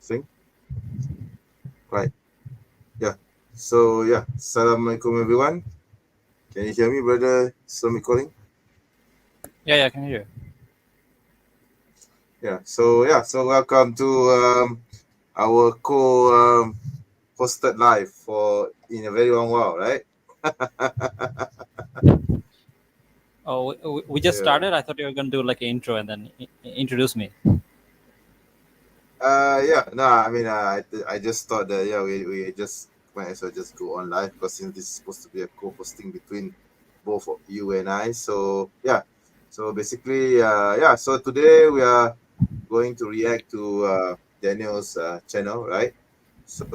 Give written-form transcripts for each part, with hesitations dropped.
Thing. Right. Yeah. So yeah. Assalamualaikum everyone. Can you hear me, brother? Islamic calling. Yeah, I can hear you. Yeah. So welcome to our hosted live for in a very long while, right? Oh, we just Yeah. started. I thought you were going to do like an intro and then introduce me. Yeah. No, I mean, I just thought that we just might as well just go on live because since this is supposed to be a co-hosting between both of you and I. So yeah. So basically, So today we are going to react to Daniel's channel, right? So,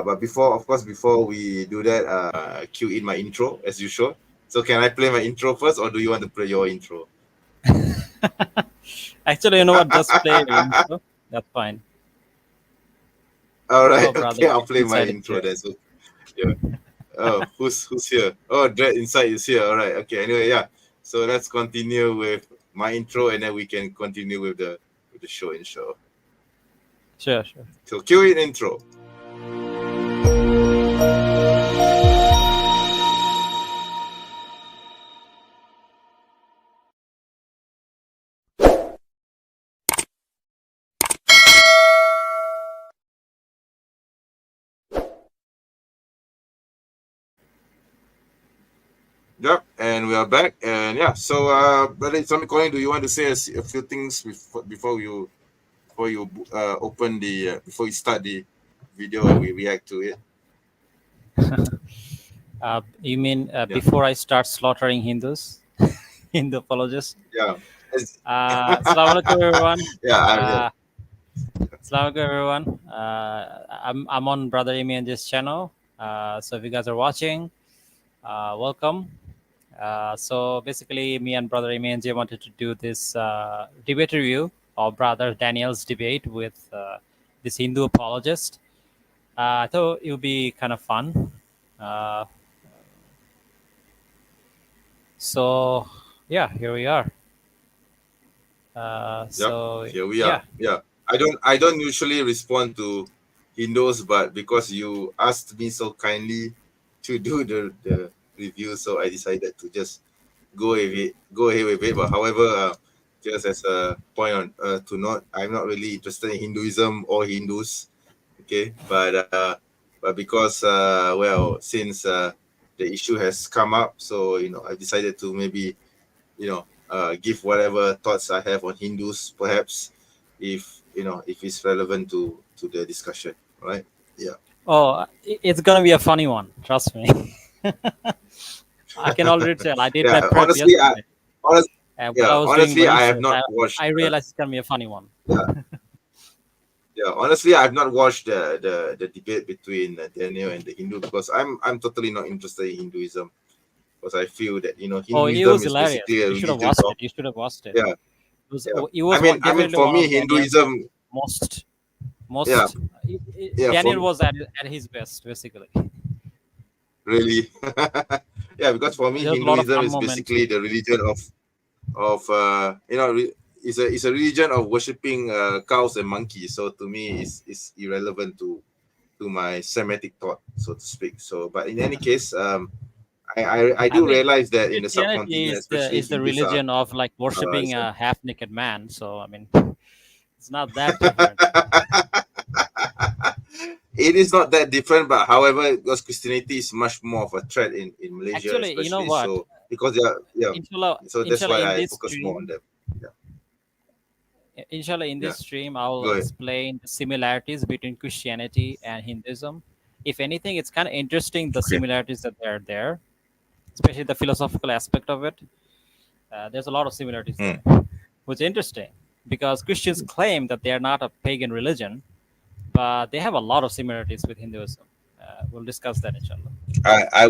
but before we do that, cue in my intro as usual. So, can I play my intro first, or do you want to play your intro? Actually, you know what? Just play your intro. That's fine. All Oh, right, brother, okay, I'll play my inside is intro here. then. So, yeah. Oh, who's here? Oh, Dread Inside is here. All right, okay. Anyway, yeah. So let's continue with my intro, and then we can continue with the show and show. Sure, sure. So, cue in intro. Yep, and we are back. And yeah, so brother Islamic calling. Do you want to say a few things before you open the before you start the video and we react to it? You mean Yeah, before I start slaughtering Hindus, Hindu apologists? yeah, It's- Assalamualaikum, everyone. yeah. Uh, Assalamualaikum, everyone. I'm on Brother Imianji's channel. So if you guys are watching, welcome. So basically, me and Brother Imianji wanted to do this debate review of Brother Daniel's debate with this Hindu apologist. I thought it would be kind of fun. Uh, so yeah, here we are. Yep. So Here we yeah, are. Yeah, I don't usually respond to Hindus, but because you asked me so kindly to do the review, so I decided to just go ahead with it. But however, just as a point on to note, I'm not really interested in Hinduism or Hindus. Okay, but because since the issue has come up, so I decided to maybe give whatever thoughts I have on Hindus, perhaps if it's relevant to the discussion, right? Yeah. oh, it's gonna be a funny one. Trust me. I can already tell. I did my Yeah. prep yesterday. Honest, While I was doing my honestly, I have research, not watched. I realized it's gonna be a funny one. Yeah, yeah. Honestly, I've not watched the debate between Daniel and the Hindu because I'm totally not interested in Hinduism because I feel that Oh, it Hinduism was is hilarious. basically a You should have religion watched of it. You should have watched it. yeah, yeah. It was I mean, definitely for one me, of Daniel's Hinduism, most yeah, most. yeah. For Daniel me, was at his best, basically. really, yeah, because for me, There was a lot of Hinduism fun is moments. basically the religion of it's a religion of worshiping cows and monkeys. So to me, it's irrelevant to my Semitic thought, so to speak. So, but in any case, I I do mean, realize that in the Christianity subcontinent, is the especially Hindus religion of like are worshiping a half-naked man. So I mean, it's not that different. it is not that different, but however, because Christianity is much more of a threat in Malaysia, Actually, you know especially. what? So because they are, yeah, Inshallah, so that's inshallah, why in I this focus more on stream, them. Yeah, inshallah, in yeah, this stream, I'll go ahead. explain the similarities between Christianity and Hinduism. If anything, it's kind of interesting the Okay. similarities that are there, especially the philosophical aspect of it. There's a lot of similarities Hmm. there, which is interesting because Christians claim that they are not a pagan religion, but they have a lot of similarities with Hinduism. We'll discuss that, inshallah. I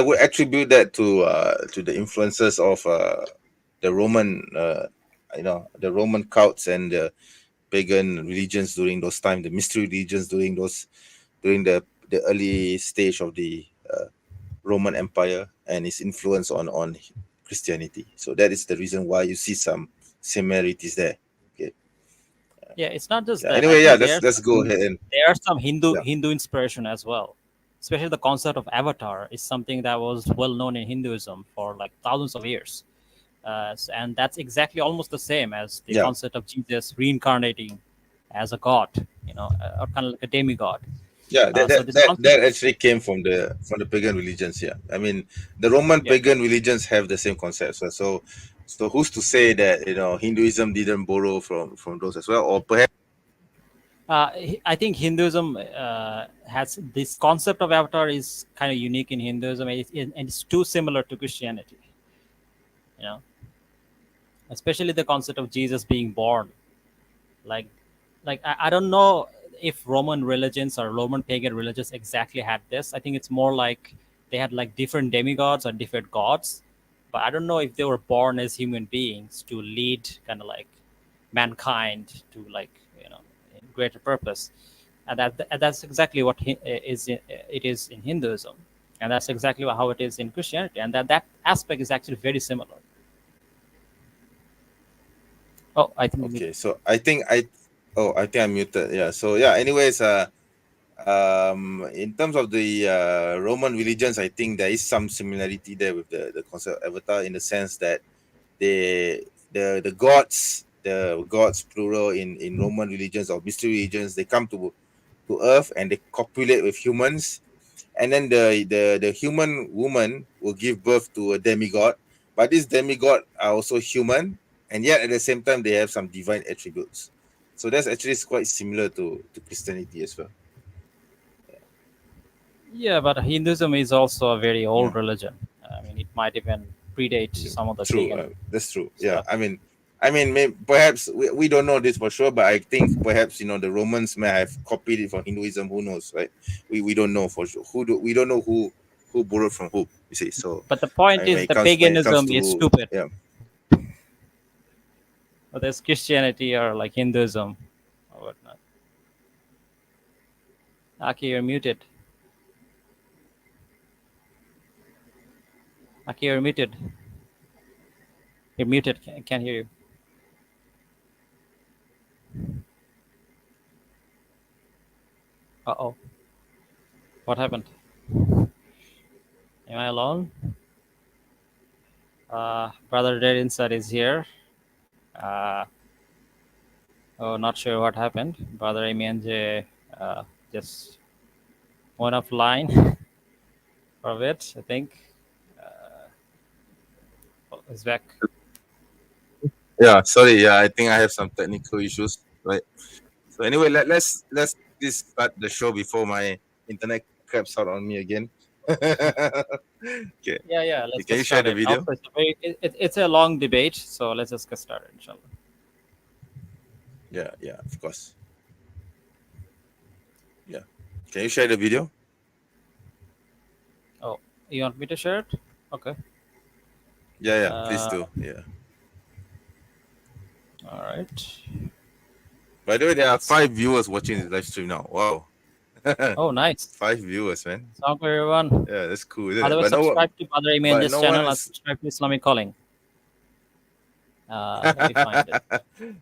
would attribute that to the influences of the Roman the Roman cults and the pagan religions during those times, the mystery religions during the early stage of the Roman Empire and its influence on Christianity. So that is the reason why you see some similarities there. Okay. Yeah, it's not just Yeah. that. I Anyway, yeah, think let's go ahead and there are some Hindu yeah. Hindu inspiration as well. Especially the concept of avatar is something that was well known in Hinduism for like thousands of years, and that's exactly almost the same as the Yeah. concept of Jesus reincarnating as a god, or kind of like a demigod. Yeah, that, So that this that concept, that actually came from the pagan religions. Yeah, I mean the Roman yeah. pagan religions have the same concepts. So who's to say that Hinduism didn't borrow from those as well, or perhaps I think Hinduism has this concept of avatar is kind of unique in Hinduism, and it's too similar to Christianity. You know, especially the concept of Jesus being born. Like, I don't know if Roman religions or Roman pagan religions exactly had this. I think it's more like they had like different demigods or different gods, but I don't know if they were born as human beings to lead kind of like mankind to like in greater purpose, and that's exactly what it is in Hinduism, and that's exactly how it is in Christianity, and that aspect is actually very similar. Oh, I think you okay. muted. So I think I'm muted. Yeah. So yeah. Anyways, in terms of the Roman religions, I think there is some similarity there with the concept of avatar in the sense that the gods plural in Roman religions or mystery religions, they come to Earth and they copulate with humans, and then the human woman will give birth to a demigod, but these demigod are also human, and yet at the same time they have some divine attributes. So that's actually quite similar to Christianity as well. Yeah, but Hinduism is also a very old Yeah. religion. I mean, it might even predate Yeah, some of the true. pagan That's true. Yeah, stuff. perhaps we don't know this for sure, but I think perhaps the Romans may have copied it from Hinduism. Who knows, right? We don't know for sure. We don't know who borrowed from who. You see, so But the I point mean, is, the when it comes paganism is to stupid. yeah Whether it's Christianity or like Hinduism or whatnot. Aki, you're muted. Aki, you're muted. You're muted. Can't hear you. Uh oh. What happened? Am I alone? Brother Dead Inside is here. Uh, oh, not sure what happened. Brother Emianje just went offline for a bit, I think. Oh, he's back. yeah. Sorry, yeah. I think I have some technical issues, right? So anyway, let's just start the show before my internet craps out on me again. Okay. Yeah, yeah. Let's Can get you share the started. video? Also, it's a long debate, so let's just get started, inshallah. Yeah, yeah, of course. Yeah. Can you share the video? Oh, you want me to share it? Okay. Yeah, yeah, please Uh, do. Yeah. all right. By the way, there are Let's. 5 viewers watching this live stream now. Wow. Oh, nice. 5 viewers, man. Sound good, everyone. Yeah, that's cool, isn't By the it? way, But no one, subscribe to Brother Amy in but this no one channel and is subscribe to Islamic Calling. Let me find it.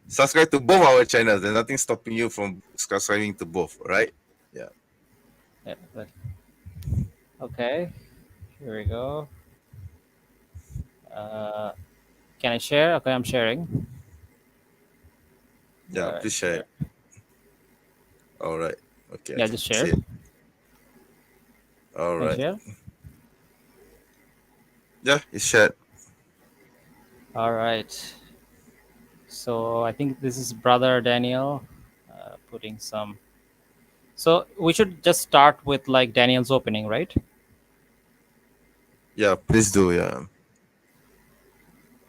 subscribe to both our channels. There's nothing stopping you from subscribing to both, right? Yeah. Yeah, okay. Here we go. Uh, can I share? Okay, I'm sharing. All Yeah, right, please share share. it. All right. Okay, I Yeah, can just see shared. it. All Can you right. share? Yeah, it's shared. All right. So I think this is Brother Daniel putting some. So we should just start with like Daniel's opening, right? Yeah, please do. Yeah.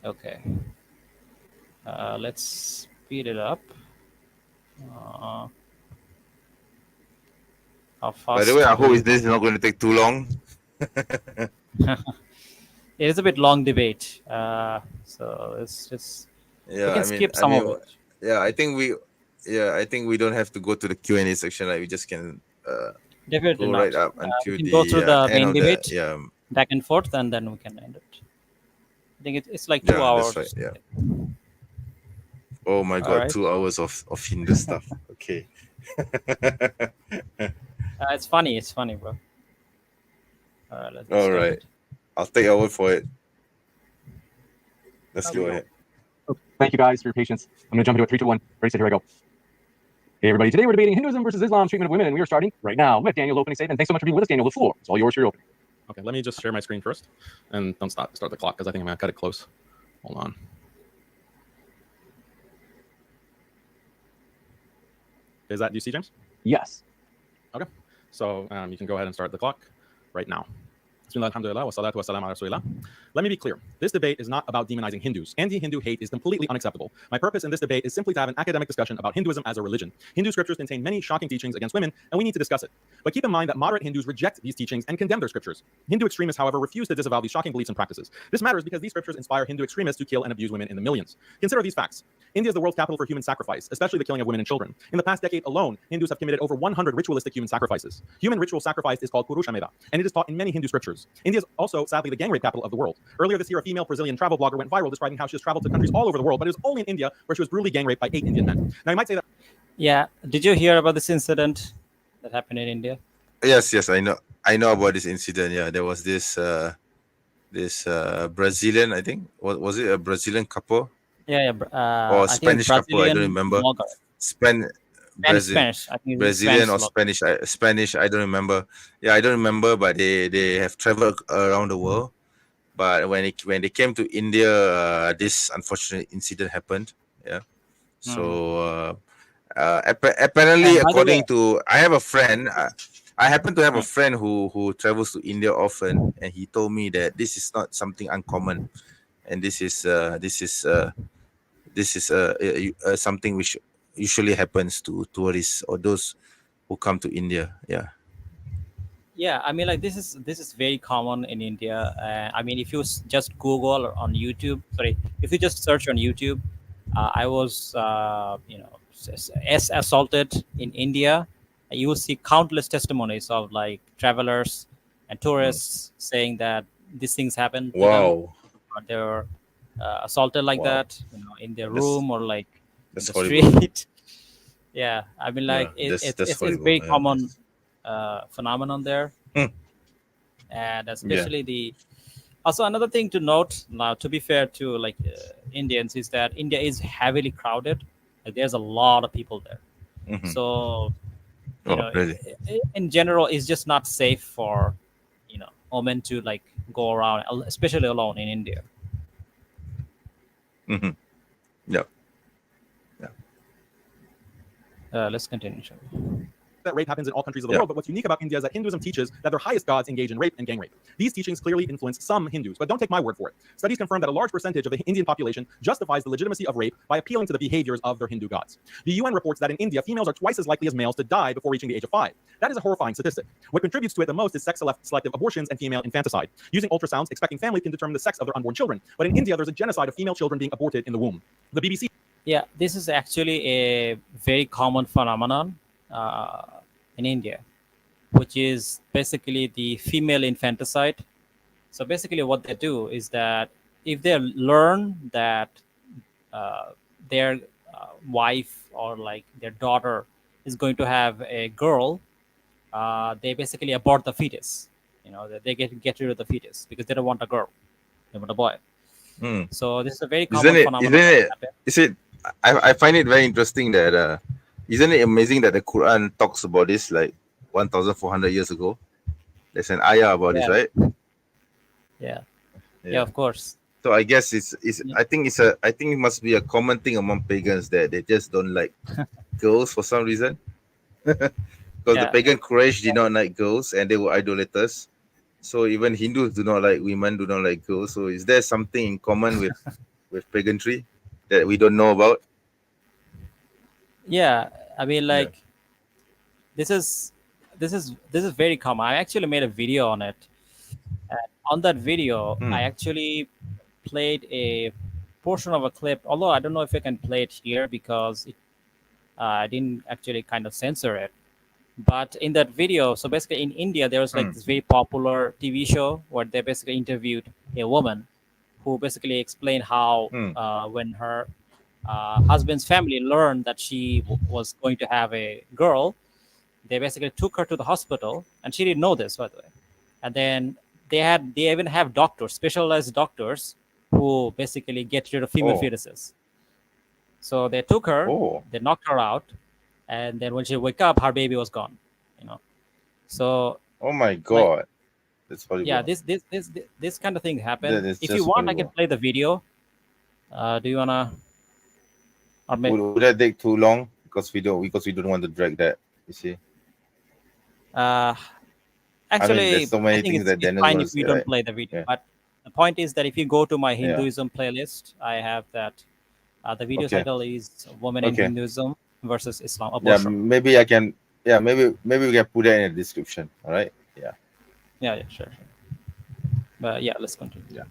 Okay. Let's speed it up. Uh, how By the way, fast I do hope you? this is not going to take too long. It is a bit long debate, so it's just we Yeah, can skip some of it. yeah, I think we don't have to go to the Q&A section. Like we just can Definitely go right not. up We until can go the through the end main of the debate back and forth, and then we can end it. I think it's like two yeah, that's right. hours. Yeah. Oh my All god, right. 2 hours of Hindu stuff. Okay. It's funny. It's funny, bro. All right, let's get All right. started. I'll take your word for it. Let's Okay. go ahead. Thank you guys for your patience. I'm going to jump into it. 3, 2, 1. Ready, set, here I go. Hey, everybody. Today we're debating Hinduism versus Islam's treatment of women, and we are starting right now with Daniel's opening statement. Thanks so much for being with us, Daniel. The floor is all yours for your opening. Okay, let me just share my screen first, and don't start the clock because I think I'm gonna cut it close. Hold on. Do you see, James? Yes. Okay, so you can go ahead and start the clock right now. Bismillah, alhamdulillah, wa salatu wa salam ala rasulillah. Let me be clear. This debate is not about demonizing Hindus. Anti-Hindu hate is completely unacceptable. My purpose in this debate is simply to have an academic discussion about Hinduism as a religion. Hindu scriptures contain many shocking teachings against women, and we need to discuss it. But keep in mind that moderate Hindus reject these teachings and condemn their scriptures. Hindu extremists, however, refuse to disavow these shocking beliefs and practices. This matters because these scriptures inspire Hindu extremists to kill and abuse women in the millions. Consider these facts. India is the world's capital for human sacrifice, especially the killing of women and children. In the past decade alone, Hindus have committed over 100 ritualistic human sacrifices. Human ritual sacrifice is called Purushameda, and it is taught in many Hindu scriptures. India is also, sadly, the gang rape capital of the world. Earlier this year, a female Brazilian travel blogger went viral describing how she has traveled to countries all over the world, but it was only in India where she was brutally gang raped by 8 Indian men. Now, you might say that... Yeah. Did you hear about this incident that happened in India? Yes, I know about this incident. Yeah, there was this Brazilian, I think. Was it a Brazilian couple Yeah. or I think Spanish couple? I don't Brazilian remember. blogger. Spanish. I think Brazilian or Spanish. Spanish. I don't remember. Yeah, I don't remember. But they have traveled around the world. But when they came to India, this unfortunate incident happened. Yeah. So apparently, And by the way, according to, I have a friend. I happen to have a friend who travels to India often, and he told me that this is not something uncommon, and this is something which usually happens to tourists or those who come to India. Yeah. yeah, I mean, like this is very common in India. I mean, if you just Google or on YouTube, sorry, if you just search on YouTube, I was assaulted in India. You will see countless testimonies of like travelers and tourists saying that these things happen to them. Wow. Or they were assaulted like Wow. that, in their room or like in That's the horrible. street. Yeah, I mean, like Yeah, that's it's horrible. very Yeah. common phenomenon there. Hmm. And especially also another thing to note now, to be fair to like Indians, is that India is heavily crowded. Like there's a lot of people there. Mhm. So Really? in general, it's just not safe for women to like go around, especially alone in India. Mm-hmm. Yeah. Let's continue, shall we? that rape happens in all countries of the Yeah. world, but what's unique about India is that Hinduism teaches that their highest gods engage in rape and gang rape. These teachings clearly influence some Hindus, but don't take my word for it. Studies confirm that a large percentage of the Indian population justifies the legitimacy of rape by appealing to the behaviors of their Hindu gods. The UN reports that in India, females are twice as likely as males to die before reaching the age of 5. That is a horrifying statistic. What contributes to it the most is sex-selective abortions and female infanticide. Using ultrasounds, expecting families can determine the sex of their unborn children. But in India, there's a genocide of female children being aborted in the womb. The BBC... Yeah, this is actually a very common phenomenon in India, which is basically the female infanticide. So basically what they do is that if they learn that their wife or like their daughter is going to have a girl, they basically abort the fetus. They get rid of the fetus because they don't want a girl, they want a boy. So this is a very common phenomenon. I find it very interesting that isn't it amazing that the Quran talks about this like 1,400 years ago? There's an ayah about this, right? Yeah, of course. So I guess it's I think it must be a common thing among pagans that they just don't like girls for some reason. Because the pagan Quraysh did not like girls and they were idolaters. So even Hindus do not like women, do not like girls. So is there something in common with paganry that we don't know about? Yeah, I mean, like this is very common. I actually made a video on it. And on that video, I actually played a portion of a clip. Although I don't know if I can play it here because I didn't actually kind of censor it. But in that video, so basically in India, there was like this very popular TV show where they basically interviewed a woman who basically explained how when her husband's family learned that she was going to have a girl, they basically took her to the hospital, and she didn't know this, by the way. And then they even have doctors, specialized doctors, who basically get rid of female Oh. fetuses. So they took her, Oh. they knocked her out, and then when she woke up, her baby was gone. You know, so Oh my God. That's horrible. yeah, this kind of thing happen. That is If you just want, I can horrible. play the video. Do you wanna? Or maybe, Would that take too long? Because we don't want to drag that. You see. actually, there's so many I think things that it's Daniel fine will if we say, don't right? play the video. Yeah. But the point is that if you go to my Yeah. Hinduism playlist, I have that. The video Okay. title is "Women in Okay. Hinduism versus Islam." Yeah, Abortion. maybe I can. Yeah, maybe we can put that in the description. All right. Yeah. Yeah, sure. But yeah, let's continue. Yeah.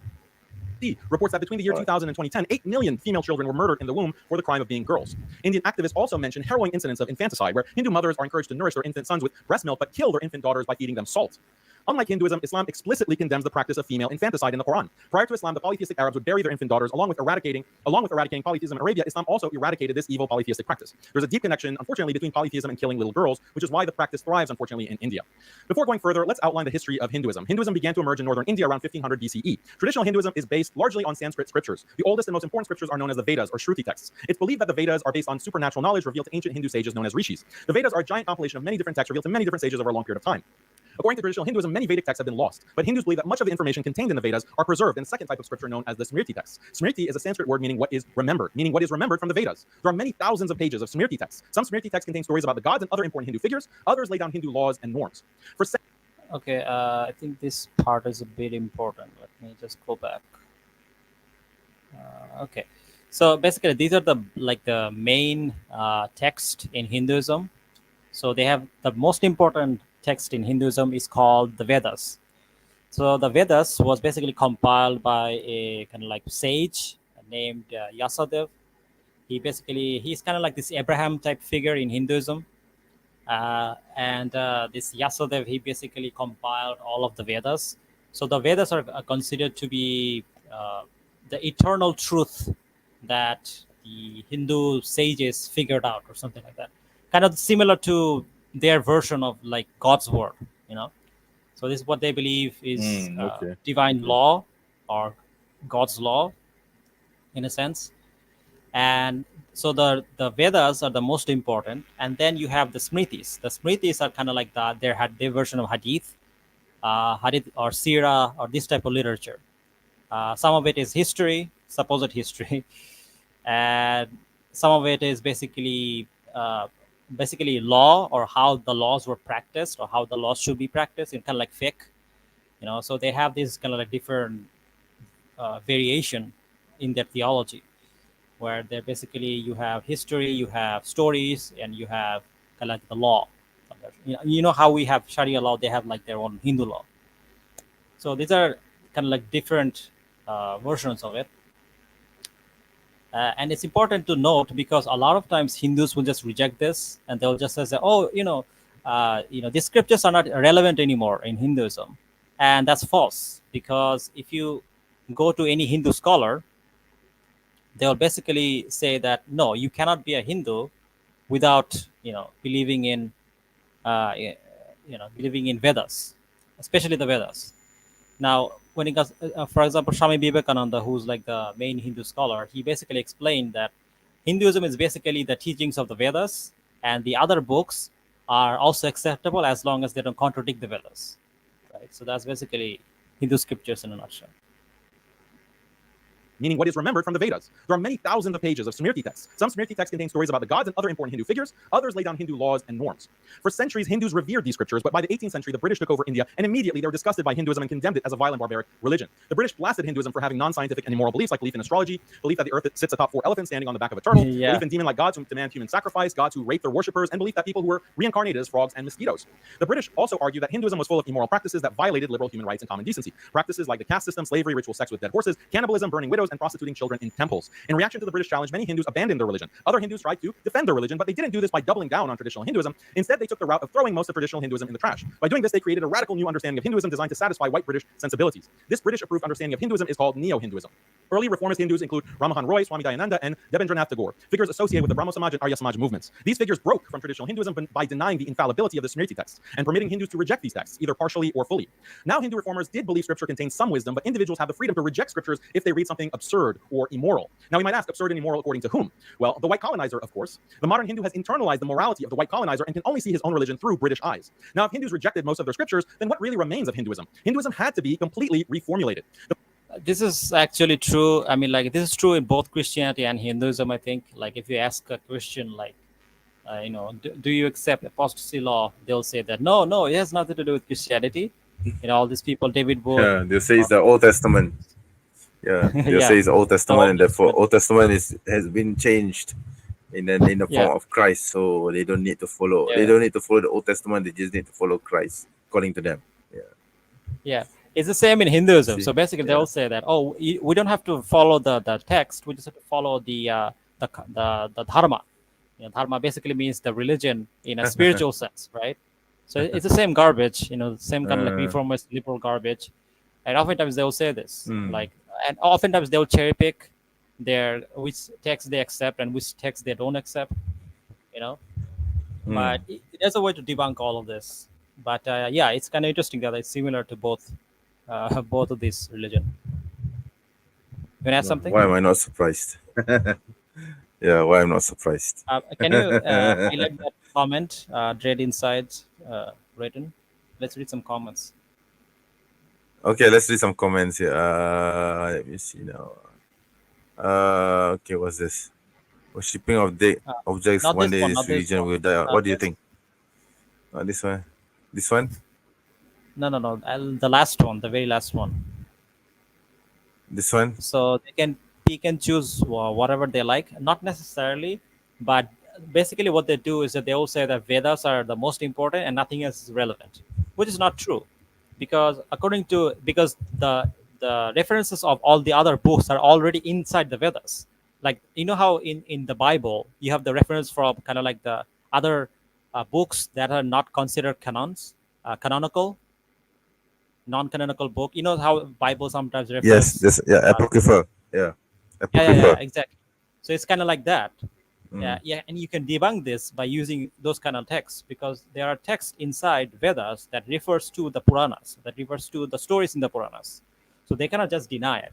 Reports that between the year 2000 and 2010, 8 million female children were murdered in the womb for the crime of being girls. Indian activists also mentioned harrowing incidents of infanticide, where Hindu mothers are encouraged to nourish their infant sons with breast milk but kill their infant daughters by feeding them salt. Unlike Hinduism, Islam explicitly condemns the practice of female infanticide in the Quran. Prior to Islam, the polytheistic Arabs would bury their infant daughters, along with eradicating polytheism in Arabia. Islam also eradicated this evil polytheistic practice. There's a deep connection, unfortunately, between polytheism and killing little girls, which is why the practice thrives, unfortunately, in India. Before going further, let's outline the history of Hinduism. Hinduism began to emerge in northern India around 1500 BCE. Traditional Hinduism is based largely on Sanskrit scriptures. The oldest and most important scriptures are known as the Vedas, or Shruti texts. It's believed that the Vedas are based on supernatural knowledge revealed to ancient Hindu sages known as rishis. The Vedas are a giant compilation of many different texts revealed to many different sages over a long period of time. According to traditional Hinduism, many Vedic texts have been lost, but Hindus believe that much of the information contained in the Vedas are preserved in a second type of scripture known as the Smriti texts. Smriti is a Sanskrit word meaning what is remembered from the Vedas. There are many thousands of pages of Smriti texts. Some Smriti texts contain stories about the gods and other important Hindu figures. Others lay down Hindu laws and norms. Okay, I think this part is a bit important. Let me just go back. Okay, so basically these are the main text in Hinduism. So they have the most important text in Hinduism is called the Vedas. So the Vedas was basically compiled by a kind of like sage named Yasadev. He's kind of like this Abraham type figure in Hinduism. And this Yasadev, he basically compiled all of the Vedas. So the Vedas are considered to be the eternal truth that the Hindu sages figured out, or something like that. Kind of similar to their version of like God's word, you know. So this is what they believe is Okay. divine law or God's law, in a sense. And so the Vedas are the most important, and then you have the Smritis. The Smritis are kind of like their version of Hadith or Sira or this type of literature. Some of it is history, supposed history, and some of it is basically law, or how the laws were practiced, or how the laws should be practiced, in kind of like fiqh, you know. So they have this kind of like different variation in their theology, where they're basically, you have history, you have stories, and you have kind of like the law. You know how we have Sharia law, they have like their own Hindu law. So these are kind of like different versions of it. And it's important to note, because a lot of times Hindus will just reject this, and they'll just say, "Oh, these scriptures are not relevant anymore in Hinduism," and that's false. Because if you go to any Hindu scholar, they'll basically say that no, you cannot be a Hindu without believing in Vedas, especially the Vedas. Now, when it comes, for example, Swami Vivekananda, who's like the main Hindu scholar, he basically explained that Hinduism is basically the teachings of the Vedas, and the other books are also acceptable as long as they don't contradict the Vedas. Right? So that's basically Hindu scriptures in a nutshell. Meaning what is remembered from the Vedas. There are many thousands of pages of Smriti texts. Some Smriti texts contain stories about the gods and other important Hindu figures. Others lay down Hindu laws and norms. For centuries, Hindus revered these scriptures, but by the 18th century, the British took over India, and immediately they were disgusted by Hinduism and condemned it as a violent, barbaric religion. The British blasted Hinduism for having non-scientific and immoral beliefs, like belief in astrology, belief that the earth sits atop 4 elephants standing on the back of a turtle, Yeah. belief in demon-like gods who demand human sacrifice, gods who rape their worshippers, and belief that people who were reincarnated as frogs and mosquitoes. The British also argued that Hinduism was full of immoral practices that violated liberal human rights and common decency. Practices like the caste system, slavery, ritual sex with dead horses, cannibalism, burning widows, and prostituting children in temples. In reaction to the British challenge, many Hindus abandoned their religion. Other Hindus tried to defend their religion, but they didn't do this by doubling down on traditional Hinduism. Instead, they took the route of throwing most of traditional Hinduism in the trash. By doing this, they created a radical new understanding of Hinduism designed to satisfy white British sensibilities. This British-approved understanding of Hinduism is called Neo-Hinduism. Early reformist Hindus include Ramahan Roy, Swami Dayananda, and Debendranath Tagore, figures associated with the Brahmo Samaj and Arya Samaj movements. These figures broke from traditional Hinduism by denying the infallibility of the Smriti texts and permitting Hindus to reject these texts, either partially or fully. Now, Hindu reformers did believe scripture contains some wisdom, but individuals have the freedom to reject scriptures if they read something absurd or immoral. Now, we might ask, absurd and immoral according to whom? Well, the white colonizer, of course. The modern Hindu has internalized the morality of the white colonizer and can only see his own religion through British eyes. Now, if Hindus rejected most of their scriptures, then what really remains of Hinduism? Hinduism had to be completely reformulated. This is actually true. I mean, like, this is true in both Christianity and Hinduism, I think. Like, if you ask a Christian, like, do you accept apostasy law? They'll say that no, it has nothing to do with Christianity. All these people, David Wood. Yeah, they say it's the Old Testament. Yeah, they say it's the Old Testament, and therefore Old Testament has been changed in the form of Christ. So they don't need to follow. They don't need to follow the Old Testament. They just need to follow Christ, according to them. Yeah, it's the same in Hinduism. So basically, they'll say that we don't have to follow the text. We just have to follow the dharma. Dharma basically means the religion in a spiritual sense, right? So it's the same garbage, same kind of like reformist liberal garbage. And oftentimes they'll say this, and oftentimes they'll cherry pick which text they accept and which text they don't accept, But there's a way to debunk all of this. But it's kind of interesting that it's similar to both of these religion. You want to add something? Why am I not surprised? Yeah, why I'm not surprised? Can you highlight that comment, Dread Insights, written? Let's read some comments. Okay, let's read some comments here. Let me see now. Okay, what's this? Worshipping of objects one day this religion will die out. What do you think? This one? This one? No. The last one, the very last one. This one? So they can pick and choose whatever they like. Not necessarily, but basically what they do is that they all say that Vedas are the most important and nothing else is relevant, which is not true, because the references of all the other books are already inside the Vedas. Like, how in the Bible you have the reference from kind of like the other books that are not considered canonical, non-canonical book. How Bible sometimes refers. Yes, apocryphal. Yeah, exactly. So it's kind of like that. Yeah, and you can debunk this by using those kind of texts, because there are texts inside Vedas that refers to the Puranas, that refers to the stories in the Puranas. So they cannot just deny it.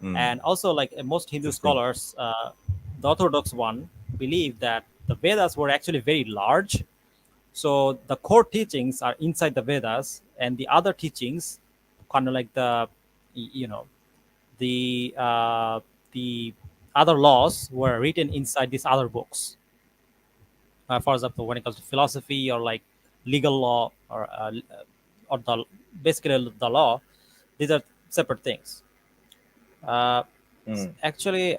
And also, like most Hindu scholars, the Orthodox one believe that the Vedas were actually very large. So the core teachings are inside the Vedas, and the other teachings, kind of like the other laws, were written inside these other books. For example, when it comes to philosophy or like legal law or basically the law, these are separate things. Actually,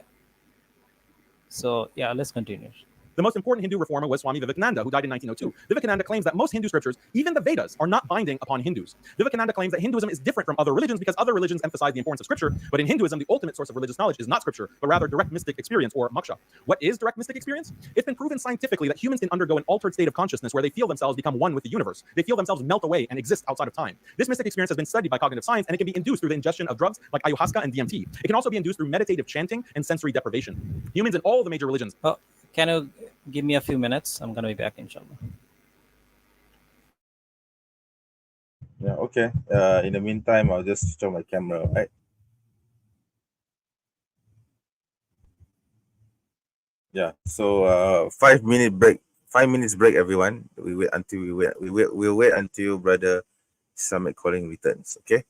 so yeah, let's continue. The most important Hindu reformer was Swami Vivekananda, who died in 1902. Vivekananda claims that most Hindu scriptures, even the Vedas, are not binding upon Hindus. Vivekananda claims that Hinduism is different from other religions because other religions emphasize the importance of scripture, but in Hinduism, the ultimate source of religious knowledge is not scripture, but rather direct mystic experience, or moksha. What is direct mystic experience? It's been proven scientifically that humans can undergo an altered state of consciousness where they feel themselves become one with the universe. They feel themselves melt away and exist outside of time. This mystic experience has been studied by cognitive science, and it can be induced through the ingestion of drugs like ayahuasca and DMT. It can also be induced through meditative chanting and sensory deprivation. Humans in all the major religions. Can you give me a few minutes? I'm going to be back, inshallah. Yeah, okay. In the meantime, I'll just switch on my camera, right? Yeah, so 5 minute break. 5 minutes break, everyone. We'll wait until Brother ISLAMIC calling returns, okay?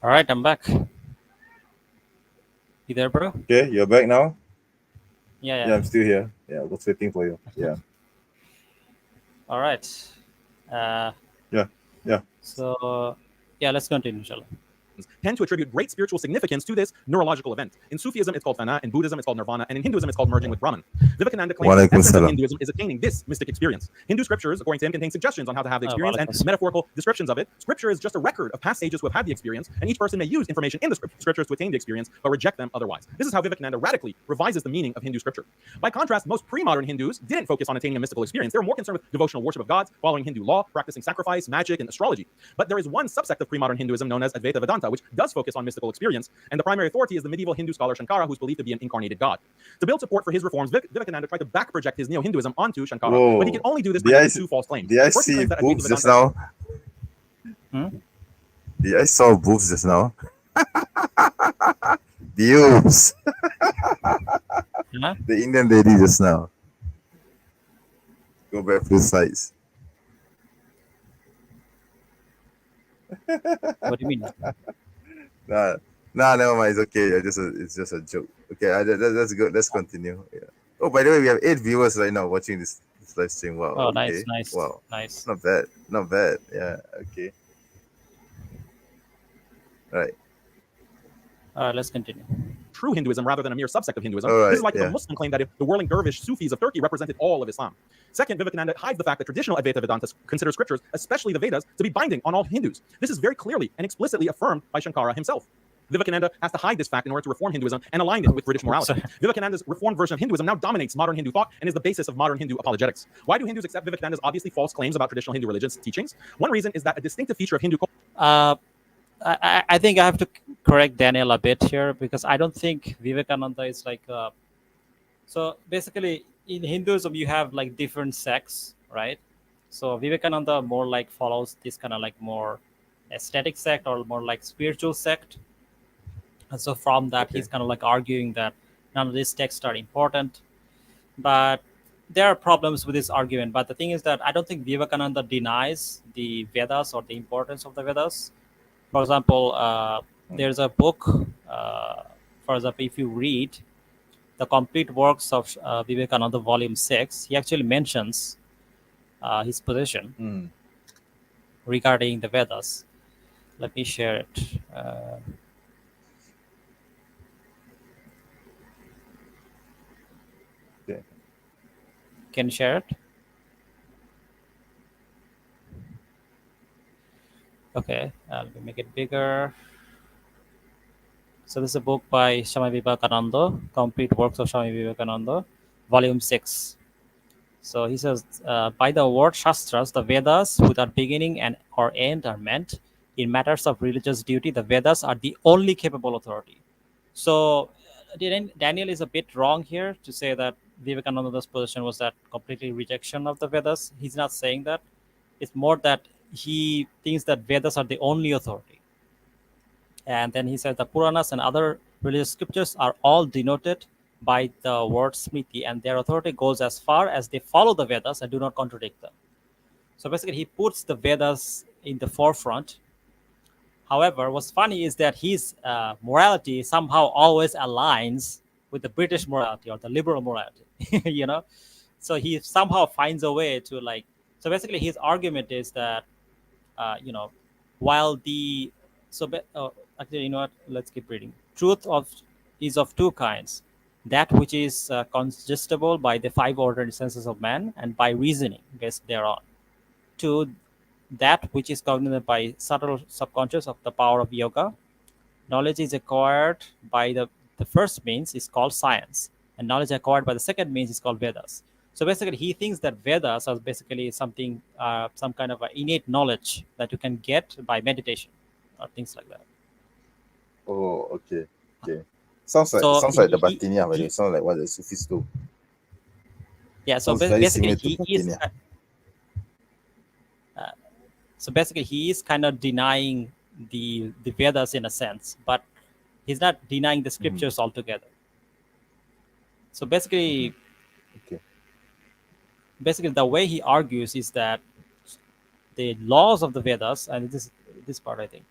All right, I'm back. You there, bro? Okay, you're back now. Yeah, Yeah, I'm still here. Yeah, I was waiting for you. Yeah, All right. Uh, yeah, yeah. so, yeah, let's continue, inshallah. Tend to attribute great spiritual significance to this neurological event. In Sufism, it's called fana. In Buddhism, it's called nirvana. And in Hinduism, it's called merging with Brahman. Vivekananda claims the Walaikum essence of salam. Hinduism is attaining this mystic experience. Hindu scriptures, according to him, contain suggestions on how to have the experience and walaikum salam. metaphorical descriptions of it. Scripture is just a record of past sages who have had the experience, and each person may use information in the scriptures to attain the experience, but reject them otherwise. This is how Vivekananda radically revises the meaning of Hindu scripture. By contrast, most pre-modern Hindus didn't focus on attaining a mystical experience. They were more concerned with devotional worship of gods, following Hindu law, practicing sacrifice, magic, and astrology. But there is one subsect of pre-modern Hinduism known as Advaita Vedanta, which does focus on mystical experience, and the primary authority is the medieval Hindu scholar Shankara, who's believed to be an incarnated god. To build support for his reforms, Vivekananda tried to back project his neo-Hinduism onto Shankara, Whoa. but he could only do this by Did I making see- two false claims. Did I First, he see claims that boobs Advaita just Vedanta- now? Hmm? Yeah, I saw boobs just now. Boobs. Huh? The Indian lady just now. Go back to the sides. What do you mean? Nah, never mind. It's okay. It's just a joke. Okay, that's good. Let's continue. Yeah. Oh, by the way, we have 8 viewers right now watching this live stream. Wow. Oh, Okay. nice. Wow. Nice. Not bad. Not bad. Yeah. Okay. Right. All right, let's continue. true Hinduism rather than a mere subsect of Hinduism. All right, this is like yeah. the Muslim claim that if the whirling dervish Sufis of Turkey represented all of Islam. Second, Vivekananda hides the fact that traditional Advaita Vedanta considers scriptures, especially the Vedas, to be binding on all Hindus. This is very clearly and explicitly affirmed by Shankara himself. Vivekananda has to hide this fact in order to reform Hinduism and align it with British morality. Vivekananda's reformed version of Hinduism now dominates modern Hindu thought and is the basis of modern Hindu apologetics. Why do Hindus accept Vivekananda's obviously false claims about traditional Hindu religious teachings? One reason is that a distinctive feature of Hindu culture. I think I have to correct Daniel a bit here because I don't think Vivekananda is like. So basically, in Hinduism, you have like different sects, right? So Vivekananda more like follows this kind of like more aesthetic sect or more like spiritual sect. And so from that, he's kind of like arguing that none of these texts are important. But there are problems with this argument. But the thing is that I don't think Vivekananda denies the Vedas or the importance of the Vedas. For example, there's a book, for example, if you read the complete works of Vivekananda, volume 6, he actually mentions his position regarding the Vedas. Let me share it. Can you share it? Okay, let me make it bigger. So this is a book by Swami Vivekananda, Complete Works of Swami Vivekananda, Volume 6. So he says, by the word Shastras, the Vedas without beginning and or end are meant. In matters of religious duty, the Vedas are the only capable authority. So Daniel is a bit wrong here to say that Vivekananda's position was that completely rejection of the Vedas. He's not saying that. It's more that he thinks that Vedas are the only authority. And then he said the Puranas and other religious scriptures are all denoted by the word Smriti, and their authority goes as far as they follow the Vedas and do not contradict them. So basically, he puts the Vedas in the forefront. However, what's funny is that his morality somehow always aligns with the British morality or the liberal morality, you know? So he somehow finds a way to like, so basically his argument is that, while the, actually, you know what, let's keep reading. Truth is of two kinds. That which is contestable by the 5 ordered senses of man and by reasoning based thereon. To that which is cognizant by subtle subconscious of the power of yoga. Knowledge is acquired by the first means is called science, and knowledge acquired by the second means is called Vedas. So basically, he thinks that Vedas are basically something, some kind of innate knowledge that you can get by meditation or things like that. Oh, okay. Sounds like the Batiniya, by the way. Sounds like what the Sufis do. Yeah, so Sounds very basically similar to he is. Batiniya. So basically, he is kind of denying the Vedas in a sense, but he's not denying the scriptures altogether. So basically, basically the way he argues is that the laws of the Vedas, and this part I think.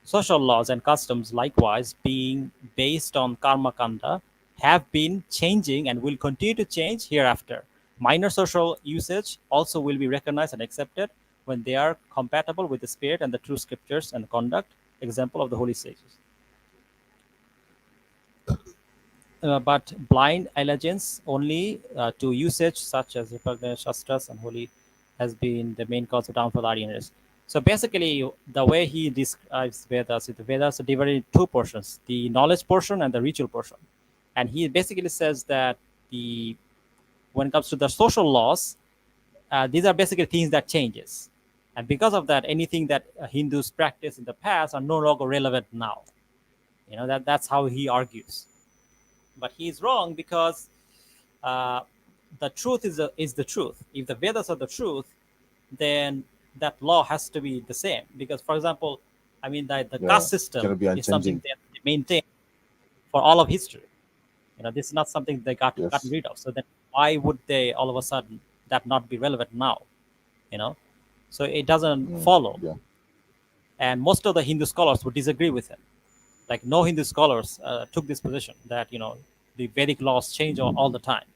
social laws and customs, likewise being based on karma kanda, have been changing and will continue to change hereafter. Minor social usage also will be recognized and accepted when they are compatible with the spirit and the true scriptures and conduct, example of the holy sages. But blind allegiance only to usage such as repugnant shastras and holy has been the main cause of downfall of Aryan race. So basically, the way he describes Vedas is the Vedas are divided into two portions: the knowledge portion and the ritual portion. And he basically says that when it comes to the social laws, these are basically things that changes, and because of that, anything that Hindus practice in the past are no longer relevant now. That's how he argues. But he is wrong because uh, the truth is the truth. If the Vedas are the truth, then that law has to be the same. Because, for example, I mean, the Yeah, caste it's system gonna be is something unchanging. that they maintain for all of history. This is not something they gotten Yes. rid of. So then, why would they all of a sudden that not be relevant now? So it doesn't follow. Yeah. And most of the Hindu scholars would disagree with him. Like, no Hindu scholars took this position that the Vedic laws change all the time.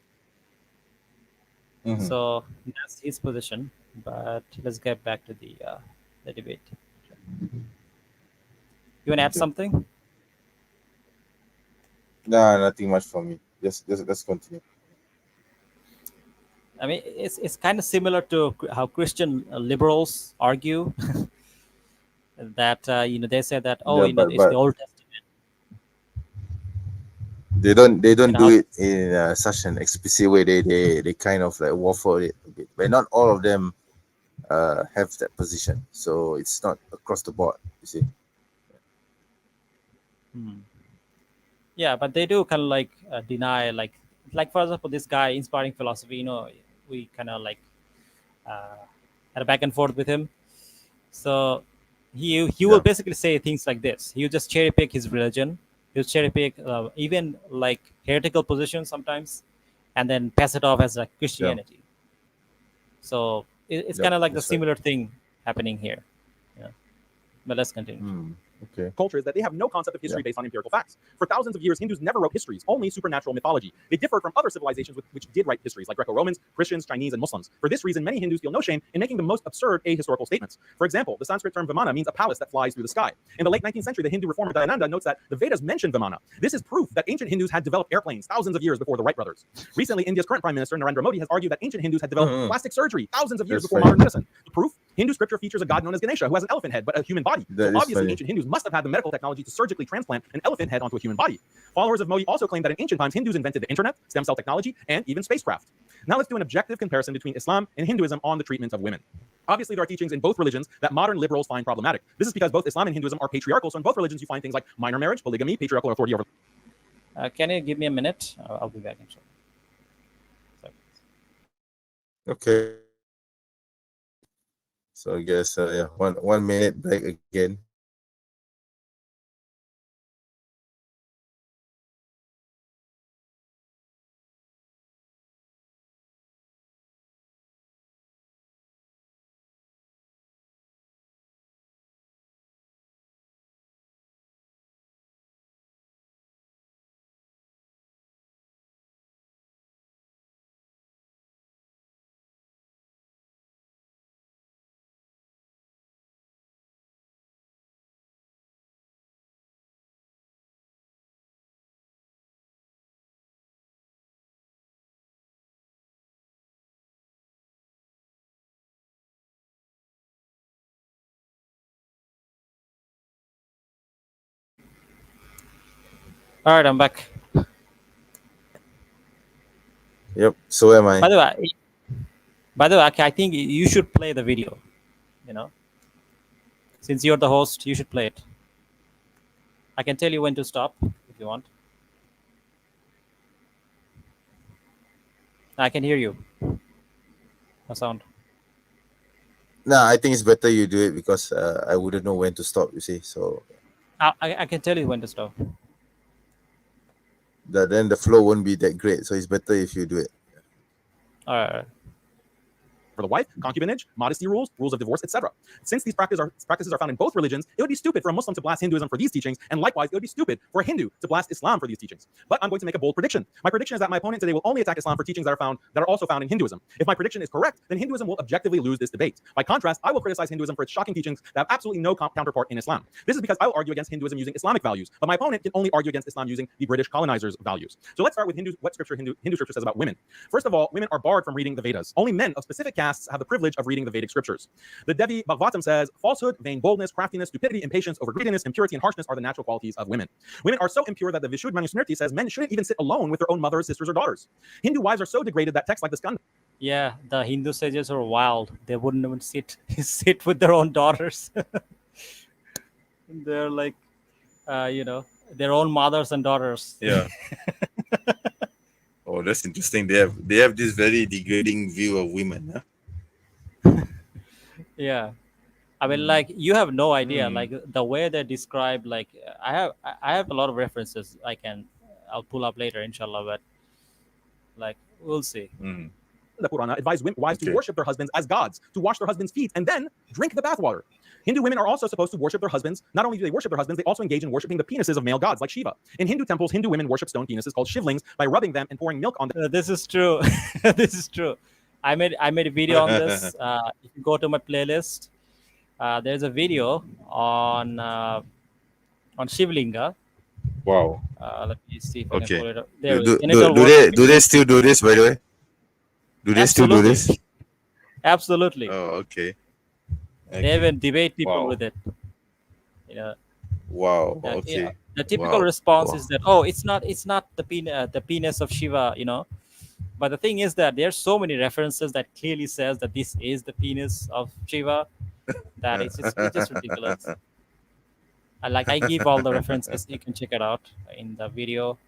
Mhm. So that's his position. But let's get back to the debate. You want to add Okay. something? Nah, nothing much for me. Just let's continue. I mean, it's kind of similar to how Christian liberals argue that they say that, Yeah, it's the but Old Testament. they don't do How it in such an explicit way. They kind of like waffle it a bit, but not all of them have that position. So it's not across the board. You see. Yeah, but they do kind of like deny, like for example, this guy inspiring philosophy. We kind of like uh, had a back and forth with him. So he will Yeah. basically say things like this. He'll just cherry pick his religion. He'll cherry pick even like heretical positions sometimes, and then pass it off as like Yeah. Christianity. So it's Yep. kind of like the That's right. similar thing happening here. Yeah. But let's continue. Okay. Cultures that they have no concept of history based on empirical facts. For thousands of years, Hindus never wrote histories, only supernatural mythology. They differed from other civilizations which did write histories, like Greco-Romans, Christians, Chinese, and Muslims. For this reason, many Hindus feel no shame in making the most absurd ahistorical statements. For example, the Sanskrit term Vimana means a palace that flies through the sky. In the late 19th century, the Hindu reformer Dayananda notes that the Vedas mention Vimana. This is proof that ancient Hindus had developed airplanes thousands of years before the Wright brothers. Recently, India's current Prime Minister, Narendra Modi, has argued that ancient Hindus had developed plastic surgery thousands of years That's before funny. modern medicine. The proof? Hindu scripture features a god known as Ganesha who has an elephant head but a human body. That So is obviously, funny. ancient Hindus must have had the medical technology to surgically transplant an elephant head onto a human body. Followers of Modi also claim that in ancient times, Hindus invented the internet, stem cell technology, and even spacecraft. Now let's do an objective comparison between Islam and Hinduism on the treatment of women. Obviously, there are teachings in both religions that modern liberals find problematic. This is because both Islam and Hinduism are patriarchal, so in both religions you find things like minor marriage, polygamy, patriarchal authority over. Can you give me a minute? I'll be back in short. Okay. So I guess yeah, 1 minute break again. All right, I'm back. Yep. So am I. By the way, I think you should play the video. Since you're the host, you should play it. I can tell you when to stop if you want. I can hear you. A sound. Nah, I think it's better you do it because I wouldn't know when to stop. You see, so I can tell you when to stop. then the flow won't be that great. So it's better if you do it. All right. for the wife, concubinage, modesty rules, rules of divorce, etc. Since these practices are found in both religions, it would be stupid for a Muslim to blast Hinduism for these teachings, and likewise, it would be stupid for a Hindu to blast Islam for these teachings. But I'm going to make a bold prediction. My prediction is that my opponent today will only attack Islam for teachings that are also found in Hinduism. If my prediction is correct, then Hinduism will objectively lose this debate. By contrast, I will criticize Hinduism for its shocking teachings that have absolutely no counterpart in Islam. This is because I will argue against Hinduism using Islamic values, but my opponent can only argue against Islam using the British colonizers' values. So let's start with what Hindu scripture says about women. First of all, women are barred from reading the Vedas. Only men of specific castes have the privilege of reading the Vedic scriptures. The Devi Bhagavatam says, falsehood, vain boldness, craftiness, stupidity, impatience, overgreediness, impurity, and harshness are the natural qualities of women. Women are so impure that the Vishuddha Manusmriti says men shouldn't even sit alone with their own mothers, sisters, or daughters. Hindu wives are so degraded that texts like the Skanda. Yeah, the Hindu sages are wild. They wouldn't even sit with their own daughters. They're like, their own mothers and daughters. Yeah. Oh, that's interesting. They have this very degrading view of women. Huh? Yeah, I mean, like, you have no idea. Like, the way they describe, like, I have a lot of references. I'll pull up later, inshallah. But like, we'll see. The Purana advised wives to worship their husbands as gods, to wash their husbands' feet, and then drink the bathwater. Hindu women are also supposed to worship their husbands. Not only do they worship their husbands, they also engage in worshiping the penises of male gods like Shiva. In Hindu temples, Hindu women worship stone penises called shivlings by rubbing them and pouring milk on them. This is true. This is true. I made a video on this. If you go to my playlist, there's a video on Shivlinga. Wow. Let me see if I Okay. can pull it up. There it is. Do they still do this, by the way? Do they still do this? Absolutely. Oh, okay. They even debate people Wow. with it. You know. Wow. Yeah, Okay. yeah. The typical Wow. response Wow. is that, it's not the penis of Shiva, But the thing is that there's so many references that clearly says that this is the penis of Shiva that it's just ridiculous. I give all the references. You can check it out in the video.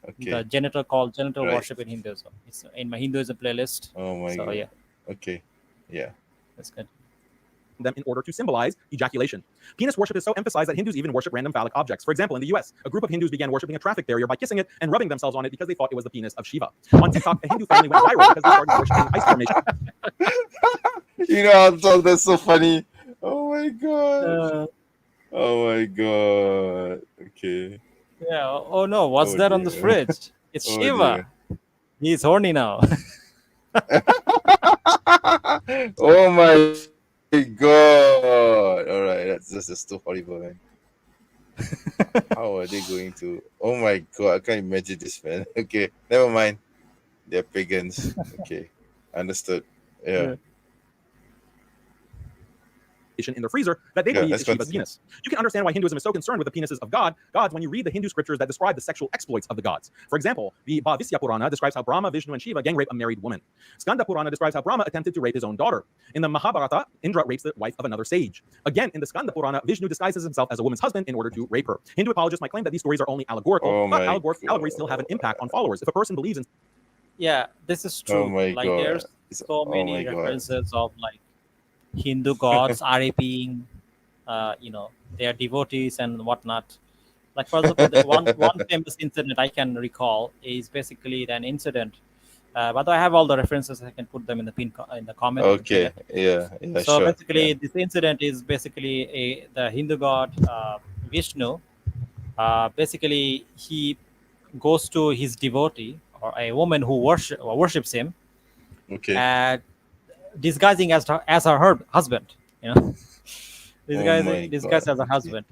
Okay. The genital Right. worship in Hinduism. It's in my Hinduism playlist. Oh my So god. yeah, Okay. Yeah. that's good. Them in order to symbolize ejaculation. Penis worship is so emphasized that Hindus even worship random phallic objects. For example, in the US, a group of Hindus began worshiping a traffic barrier by kissing it and rubbing themselves on it because they thought it was the penis of Shiva. On TikTok, a Hindu family went viral because they started worshiping ice formation. That's so funny. Oh my god. Oh my god. Okay. Yeah. Oh no, what's Oh, that on the dear. fridge? It's Oh, Shiva. He's horny now. Oh my god. All right, that's just too horrible, man. How are they going to? Oh my god, I can't imagine this, man. Okay, never mind. They're pagans. Okay, understood. Yeah. In their freezer that they Yeah, believe let's is Shiva's continue. penis. You can understand why Hinduism is so concerned with the penises of gods when you read the Hindu scriptures that describe the sexual exploits of the gods. For example, the Bhavishya Purana describes how Brahma, Vishnu, and Shiva gang rape a married woman. Skanda Purana describes how Brahma attempted to rape his own daughter. In the Mahabharata, Indra rapes the wife of another sage. Again, in the Skanda Purana, Vishnu disguises himself as a woman's husband in order to rape her. Hindu apologists might claim that these stories are only allegorical, Oh but my allegories still have an impact on followers. If a person believes in Yeah, this is true. Oh my Like, god. there's so Oh many my god. references of like Hindu gods raping, their devotees and whatnot. Like, for example, the one famous incident I can recall is basically an incident. But I have all the references. I can put them in the comment. Okay. Yeah. Yeah. So Sure. basically, Yeah. this incident is basically the Hindu god Vishnu. Basically, he goes to his devotee or a woman who worships him, Okay. disguising as her husband. my Disguised God. as a husband.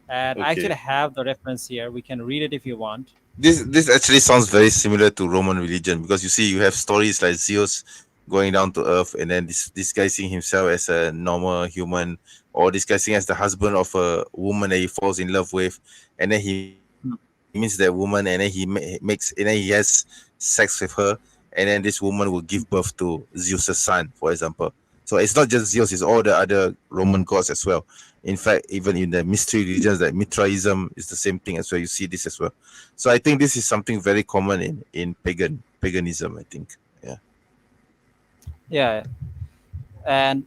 And I Okay. actually have the reference here. We can read it if you want. This actually sounds very similar to Roman religion because you see you have stories like Zeus going down to earth and then disguising himself as a normal human or disguising as the husband of a woman that he falls in love with, and then he meets that woman and then he has sex with her, and then this woman will give birth to Zeus's son, for example. So it's not just Zeus, it's all the other Roman gods as well. In fact, even in the mystery religions like Mithraism is the same thing as well. You see this as well. So I think this is something very common in paganism, I think. Yeah. Yeah, and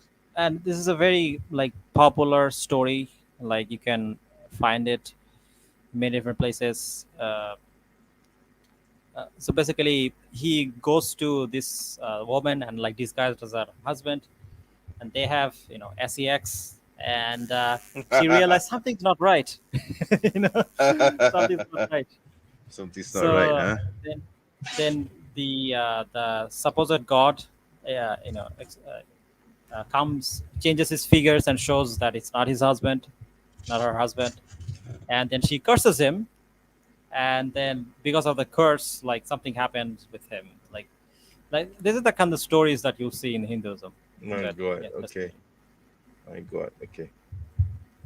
this is a very like popular story. Like, you can find it many different places. So basically, he goes to this woman and like disguised as her husband, and they have sex, and she realized something's not right. you know, something's not right. Something's not right, So huh? then the supposed god, comes, changes his figures, and shows that it's not his husband, not her husband, and then she curses him, and then because of the curse, like something happens with him, like this is the kind of stories that you see in Hinduism. My But, God. yeah, that's- Okay. My God. Okay.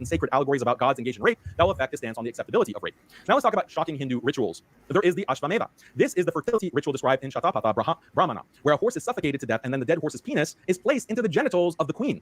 and sacred allegories about gods engaged in rape that will affect his stance on the acceptability of rape. Now let's talk about shocking Hindu rituals. There is the Ashvamedha. This is the fertility ritual described in Shatapatha Brahmana, where a horse is suffocated to death and then the dead horse's penis is placed into the genitals of the queen.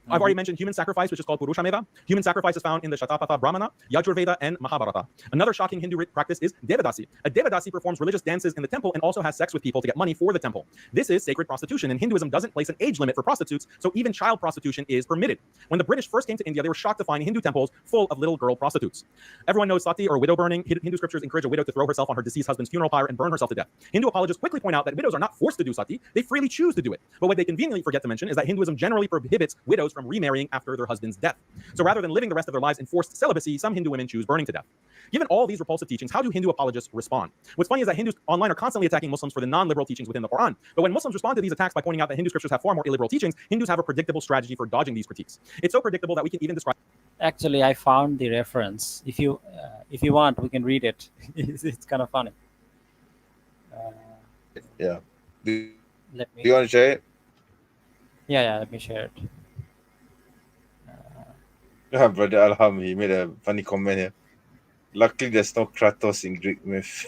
I've already mentioned human sacrifice, which is called Purushamedha. Human sacrifice is found in the Shatapatha Brahmana, Yajurveda, and Mahabharata. Another shocking Hindu practice is Devadasi. A Devadasi performs religious dances in the temple and also has sex with people to get money for the temple. This is sacred prostitution, and Hinduism doesn't place an age limit for prostitutes, so even child prostitution is permitted. When the British first came to India, they were shocked to find Hindu temples full of little girl prostitutes. Everyone knows sati, or widow burning. Hindu scriptures encourage a widow to throw herself on her deceased husband's funeral pyre and burn herself to death. Hindu apologists quickly point out that widows are not forced to do sati, they freely choose to do it. But what they conveniently forget to mention is that Hinduism generally prohibits widows from remarrying after their husband's death. So rather than living the rest of their lives in forced celibacy, some Hindu women choose burning to death. Given all these repulsive teachings, how do Hindu apologists respond? What's funny is that Hindus online are constantly attacking Muslims for the non-liberal teachings within the Quran. But when Muslims respond to these attacks by pointing out that Hindu scriptures have far more illiberal teachings, Hindus have a predictable strategy for dodging these critiques. It's so predictable that we can even describe. Actually, I found the reference. If you want, we can read it. It's kind of funny. Yeah. Do Let me. you want to share it? Yeah. Let me share it. Yeah, brother Alham, he made a funny comment here. Luckily, there's no Kratos in Greek myth.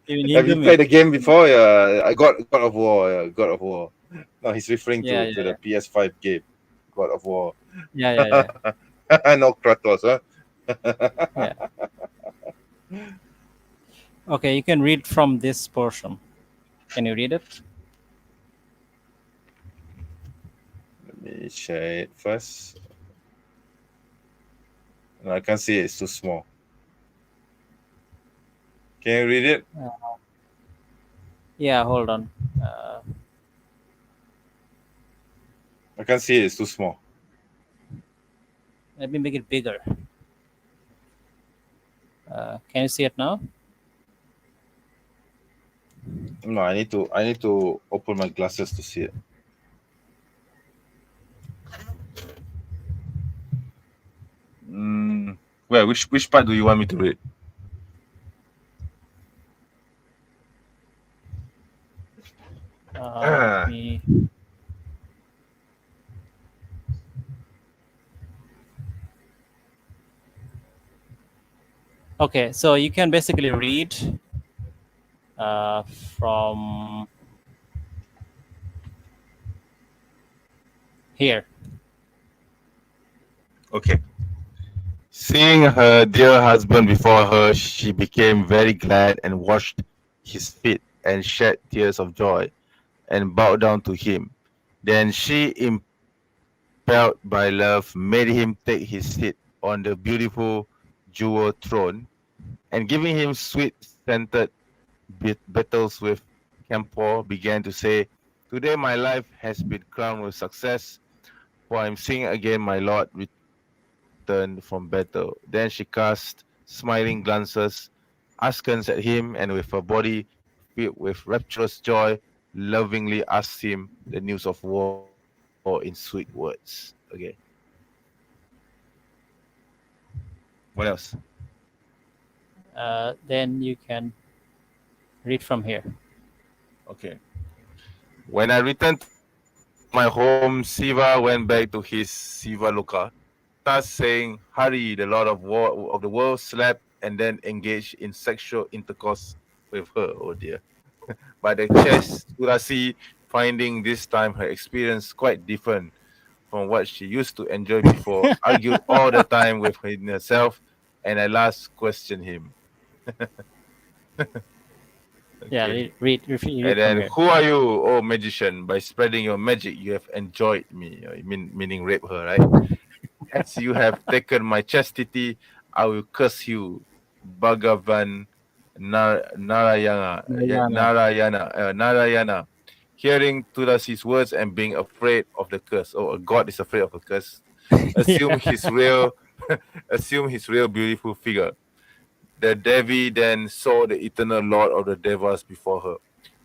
Even Have you Hindu played the game before? Yeah, I got God of War. Yeah, God of War. No, he's referring Yeah, to the PS5 game, God of War. Yeah. No Kratos, huh? Yeah. Okay, you can read from this portion. Can you read it? Let me share it first. No, I can't see it. It's too small. Can you read it? Yeah, hold on. I can't see it. It's too small. Let me make it bigger. Can you see it now? No, I need to open my glasses to see it. Where? Which part do you want me to read? Let me. Okay, so you can basically read from here. Okay. Seeing her dear husband before her, she became very glad and washed his feet and shed tears of joy and bowed down to him. Then she, impelled by love, made him take his seat on the beautiful jewel throne, and giving him sweet scented battles with camphor, began to say, "Today my life has been crowned with success, for I am seeing again my Lord returned from battle." Then she cast smiling glances, askance at him, and with her body filled with rapturous joy, lovingly asked him the news of war in sweet words. Okay. What else? Then you can read from here. Okay. When I returned to my home, Siva went back to his Siva Loka, thus saying, "Hari, the Lord of the world, slept and then engaged in sexual intercourse with her." Oh dear. But the chest Surasi, finding this time her experience quite different from what she used to enjoy before, argued all the time with herself, and at last questioned him. Yeah, Okay. read And from then, here. "Who are you, oh magician? By spreading your magic, you have enjoyed me." Meaning rape her, right? "As you have taken my chastity, I will curse you, Bhagavan Narayana, hearing Tulasi's words and being afraid of the curse. Oh, a god is afraid of a curse. Assume his real, assume his real beautiful figure. The Devi then saw the eternal lord of the Devas before her.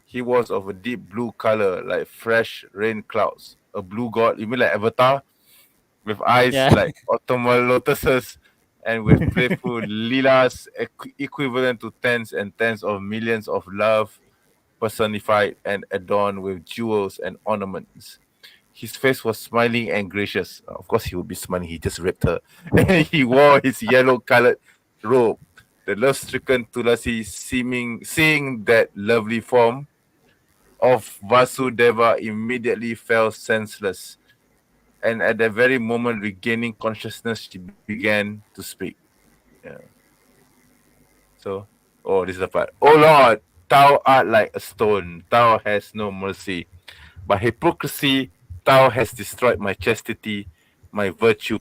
He was of a deep blue color, like fresh rain clouds. A blue god, you mean like Avatar? With eyes Yeah. like autumnal lotuses and with playful lilas equivalent to tens and tens of millions of love personified and adorned with jewels and ornaments. His face was smiling and gracious. Of course, he would be smiling. He just raped her. And he wore his yellow-colored robe. The love-stricken Tulasi, seeing that lovely form of Vasudeva, immediately fell senseless. And at that very moment, regaining consciousness, she began to speak. Yeah. So, oh, this is the part. Oh Lord, thou art like a stone. Thou hast no mercy. By hypocrisy, thou hast destroyed my chastity, my virtue.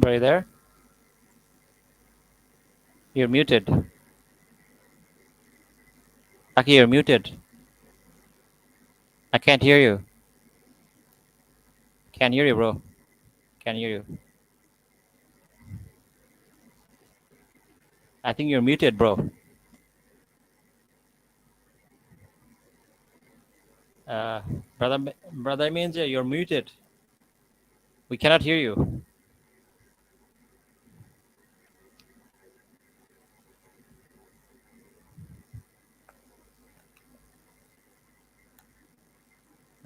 Are you there? You're muted. Aki, you're muted. I can't hear you. Can't hear you, bro. Can't hear you. I think you're muted, bro. Brother Minja, you're muted. We cannot hear you.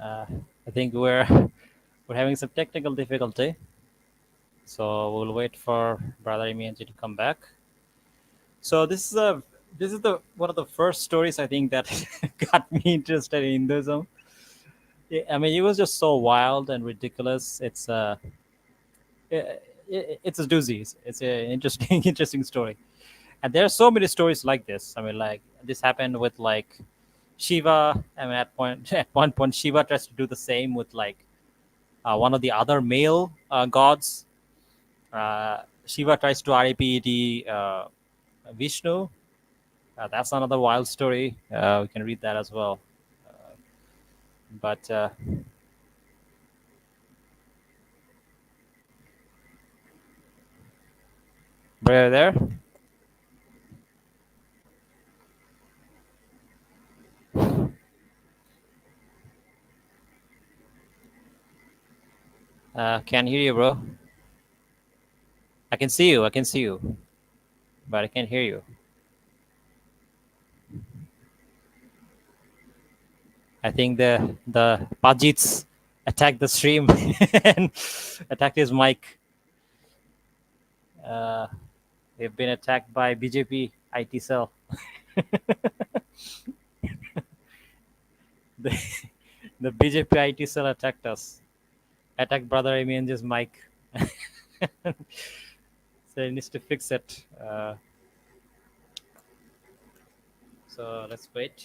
I think we're having some technical difficulty, so we'll wait for Brother Minja to come back. So this is the one of the first stories I think that got me interested in Hinduism. I mean, it was just so wild and ridiculous. It's it's a doozy. It's an interesting interesting story, and there are so many stories like this. I mean, like this happened with like Shiva. I mean, at one point, Shiva tries to do the same with like one of the other male gods. Shiva tries to RAPD Vishnu. That's another wild story. We can read that as well. But were you there? Can't hear you, bro. I can see you. I can see you, but I can't hear you. I think the Pajits attacked the stream and attacked his mic. They've been attacked by BJP IT cell. the BJP IT cell attacked us. Attacked Brother Amian's mic. So he needs to fix it. So let's wait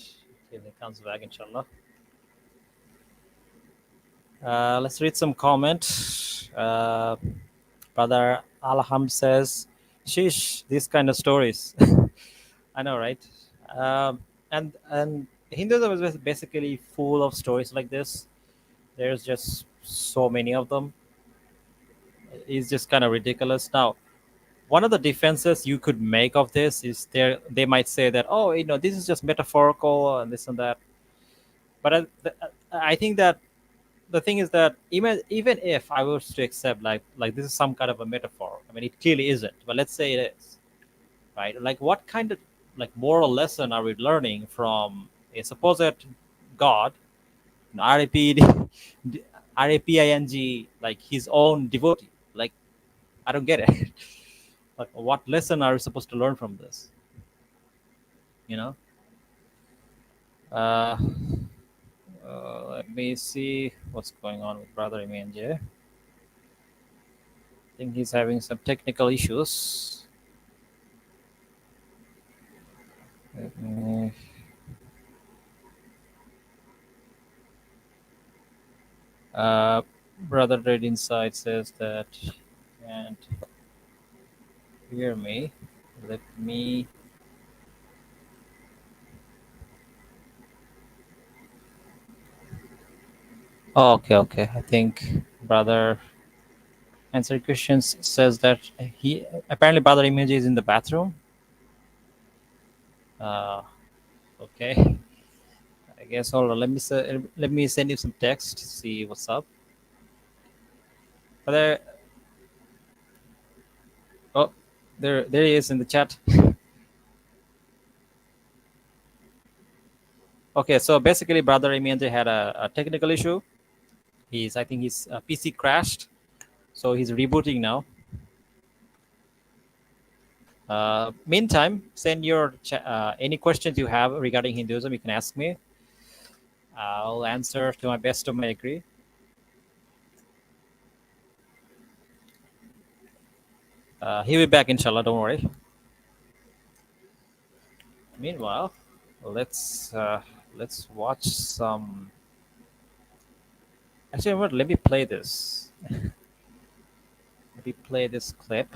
till he comes back, inshallah. Let's read some comments. Brother Alham says, "Sheesh, these kind of stories." I know, right? And Hinduism is basically full of stories like this. There's just so many of them. It's just kind of ridiculous. Now, one of the defenses you could make of this is they might say that, oh, this is just metaphorical and this and that. But I think that the thing is that even if I was to accept like this is some kind of a metaphor, I mean it clearly isn't, but let's say it is, right? Like what kind of like moral lesson are we learning from a supposed god, RAPing like his own devotee? Like I don't get it. Like what lesson are we supposed to learn from this? Let me see what's going on with Brother Imanje. I think he's having some technical issues. Brother Red Inside says that can't hear me. Let me. Oh, okay. I think Brother Answer Questions says that he apparently Brother Image is in the bathroom. Uh, okay. I guess hold on. Let me send you some text. See what's up. Brother, oh, there he is in the chat. Okay, so basically, Brother Imianje had a technical issue. I think his PC crashed, so he's rebooting now. Meantime, send your any questions you have regarding Hinduism. You can ask me. I'll answer to my best of my degree. He'll be back, inshallah. Don't worry. Meanwhile, let's watch some. Actually, what? Let me play this. Let me play this clip.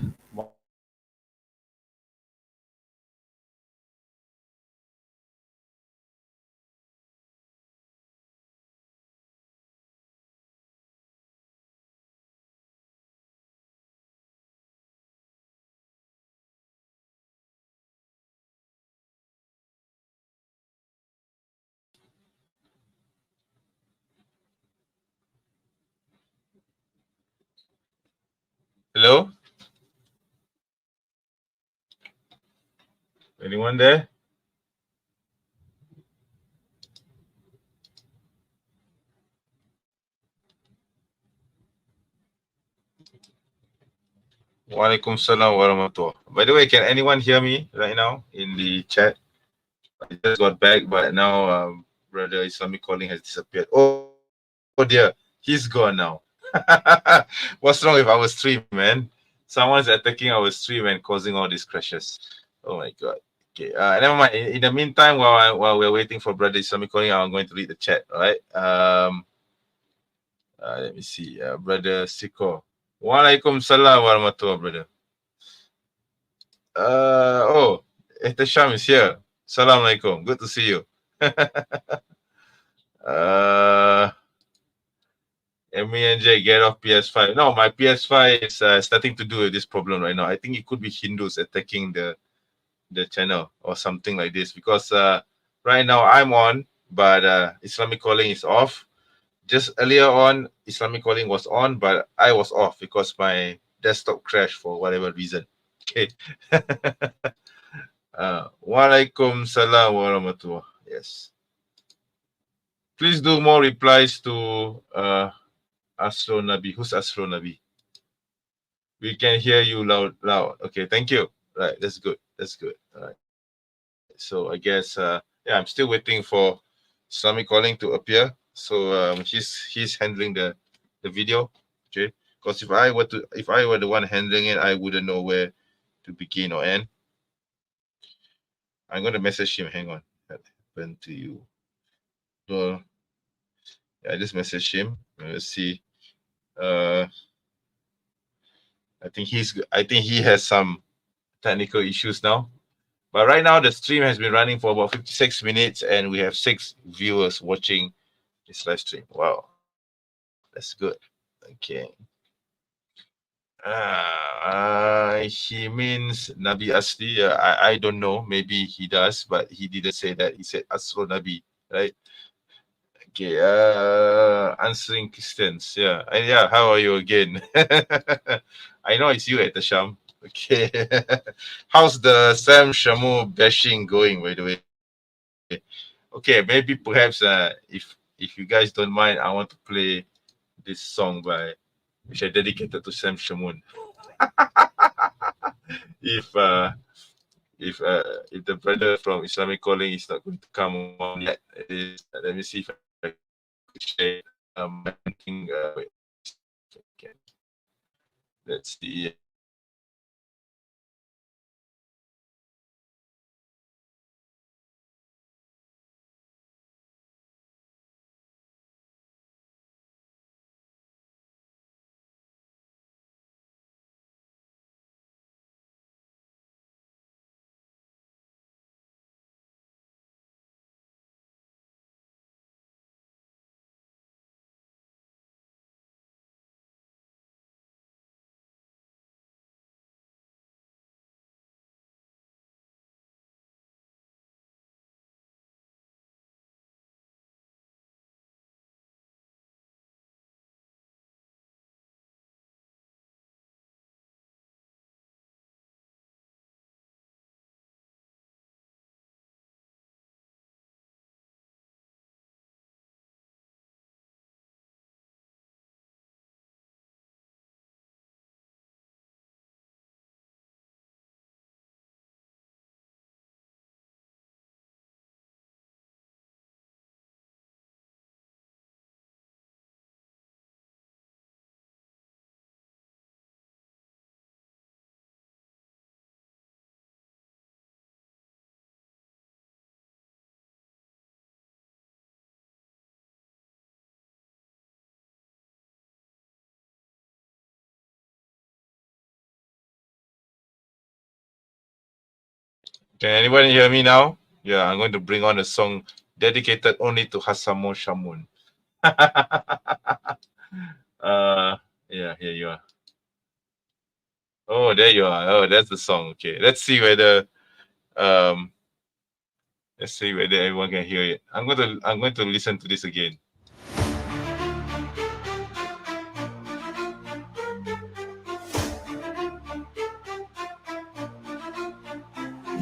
Hello? Anyone there? Walaikum salam warahmatullah. By the way, can anyone hear me right now in the chat? I just got back, but now Brother Islamic Calling has disappeared. Oh dear, he's gone now. What's wrong with our stream, man? Someone's attacking our stream and causing all these crashes. Oh my god. Okay, never mind. In the meantime, while we're waiting for Brother Islamic Calling, I'm going to read the chat. All right. Let me see. Brother Siko. Walaikum salam warahmatullah, brother. Oh, Ehtasham is here. Salam alaikum. Good to see you. MENJ, get off PS5. No, my PS5 is starting to do with this problem right now. I think it could be Hindus attacking the channel or something like this, because right now I'm on, but Islamic Calling is off. Just earlier on, Islamic Calling was on, but I was off because my desktop crashed for whatever reason. Okay. Walaikum salam warahmatullah. Yes. Please do more replies to Astro Nabi. Who's Astro Nabi? We can hear you loud. Okay, thank you. Right, that's good. That's good. All right. So I guess yeah, I'm still waiting for Islamic Calling to appear. So he's handling the video. Okay. Because if I were the one handling it, I wouldn't know where to begin or end. I'm gonna message him. Hang on. What happened to you? Well, I just messaged him. Let's see. I think he has some technical issues now. But right now the stream has been running for about 56 minutes and we have 6 viewers watching this live stream. Wow. That's good. Okay. He means Nabi Asli. I don't know. Maybe he does, but he didn't say that. He said Asro Nabi, right? Okay. Answering questions. Yeah. And yeah, how are you again? I know it's you at the Sham. Okay. How's the Sam Shamu bashing going, by the way? Okay, maybe perhaps if you guys don't mind, I want to play this song which I dedicated to Sam Shamoon. if the brother from Islamic Calling is not going to come on yet, let me see if I could share my thing. Wait, okay. Let's see. Can anyone hear me now? Yeah, I'm going to bring on a song dedicated only to Hasamo Shamun. Yeah, here you are. Oh, there you are. Oh, that's the song. Okay, let's see whether everyone can hear it. I'm going to listen to this again.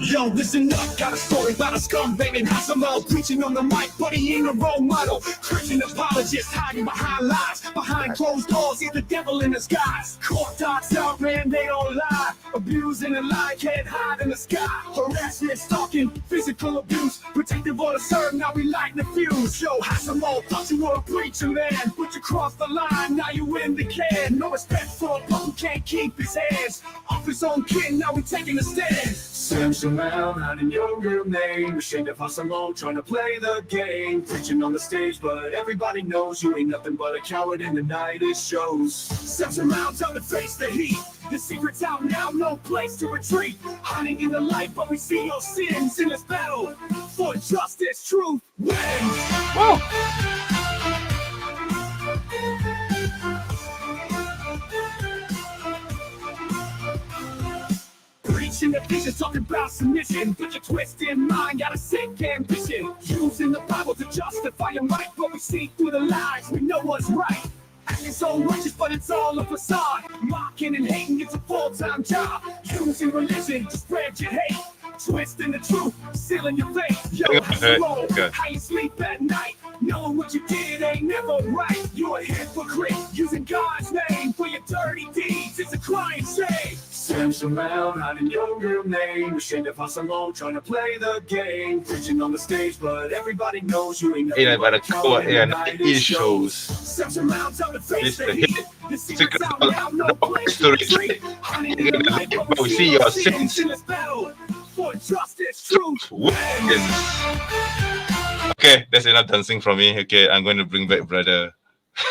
Yo, listen up, got a story about a scumbag named Hasamo, preaching on the mic, but he ain't a role model. Christian apologist hiding behind lies, behind closed doors, he's the devil in disguise. Court docs out, man, they don't lie. Abusing and lie, can't hide in the sky. Harassment, stalking, physical abuse, protective order served, now we light the fuse. Yo, Hasamo, thought you were a preacher, man, but you crossed the line, now you in the can. No respect for a punk who can't keep his hands off his own kin, now we taking a stand. Search around, not in your real name. Ashamed of Hasamo, trying to play the game. Preaching on the stage, but everybody knows you ain't nothing but a coward in the night it shows. Search around, time to face the heat. The secret's out now, no place to retreat. Hiding in the light, but we see your sins in this battle. For justice, truth wins. Whoa! Preaching the vision, talking about submission, but your twisted mind got a sick ambition. Using the Bible to justify your right, but we see through the lies, we know what's right. Acting so righteous, but it's all a facade. Mocking and hating, it's a full-time job. Using religion to spread your hate. Twisting the truth, sealing your faith. Yo, Hasamo, how you sleep at night? Knowing what you did ain't never right. You're a hypocrite, using God's name for your dirty deeds. It's a crying shame. Search around, not in your real name. Ashamed of Hasamo, trying to play the game. Preaching on the stage, but everybody knows you ain't nothing but a coward in the night it shows. Search around, time to face the heat. The secret's out now, no place to retreat. Hiding in the light, but we see your sins in this battle. For justice, truth wins. Okay, that's enough dancing from me. Okay, I'm going to bring back brother.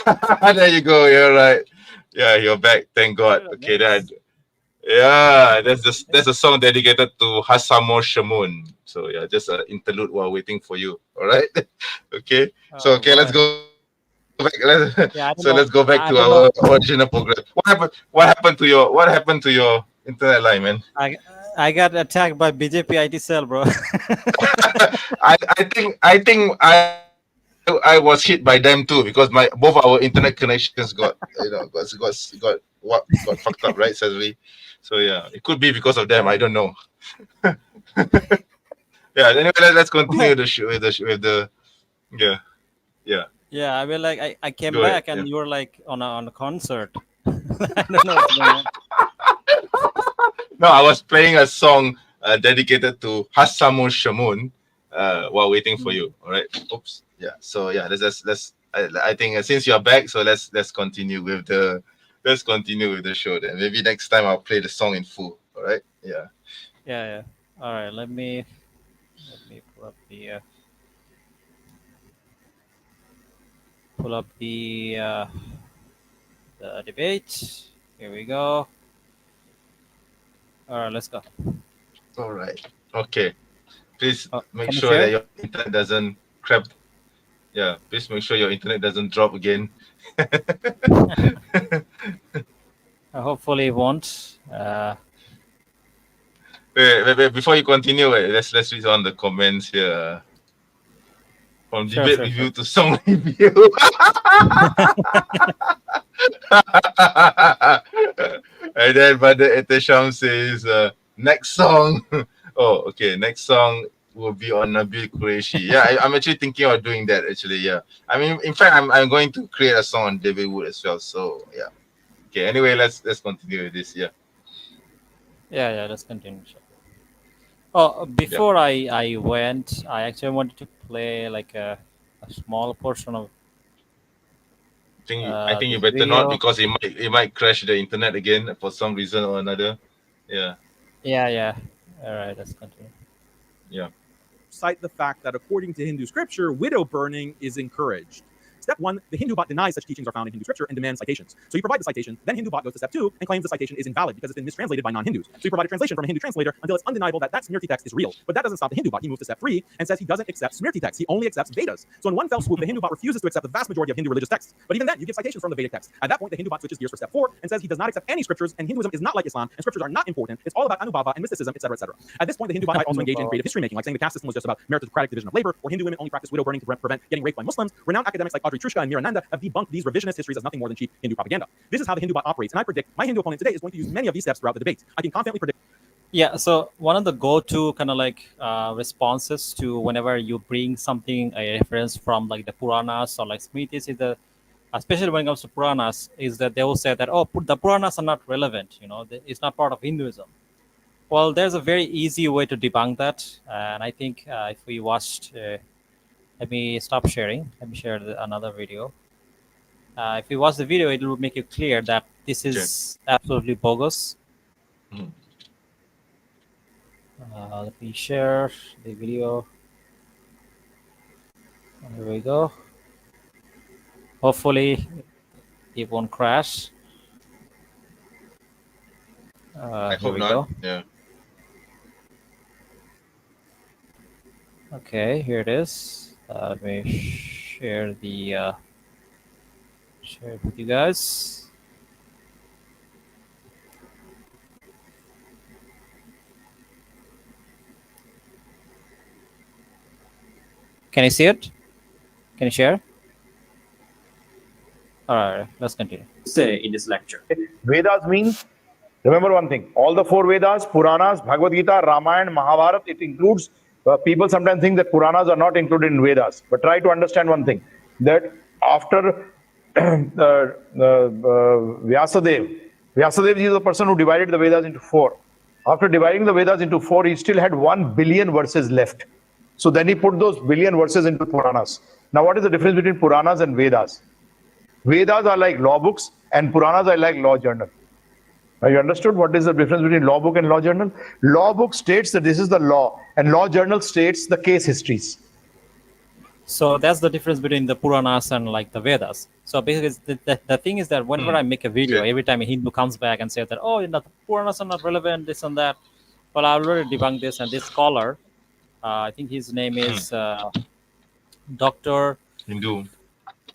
There you go. You're right. Yeah, you're back. Thank God. Okay, that's a song dedicated to Hasamo Shamun. So yeah, just an interlude while waiting for you. All right. Okay. So okay, let's go back. Let's go back to our original program. What happened to your internet line, man? I got attacked by BJP IT cell, bro. I think I was hit by them too, because both our internet connections got fucked up, right, sadly. So yeah, it could be because of them. I don't know. Yeah. Anyway, let's continue the show with the yeah. Yeah, I mean, like I came Go ahead, back and you were like on a concert. I don't know what's going on. No, I was playing a song dedicated to Hasamo Shamun while waiting for you. All right. Oops. Yeah. So yeah, let's. I think since you're back, so let's continue with the show. Then maybe next time I'll play the song in full. All right. Yeah. Yeah. All right. Let me pull up the debate. Here we go. All right, let's go. All right. Okay. Please make can you sure share? that your internet doesn't crap. Yeah. Please make sure your internet doesn't drop again. Hopefully it won't. Wait, before you continue, let's read on the comments here. From debate review to song review. And then Brother Etesham says, next song. Oh, okay. Next song will be on Nabil Qureshi. Yeah, I'm actually thinking of doing that, actually. Yeah. I mean, in fact, I'm going to create a song on David Wood as well. So, yeah. Okay. Anyway, let's continue with this. Yeah. Yeah, let's continue. Oh, before I went, I actually wanted to play like a small portion of. I think you better video. not, because it might crash the internet again for some reason or another. Yeah. Yeah. All right, let's continue. Yeah. Cite the fact that according to Hindu scripture, widow burning is encouraged. step 1, the Hindu bot denies such teachings are found in Hindu scripture and demands citations. So you provide the citation, then Hindu bot goes to step 2 and claims the citation is invalid because it's been mistranslated by non-Hindus. So you provide a translation from a Hindu translator until it's undeniable that Smriti text is real. But that doesn't stop the Hindu bot. He moves to step 3 and says he doesn't accept Smriti text. He only accepts Vedas. So in one fell swoop, the Hindu bot refuses to accept the vast majority of Hindu religious texts. But even then, you give citations from the Vedic text. At that point, the Hindu bot switches gears for step 4 and says he does not accept any scriptures, and Hinduism is not like Islam, and scriptures are not important. It's all about Anubhava and mysticism, etc., etc. At this point, the Hindu bot might also engage in creative history making, like saying the caste system was just about meritocratic division of labor, or Hindu women only practice widow burning to prevent getting raped by Muslims. Renowned academics like Audrey Trushka and Mirananda have debunked these revisionist histories as nothing more than cheap Hindu propaganda. This is how the Hindu bot operates, and I predict my Hindu opponent today is going to use many of these steps throughout the debate. I can confidently predict. Yeah, so one of the go-to kind of like responses to whenever you bring something, a reference from like the Puranas or like Smritis, is the, especially when it comes to Puranas, is that they will say that, oh, the Puranas are not relevant, it's not part of Hinduism. Well, there's a very easy way to debunk that, and I think if we watched, let me stop sharing, let me share another video. If you watch the video, it will make you clear that this is absolutely bogus. Let me share the video. Here we go. Hopefully it won't crash. I Here hope we not. go. Yeah. Okay, here it is. Let me share the share it with you guys. Can you see it? Can you share? All right, let's continue. Say in this lecture. Vedas means, remember one thing, all the 4 Vedas, Puranas, Bhagavad Gita, Ramayana, Mahabharata, it includes, people sometimes think that Puranas are not included in Vedas, but try to understand one thing, that after Vyasadeva is the person who divided the Vedas into 4. After dividing the Vedas into 4, he still had 1 billion verses left. So then he put those billion verses into Puranas. Now what is the difference between Puranas and Vedas? Vedas are like law books and Puranas are like law journal. Now you understood what is the difference between law book and law journal? Law book states that this is the law, and law journal states the case histories. So that's the difference between the Puranas and like the Vedas. So basically, the thing is that whenever I make a video, every time a Hindu comes back and says that, oh, the Puranas are not relevant, this and that, well, I already debunked this, and this scholar, I think his name is Dr. Hindu.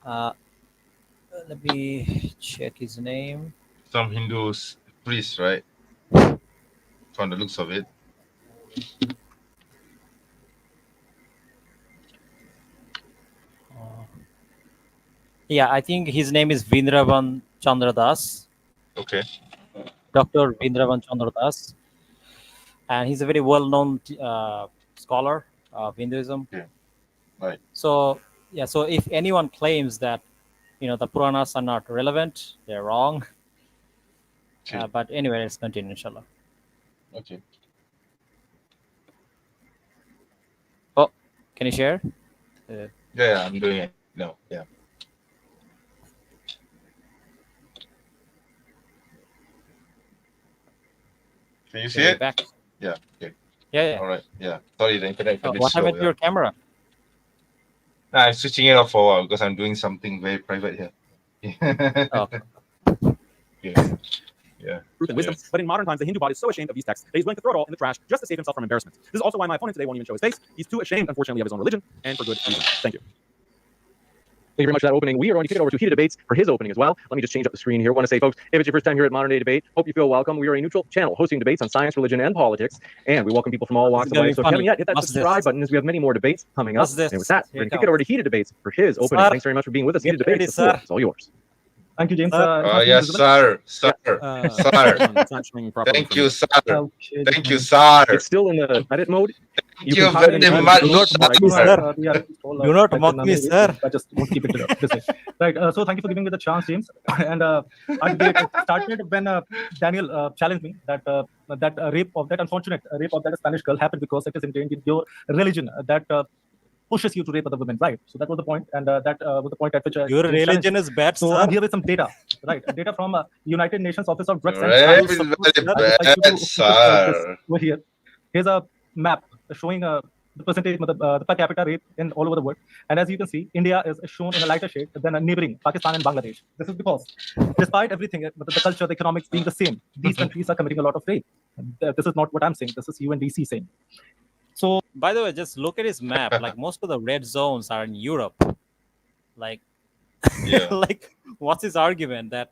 Let me check his name. Some Hindus priest, right? From the looks of it. Yeah, I think his name is Vindravan Chandra Das. Okay. Dr. Vindravan Chandra Das. And he's a very well-known scholar of Hinduism. Yeah. Right. So, yeah, so if anyone claims that, the Puranas are not relevant, they're wrong. Okay. But anyway, let's continue, inshallah. Okay. Oh, can you share? Yeah, I'm doing it now. Yeah. Can you see Okay, it? back. Yeah. Okay. Yeah. All right. Yeah. Sorry, the internet. Oh, what happened to your camera? Nah, I'm switching it off for a while because I'm doing something very private here. Oh. Yeah. Yeah. Truth and wisdom. But in modern times, the Hindu bot is so ashamed of these texts that he's willing to throw it all in the trash just to save himself from embarrassment. This is also why my opponent today won't even show his face. He's too ashamed, unfortunately, of his own religion, and for good reason. Thank you. Thank you very much for that opening. We are going to kick it over to Heated Debates for his opening as well. Let me just change up the screen here. I want to say, folks, if it's your first time here at Modern Day Debate, hope you feel welcome. We are a neutral channel hosting debates on science, religion, and politics, and we welcome people from all walks of life. So if you haven't yet, hit that subscribe button as we have many more debates coming up. And with that, we're going to kick it over to Heated Debates for his opening. Thanks very much for being with us. Heated Debates, the floor is all yours. Thank you, James. Yes, sir. Sir. Sir. It's not showing properly Thank for you, me. sir. Okay, Thank you, sir. It's still in the edit mode. Thank you pop it in very and much, do not mock me, sir. Do not mock me, sir. I just won't keep it this way. Right. So thank you for giving me the chance, James. And our debate started when Daniel challenged me that that unfortunate rape of that Spanish girl happened because it is ingrained in your religion that pushes you to rape other women, right? So that was the point, and that was the point at which Your religion is bad, So sir. I'm here with some data, right? Data from United Nations Office of Drugs and Very, Alcohol. very bad, sir. Over here. Here's a map showing the percentage, the per capita rate in all over the world. And as you can see, India is shown in a lighter shade than a neighboring Pakistan and Bangladesh. This is because, despite everything, the culture, the economics being the same, these countries are committing a lot of rape. This is not what I'm saying. This is UNDC saying. So, By the way, just look at his map. Like most of the red zones are in Europe. Like, Yeah. like what's his argument that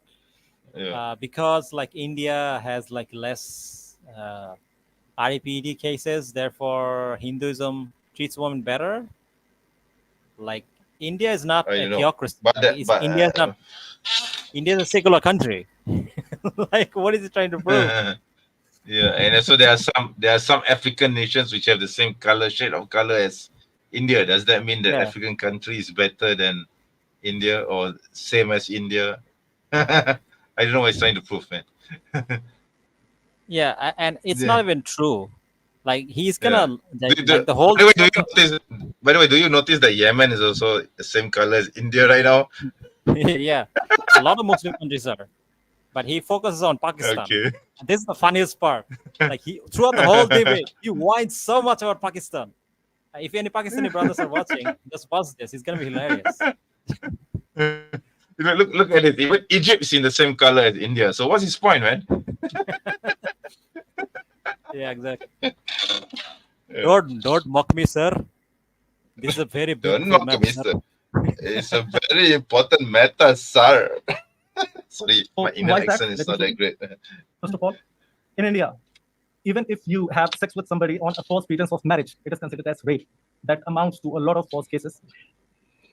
Yeah. because like India has like less REPD cases, therefore Hinduism treats women better? Like India is not I a don't know. theocracy. But Like, that, but India is not. India is a secular country. Like, what is he trying to prove? yeah, and also there are some African nations which have the same shade of color as India. Does that mean that Yeah. African country is better than India or same as India? I don't know what he's trying to prove, man. Yeah, and it's Yeah. not even true. Like he's gonna like Do- the whole. by the way, do you notice that Yemen is also the same color as India right now? Yeah, a lot of Muslim countries are, but he focuses on Pakistan. Okay. This is the funniest part. Like he throughout the whole debate, he whines so much about Pakistan. If any Pakistani brothers are watching, just watch this. It's gonna be hilarious. You know, look at it. Even Egypt is in the same color as India. So what's his point, man? Yeah, exactly. Yeah. Don't mock me, sir. This is a very Don't beautiful mock map, me, sir. sir. It's a very important matter, sir. Sorry, So my Indian why is that? accent is Let me not show that great. first of all, in India, even if you have sex with somebody on a false pretense of marriage, it is considered as rape. That amounts to a lot of false cases.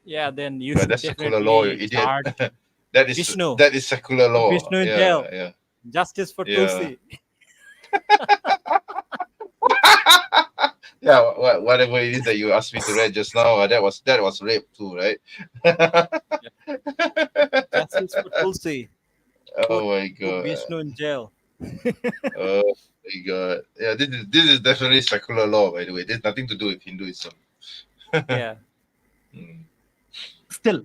Yeah, then you But should that's secular law, you definitely idiot. charge That Vishnu. is secular law. Vishnu in Yeah, jail. yeah. Justice for Yeah. Tulsi. Yeah, whatever it is that you asked me to read just now, that was rape too, right? Justice for Tulsi. Oh my Put god. Vishnu in jail. Oh my god. Yeah, this is definitely secular law, by the way. There's nothing to do with Hinduism. Yeah. Mm. Still,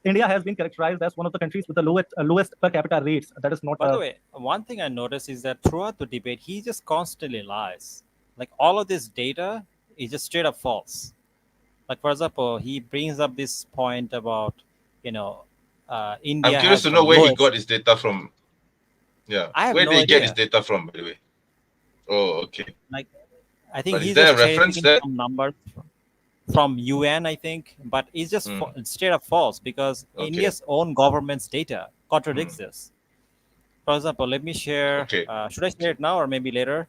India has been characterized as one of the countries with the lowest per capita rates. That is not. By the way, one thing I noticed is that throughout the debate, he just constantly lies. Like all of this data is just straight up false. Like for example, he brings up this point about India. I'm curious has to the know where he lowest- got his data from. Yeah. I have Where no did he get his idea. data from, by the way? Oh, okay. Like I think But is he's there just a reference cherry-picking there? some numbers from UN, I think, but it's just straight up false because Okay. India's own government's data contradicts this. For example, let me share. Okay. Should I share it now or maybe later?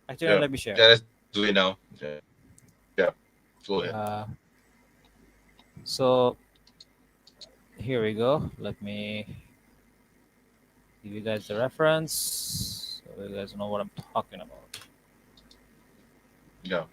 Actually, Yeah. let me share. Yeah, let's do it now. Yeah. Go ahead. So here we go. Let me give you guys the reference so you guys know what I'm talking about. Yeah.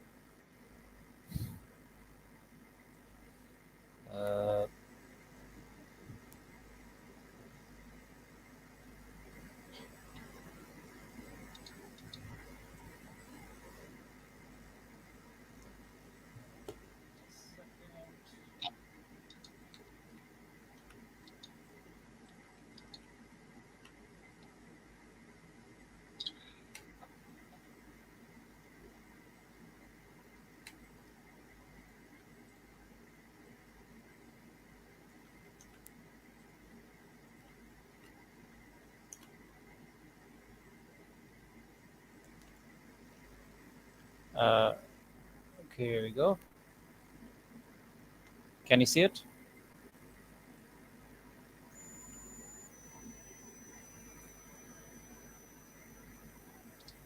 Okay, here we go. Can you see it?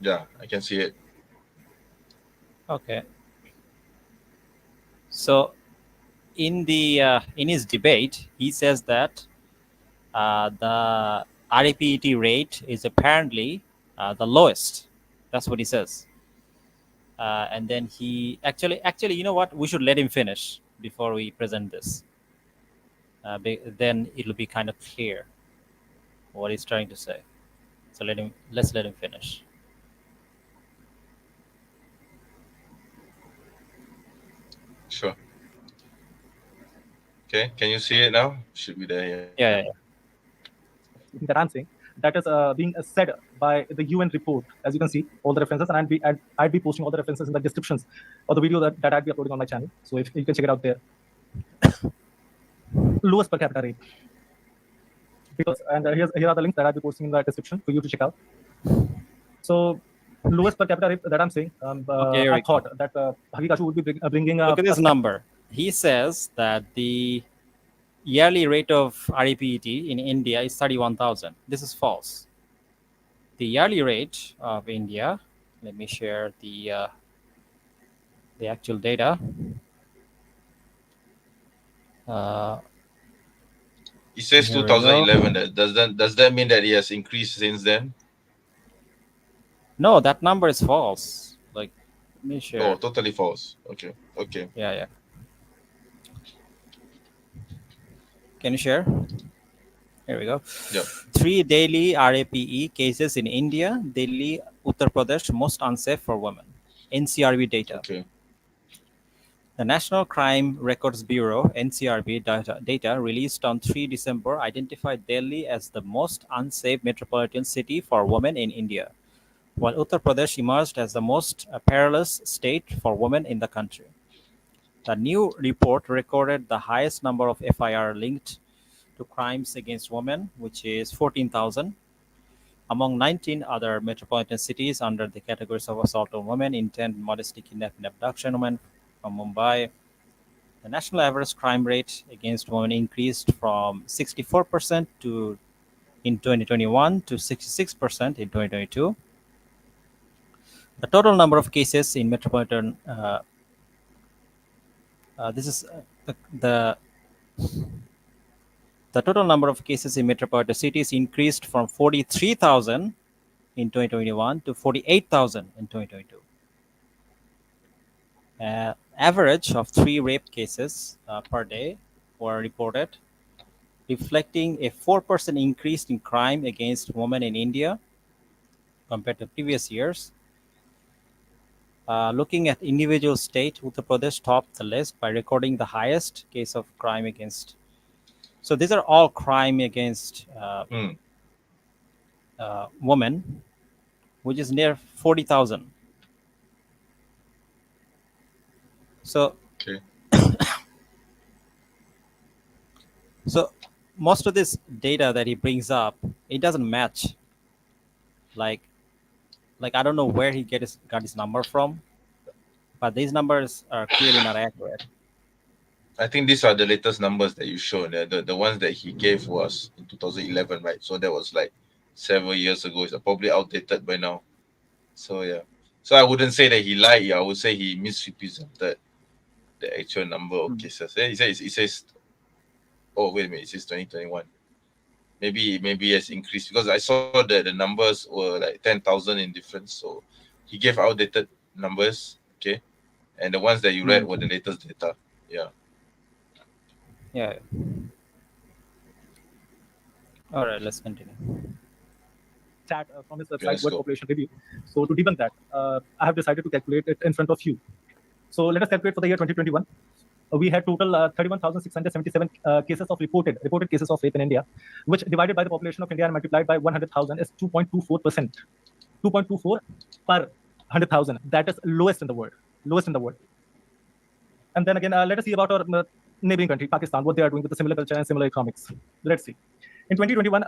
Yeah, I can see it. Okay. So, in his debate, he says that the REPET rate is apparently the lowest. That's what he says. And then he actually, you know what? We should let him finish before we present this. Then it'll be kind of clear what he's trying to say. So let's let him finish. Sure. Okay, can you see it now? Should be there, yeah. Yeah. That I'm saying, that is being said by the UN report. As you can see, all the references, and I'd be posting all the references in the descriptions of the video that I'd be uploading on my channel. So if you can check it out there. Lowest per capita rate. Because, and here are the links that I'll be posting in the description for you to check out. So lowest per capita rate that I'm saying, Okay, I thought that Haqiqatjou would be bringing. Look at this number. He says that the yearly rate of REPET in India is 31,000. This is false. The yearly rate of India, let me share the actual data. He says Here we go. 2011. Does that mean that he has increased since then? No, that number is false. Like, let me share. Oh, totally false. Okay. Yeah. Can you share? Here we go. Yep. 3 daily RAPE cases in India, Delhi, Uttar Pradesh, most unsafe for women. NCRB data. Okay. The National Crime Records Bureau, NCRB data released on 3 December identified Delhi as the most unsafe metropolitan city for women in India, while Uttar Pradesh emerged as the most perilous state for women in the country. The new report recorded the highest number of FIR linked to crimes against women, which is 14,000, among 19 other metropolitan cities under the categories of assault on women, intent, modesty, kidnapping, abduction women from Mumbai. The national average crime rate against women increased from 64% in 2021 to 66% in 2022. The total number of cases in metropolitan the total number of cases in metropolitan cities increased from 43,000 in 2021 to 48,000 in 2022. Average of 3 rape cases per day were reported, reflecting a 4% increase in crime against women in India compared to previous years. Looking at individual state, Uttar Pradesh topped the list by recording the highest case of crime against. So these are all crime against women, which is near 40,000. So, Okay. So most of this data that he brings up, it doesn't match. Like I don't know where he got his number from, but these numbers are clearly not accurate. I think these are the latest numbers that you showed. The ones that he gave was in 2011, right? So that was like several years ago. It's probably outdated by now. So yeah. So I wouldn't say that he lied. I would say he misrepresented the actual number of cases. He says, oh wait a minute, it says 2021. Maybe it has increased because I saw that the numbers were like 10,000 in difference. So he gave outdated numbers, okay, and the ones that you read were the latest data. Yeah. Yeah. All right, let's continue. Stat from his website, let's World go. Population Review. So to debunk that, I have decided to calculate it in front of you. So let us calculate for the year 2021. We had total 31,677 cases of reported cases of rape in India, which divided by the population of India and multiplied by 100,000 is 2.24%. 2.24 per 100,000. That is lowest in the world. And then again, let us see about our neighboring country, Pakistan, what they are doing with the similar culture and similar economics. Let's see. In 2021,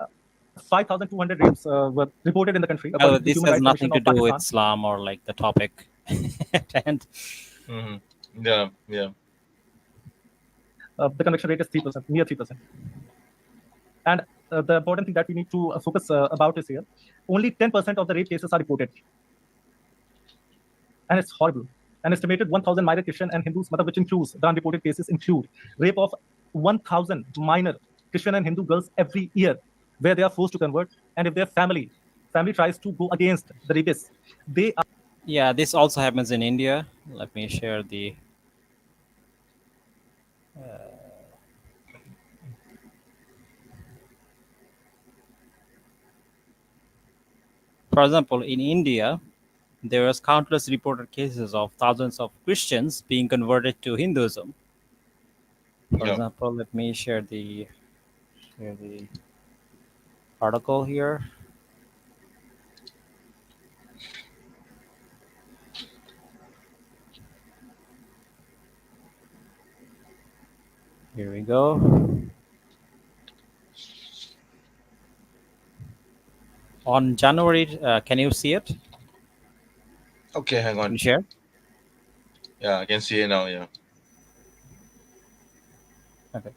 5,200 rapes were reported in the country. This has nothing to do with Islam or like the topic. And Yeah. The conviction rate is 3%, near 3%. And the important thing that we need to focus about is here, only 10% of the rape cases are reported. And it's horrible. An estimated 1,000 minor Christian and Hindus, which includes the unreported cases, include rape of 1,000 minor Christian and Hindu girls every year, where they are forced to convert. And if their family tries to go against the rapists, they are. Yeah, this also happens in India. Let me share the. For example, in India, there was countless reported cases of thousands of Christians being converted to Hinduism. For example, let me share the article here. Here we go. On January, can you see it? Okay, hang Can on. you share? Yeah, I can see it now. Yeah. Okay.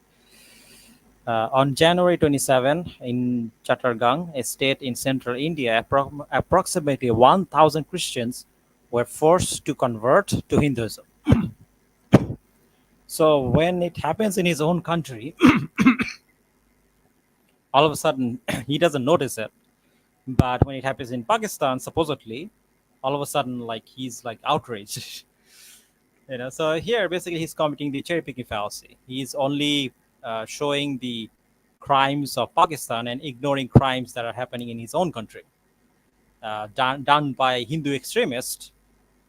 On January 27, in Chattargang, a state in central India, approximately 1,000 Christians were forced to convert to Hinduism. So when it happens in his own country, all of a sudden he doesn't notice it. But when it happens in Pakistan, supposedly, all of a sudden, like he's like outraged. So here basically he's committing the cherry picking fallacy. He's only showing the crimes of Pakistan and ignoring crimes that are happening in his own country, done by Hindu extremists,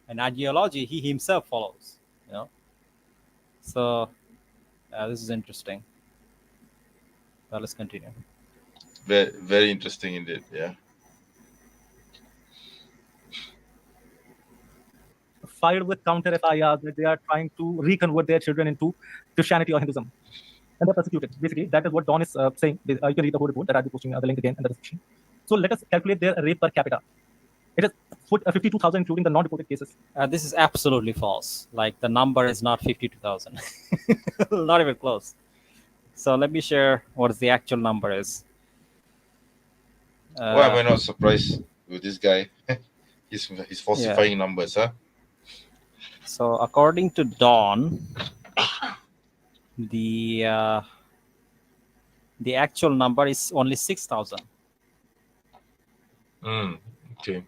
an ideology he himself follows. So this is interesting. Well, let's continue. Very, very interesting indeed. Yeah. Filed with counter FIRs that they are trying to reconvert their children into Christianity or Hinduism. And they're persecuted. Basically, that is what Don is saying. You can read the whole report that I'll be posting the link again in the description. So let us calculate their rape per capita. It is 52,000, including the non-reported cases. This is absolutely false. Like the number is not 52,000. Not even close. So let me share what the actual number is. Why am I not surprised with this guy? He's falsifying numbers, huh? So according to Dawn, the actual number is only 6,000. Okay.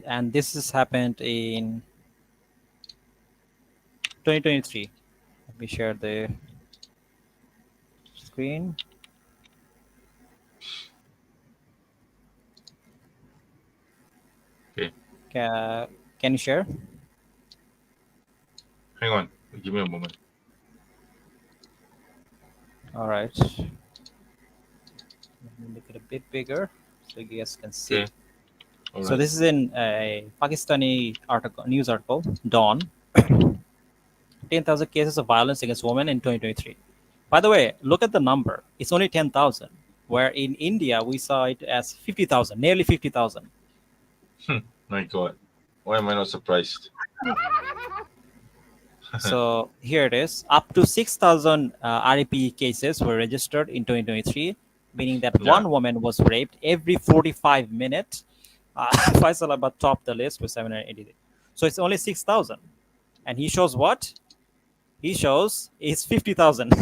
And this has happened in 2023. Let me share the screen. Okay. Can you share? Hang on. Give me a moment. All right. Let me make it a bit bigger so you guys can see. Okay. All So right. this is in a Pakistani news article, Dawn. 10,000 cases of violence against women in 2023. By the way, look at the number. It's only 10,000, where in India we saw it as 50,000, nearly 50,000. My God. Why am I not surprised? So here it is. Up to 6,000 RAP cases were registered in 2023, meaning that one woman was raped every 45 minutes. Faisalabad topped the list with 780. So it's only 6,000. And he shows what? He shows it's 50,000.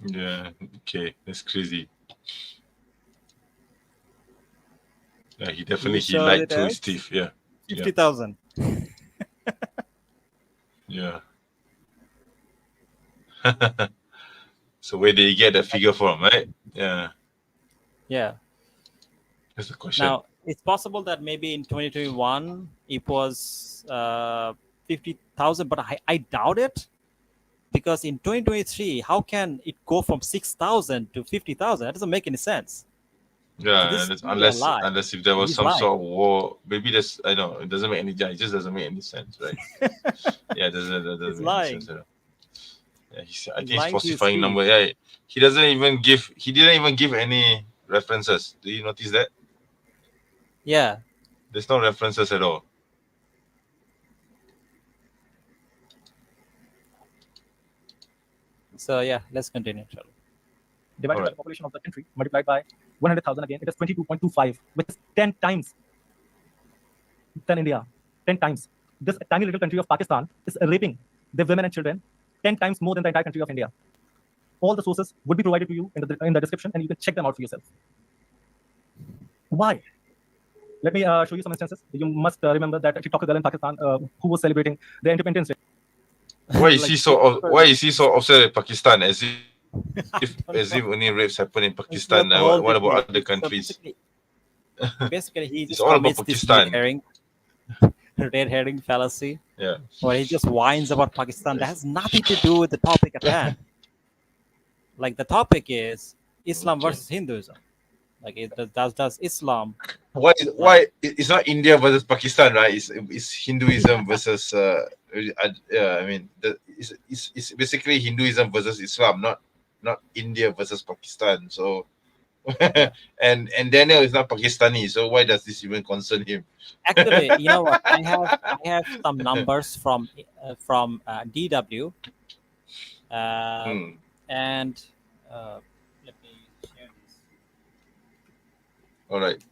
Yeah. Okay. That's crazy. Yeah, he definitely showed lied it to his as thief. Yeah. 50,000. Yeah. So where did he get that figure from, right? Yeah. Yeah. That's the question. Now, it's possible that maybe in 2021 it was 50,000, but I doubt it. Because in 2023, how can it go from 6,000 to 50,000? That doesn't make any sense. Yeah, this is unless a lie. if there was He's some lying. sort of war, maybe this I know it doesn't make any. It just doesn't make any sense, right? Yeah, it doesn't He's make lying. any sense at all. Yeah, I think lying he's to his falsifying thief. number. Yeah, he didn't even give any references. Do you notice that? Yeah. There's no references at all. So yeah, let's continue. Divided by Alright. the population of the country, multiplied by 100,000 again, it is 22.25, which is 10 times than India. 10 times. This tiny little country of Pakistan is raping their women and children 10 times more than the entire country of India. All the sources would be provided to you in the description, and you can check them out for yourself. Why? Let me show you some instances. You must remember that a TikToker girl in Pakistan who was celebrating their Independence Day. Why is he so upset at Pakistan? As if only rapes happen in Pakistan. What about other countries? So basically, he It's just all about commits this Pakistan. red herring fallacy, Yeah. where he just whines about Pakistan. That has nothing to do with the topic at hand. Like the topic is Islam Okay. versus Hinduism. Like, does Islam? Why it's not India versus Pakistan, right? It's Hinduism versus I mean it's basically Hinduism versus Islam, not India versus Pakistan. So and Daniel is not Pakistani, so why does this even concern him? Actually, you know what? I have some numbers from DW, and let me share this. All right.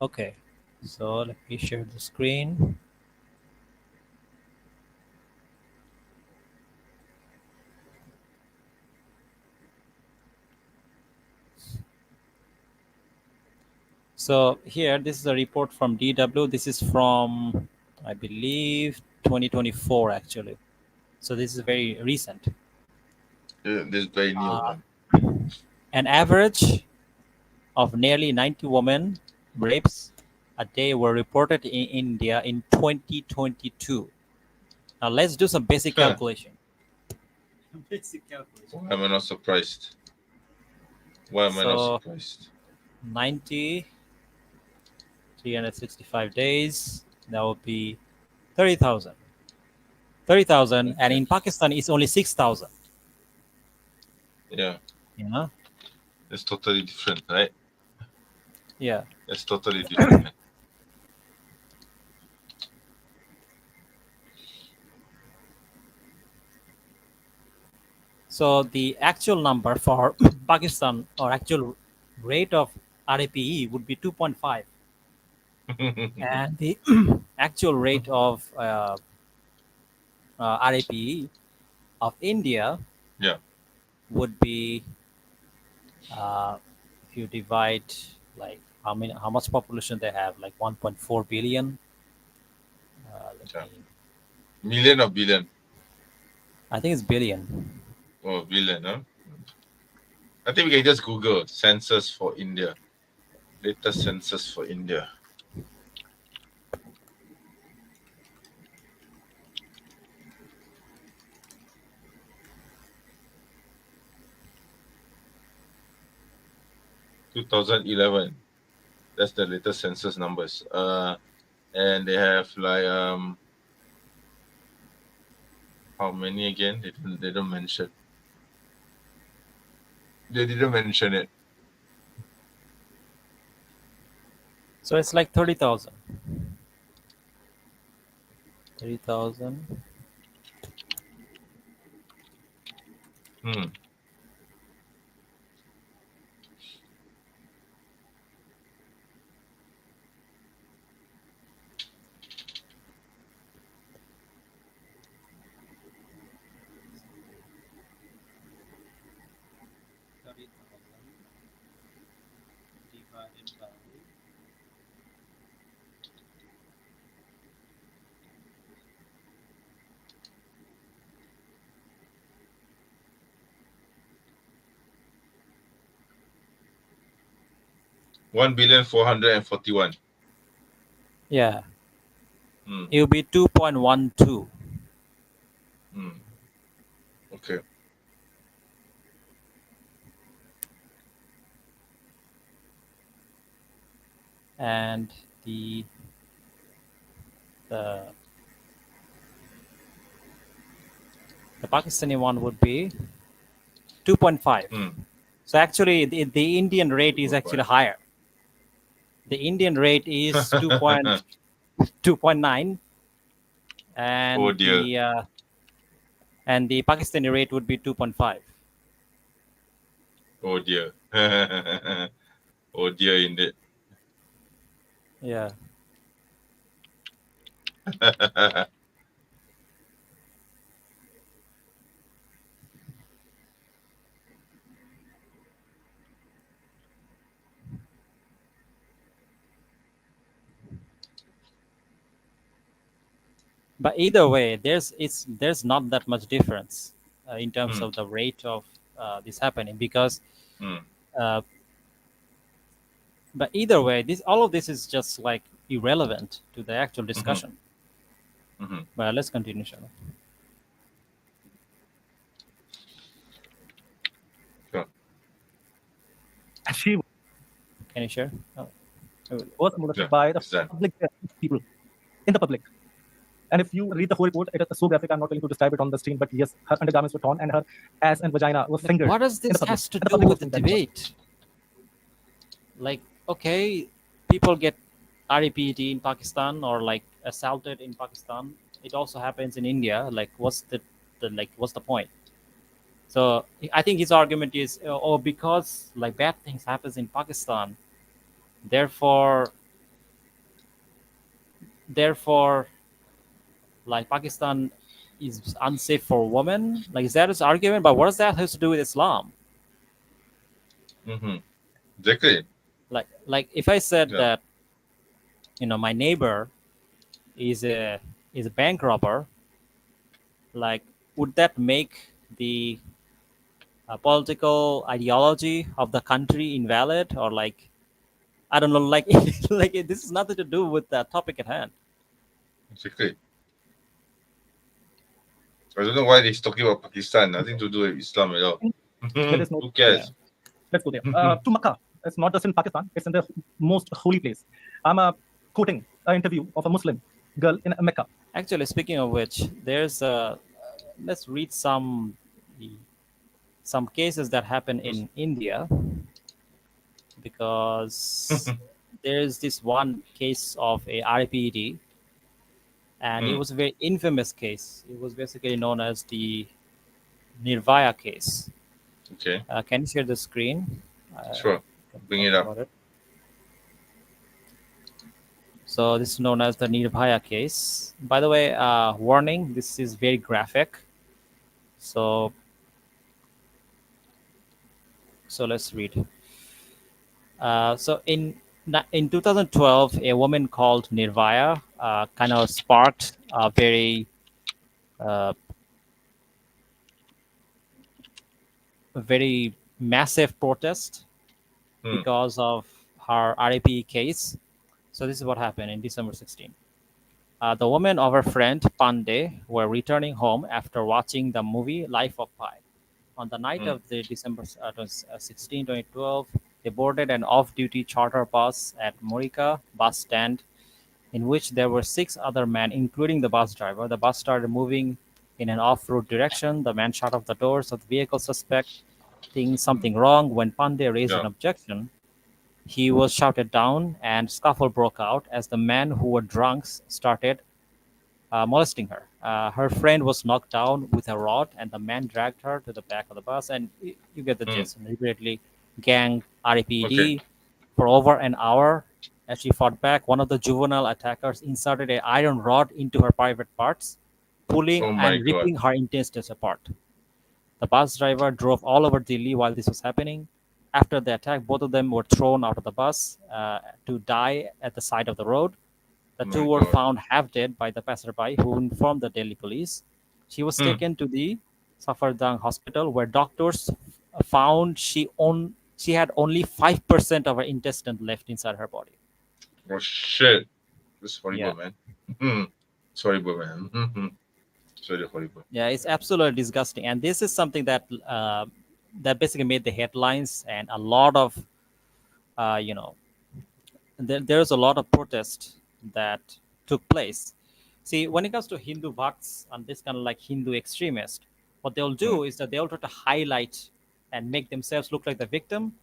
Okay, so let me share the screen. So here, this is a report from DW. This is from, I believe, 2024 actually. So this is very recent. This very new one. An average of nearly 90 women rapes a day were reported in India in 2022. Now let's do some basic calculation. Why am I not surprised? Why am I not surprised? 90, 365 days, that would be 30,000. 30,000, and in Pakistan it's only 6,000. Yeah. You know? It's totally different, right? Yeah. It's totally different. So the actual number for Pakistan, or actual rate of RAPE, would be 2.5. And the actual rate of RAPE of India would be, if you divide, like, how much population they have, like 1.4 billion. Million or billion? I think it's billion. Oh, billion, huh? I think we can just Google census for India. Latest census for India. (2011). That's the latest census numbers. And they have like how many again? They don't mention. They didn't mention it. So it's like 30,000. 30,000. Divided by 1,441,000,000. Yeah. It will be 2.12. Okay. And the Pakistani one would be 2.5. So actually, the Indian rate is actually higher. The Indian rate is 2.9, and Oh dear. the Pakistani rate would be 2.5. Oh dear. Oh dear, indeed. Yeah. But either way, there's not that much difference in terms of the rate of this happening, because but either way, all of this is just like irrelevant to the actual discussion. But let's continue, shall we? She Can you share? Oh. was molested Yeah, by the it's done. public people in the public. And if you read the whole report, it is so graphic. I'm not going to describe it on the screen, but yes, her undergarments were torn and her ass and vagina was fingered. What does in the this public. has to And the do public with was the doing that. debate? Like, okay, people get REPT in Pakistan or like assaulted in Pakistan. It also happens in India. Like, what's the point? So I think his argument is, oh, because like bad things happens in Pakistan, therefore, like Pakistan is unsafe for women. Like, is that his argument? But what does that have to do with Islam? Mm-hmm. Exactly. Like if I said Yeah. that, my neighbor is a bank robber, like, would that make the political ideology of the country invalid? Or like, I don't know, like like this is nothing to do with the topic at hand. Exactly. I don't know why he's talking about Pakistan. Nothing to do with Islam at all. There is no- Who cares? Let's go there. To Makkah. It's not just in Pakistan. It's in the most holy place. I'm quoting an interview of a Muslim girl in Mecca. Actually, speaking of which, there's let's read some cases that happen in India, because there's this one case of a RPD, and it was a very infamous case. It was basically known as the Nirvaya case. Okay. Can you share the screen? Sure. Bring it up. About it. So this is known as the Nirvaya case. By the way, warning, this is very graphic. So let's read. So in 2012, a woman called Nirvaya kind of sparked a very massive protest because of her RAP case. So this is what happened in December 16. The woman of her friend Pandey were returning home after watching the movie Life of Pi. On the night of the December 16, 2012, they boarded an off-duty charter bus at Morika bus stand, in which there were 6 other men, including the bus driver. The bus started moving in an off-road direction. The man shut off the doors of the vehicle, suspecting something wrong. When Pandey raised an objection, he was shouted down and scuffle broke out as the men who were drunks started molesting her. Her friend was knocked down with a rod, and the man dragged her to the back of the bus. And you get the gist. And repeatedly gang RAPD for over an hour. As she fought back, one of the juvenile attackers inserted an iron rod into her private parts, pulling and ripping her intestines apart. The bus driver drove all over Delhi while this was happening. After the attack, both of them were thrown out of the bus to die at the side of the road. The two were found half dead by the passerby, who informed the Delhi police. She was taken to the Safardang hospital, where doctors found she had only 5% of her intestine left inside her body. Oh shit! This is horrible, man. It's horrible, man. It's really horrible. Yeah, it's absolutely disgusting, and this is something that that basically made the headlines, and a lot of there's a lot of protest that took place. See, when it comes to Hindu Bhakts and this kind of like Hindu extremist, what they'll do is that they'll try to highlight and make themselves look like the victim,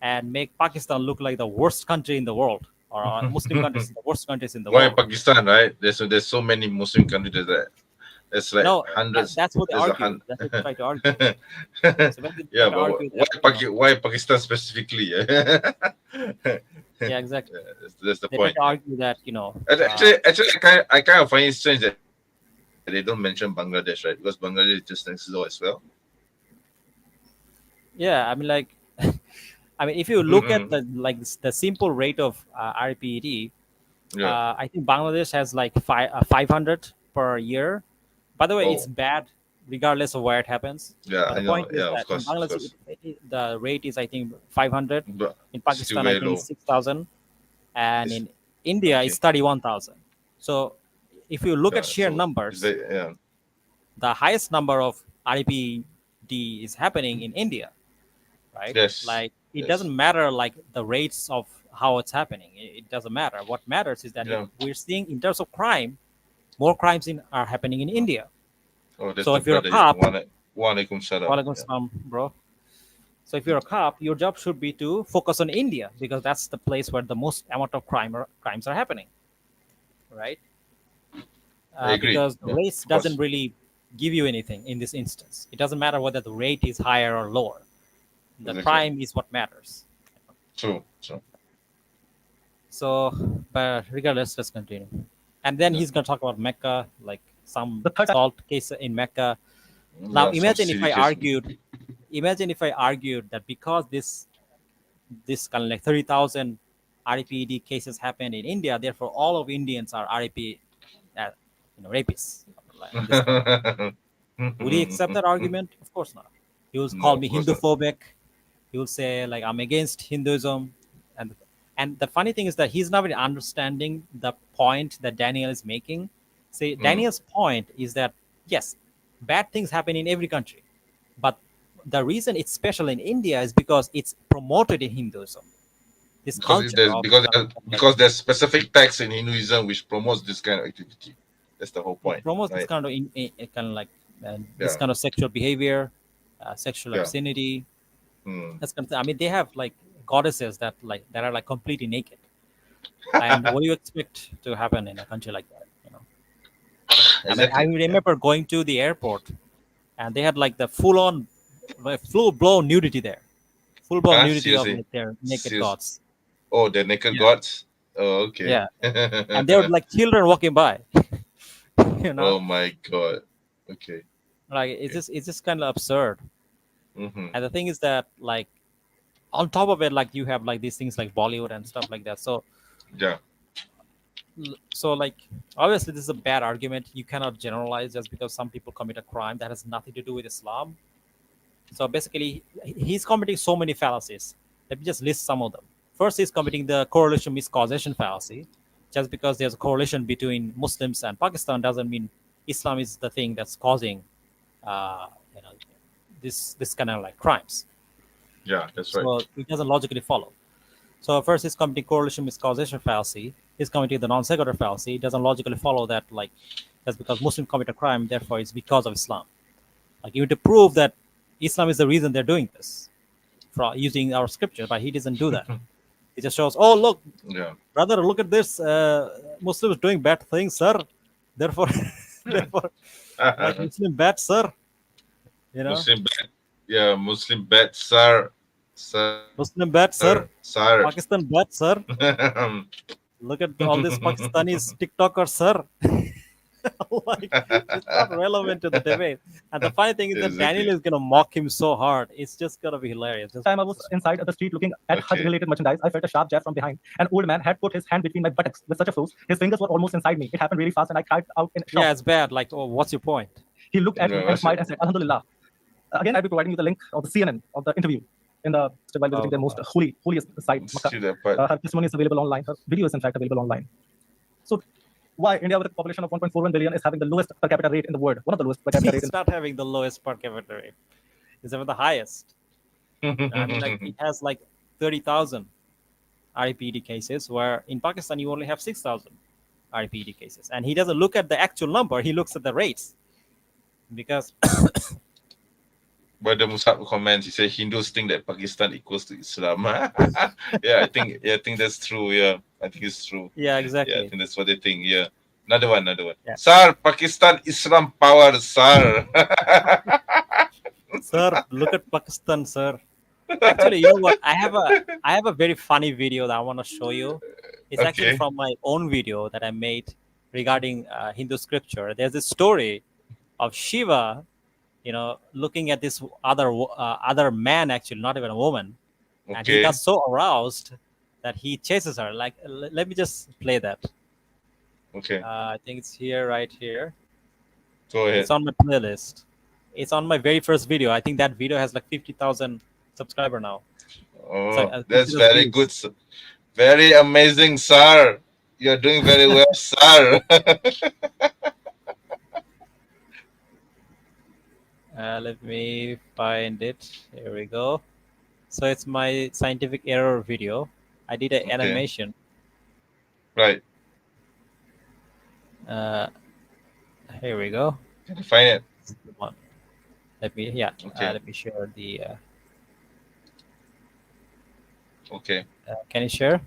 and make Pakistan look like the worst country in the world, or Muslim countries the worst countries in the Why world. Pakistan, right? There's so many Muslim countries that there's like hundreds. That's what they there's argue. That's what they try to argue. So yeah, but why Pakistan specifically? Yeah, exactly. That's the They point. try to argue that Actually, I kind of find it strange that they don't mention Bangladesh, right? Because Bangladesh is just next door as well. yeah, I mean, like, I mean, if you look at the simple rate of RPD, I think Bangladesh has like 500 per year. By the way, it's bad regardless of where it happens. Yeah, But I the know. point is Yeah, that of course. in Bangladesh, the rate is, I think, 500. But In still Pakistan, I very think low. it's 6,000. And It's- in India, it's 31,000. So if you look at sheer numbers, the highest number of RPD is happening in India, right? Yes. Like it Yes. doesn't matter like the rates of how it's happening. It doesn't matter. What matters is that Yeah. we're seeing in terms of crime, more crimes are happening in India. Oh, that's So the if you're a brother. cop, Walaikum salam. Walaikum salam, bro. So if you're a cop, your job should be to focus on India because that's the place where the most amount of crimes are happening, right? I agree. Because the Yeah, race of course. doesn't really give you anything in this instance. It doesn't matter whether the rate is higher or lower. The Exactly. crime is what matters. True. So, but regardless, let's continue. And then Yeah. he's going to talk about Mecca, like some The third- salt case in Mecca. Now, Yeah, some imagine if silly I case. argued that because this kind of like 30,000 REPD cases happened in India, therefore all of Indians are REP, rapists. And this kind of- Would he accept that argument? Of course not. He will No, call of me course not. Hindu-phobic. He will say like I'm against Hinduism, and the funny thing is that he's not really understanding the point that Daniel is making. See, Daniel's point is that yes, bad things happen in every country, but the reason it's special in India is because it's promoted in Hinduism. This culture of Because there's specific texts in Hinduism which promotes this kind of activity. That's the whole point. it promotes this right? kind of this Yeah. kind of sexual behavior, sexual Yeah. obscenity. Hmm. That's kind of, I mean, they have like goddesses that are like completely naked. And what do you expect to happen in a country like that? Exactly. I remember going to the airport, and they had like the full-blown nudity there, full-blown nudity of Seriously? like their naked Serious? gods. Oh, the naked Yeah. gods. Oh, okay. Yeah, and there were like children walking by. Oh my god. Okay. Like it's just kind of absurd. Mm-hmm. And the thing is that like on top of it, like you have like these things like Bollywood and stuff like that. So Yeah. like obviously this is a bad argument. You cannot generalize just because some people commit a crime that has nothing to do with Islam. So basically he's committing so many fallacies. Let me just list some of them. First, he's committing the correlation miscausation fallacy. Just because there's a correlation between Muslims and Pakistan doesn't mean Islam is the thing that's causing this kind of like crimes. Yeah, that's right. So it doesn't logically follow. So first, he's committing correlation miscausation fallacy. He's committing the non sequitur fallacy. It doesn't logically follow that like just because Muslims commit a crime, therefore it's because of Islam. Like you need to prove that Islam is the reason they're doing this, for using our scripture, but he doesn't do that. He just shows, oh look, Yeah. brother, look at this, Muslims doing bad things, sir. Therefore, like Muslim bad, sir. Muslim bad. Yeah, Muslim bad, sir. Muslim bad, sir. Sir. Pakistan bad, sir. Look at all these Pakistanis TikTokers, sir. Like, it's not relevant to the debate. And the funny thing is that Exactly. Daniel is gonna mock him so hard. It's just gonna be hilarious. Just, Time I was inside the street looking at Okay. Hajj-related merchandise, I felt a sharp jab from behind. An old man had put his hand between my buttocks with such a force, his fingers were almost inside me. It happened really fast, and I cried out in shock. yeah, it's bad. Like, oh, what's your point? He looked at me No, and that's smiled it. and said, Alhamdulillah. Again, I'll be providing you the link of the CNN of the interview while visiting their most holiest site, See Makkah. that part. Her testimony is available online. Her video is, in fact, available online. So, why India, with a population of 1.41 billion, is having the lowest per capita rate in the world? One of the lowest per capita rates. It's not having the lowest per capita rate. It's having the highest. I mean, like, it has like 30,000 REPD cases, where in Pakistan you only have 6,000 REPD cases. And he doesn't look at the actual number, he looks at the rates. Because But the Musab comments, he said Hindus think that Pakistan equals to Islam. Yeah, I think that's true. Yeah, I think it's true. yeah, Yeah, I exactly. think that's what they think. Yeah. Another one. Yeah. Sir, Pakistan Islam power, sir. Sir, look at Pakistan, sir. Actually, you know what? I have a very funny video that I want to show you. It's actually Okay. from my own video that I made regarding Hindu scripture. There's this story of Shiva, looking at this other man, actually not even a woman, and he Okay. got so aroused that he chases her. Like, let me just play that. Okay. I think it's here, right here. Go ahead. It's on my playlist. It's on my very first video. I think that video has like 50,000 subscriber now. Oh, So, that's consider very views. good. Very amazing, sir. You're doing very well, sir. Let me find it. Here we go. So it's my scientific error video. I did an Okay. animation. Right. Here we go. Can you find it? One. Okay. Let me share the. Okay. Can you share?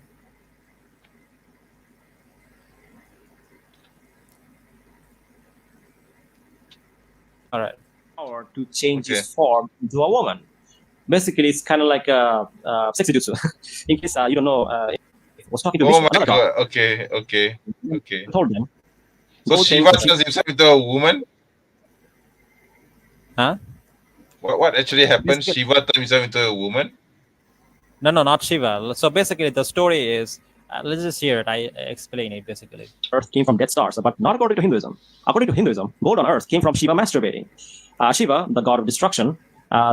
All right. Power to change Okay. his form into a woman. Basically, it's kind of like a sexy jutsu. In case you don't know, I was talking to Oh Vishnu, my another god, god. Okay. told them. So go Shiva change- turns himself into a woman? Huh? What actually happened? Basically- Shiva turned himself into a woman? No, not Shiva. So basically, the story is. Let's just hear it. I explain it basically. Earth came from dead stars, but not according to Hinduism. According to Hinduism, gold on earth came from Shiva masturbating. Shiva, the god of destruction,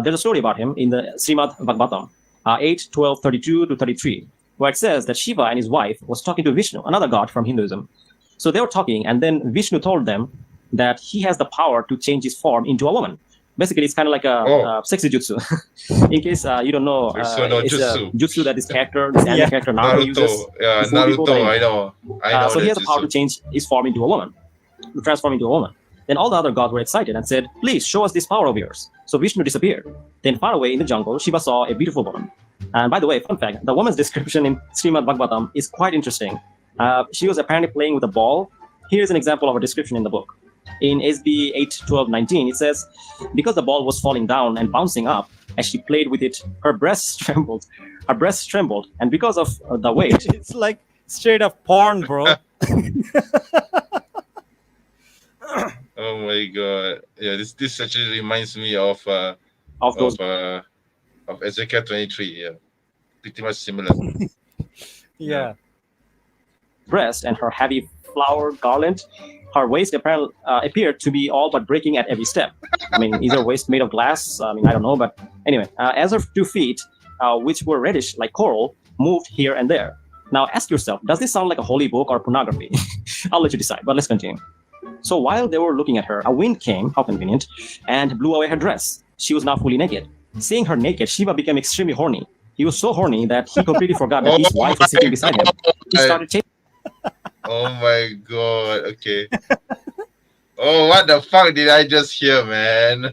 there's a story about him in the Srimad Bhagavatam 8, 12, 32 to 33, where it says that Shiva and his wife was talking to Vishnu, another god from Hinduism. So they were talking, and then Vishnu told them that he has the power to change his form into a woman. Basically, it's kind of like a sexy jutsu. In case you don't know, So no it's jutsu. a jutsu that this anime character Naruto uses. Naruto. Yeah, before people Naruto. that- I know. So he that has the power to jutsu. change his form into a woman, to transform into a woman. Then all the other gods were excited and said, "Please show us this power of yours." So Vishnu disappeared. Then far away in the jungle, Shiva saw a beautiful woman. And by the way, fun fact, the woman's description in Srimad Bhagavatam is quite interesting. She was apparently playing with a ball. Here's an example of her description in the book. In SB 8, 12, 19, it says, because the ball was falling down and bouncing up, as she played with it, her breasts trembled. Her breasts trembled. And because of the weight, It's like straight up porn, bro. Oh my god. Yeah, this actually reminds me of of those of Ezekiel 23. Yeah. Pretty much similar. Yeah. breast and her heavy flower garland, her waist appeared to be all but breaking at every step. I mean, is her waist made of glass? I mean, I don't know, but anyway, as her 2 feet, which were reddish like coral, moved here and there. Now ask yourself, does this sound like a holy book or pornography? I'll let you decide, but let's continue. So while they were looking at her, a wind came, how convenient, and blew away her dress. She was now fully naked. Seeing her naked, Shiva became extremely horny. He was so horny that he completely forgot that his wife was sitting beside him. He started chasing. Oh my god. Okay. Oh, what the fuck did I just hear, man?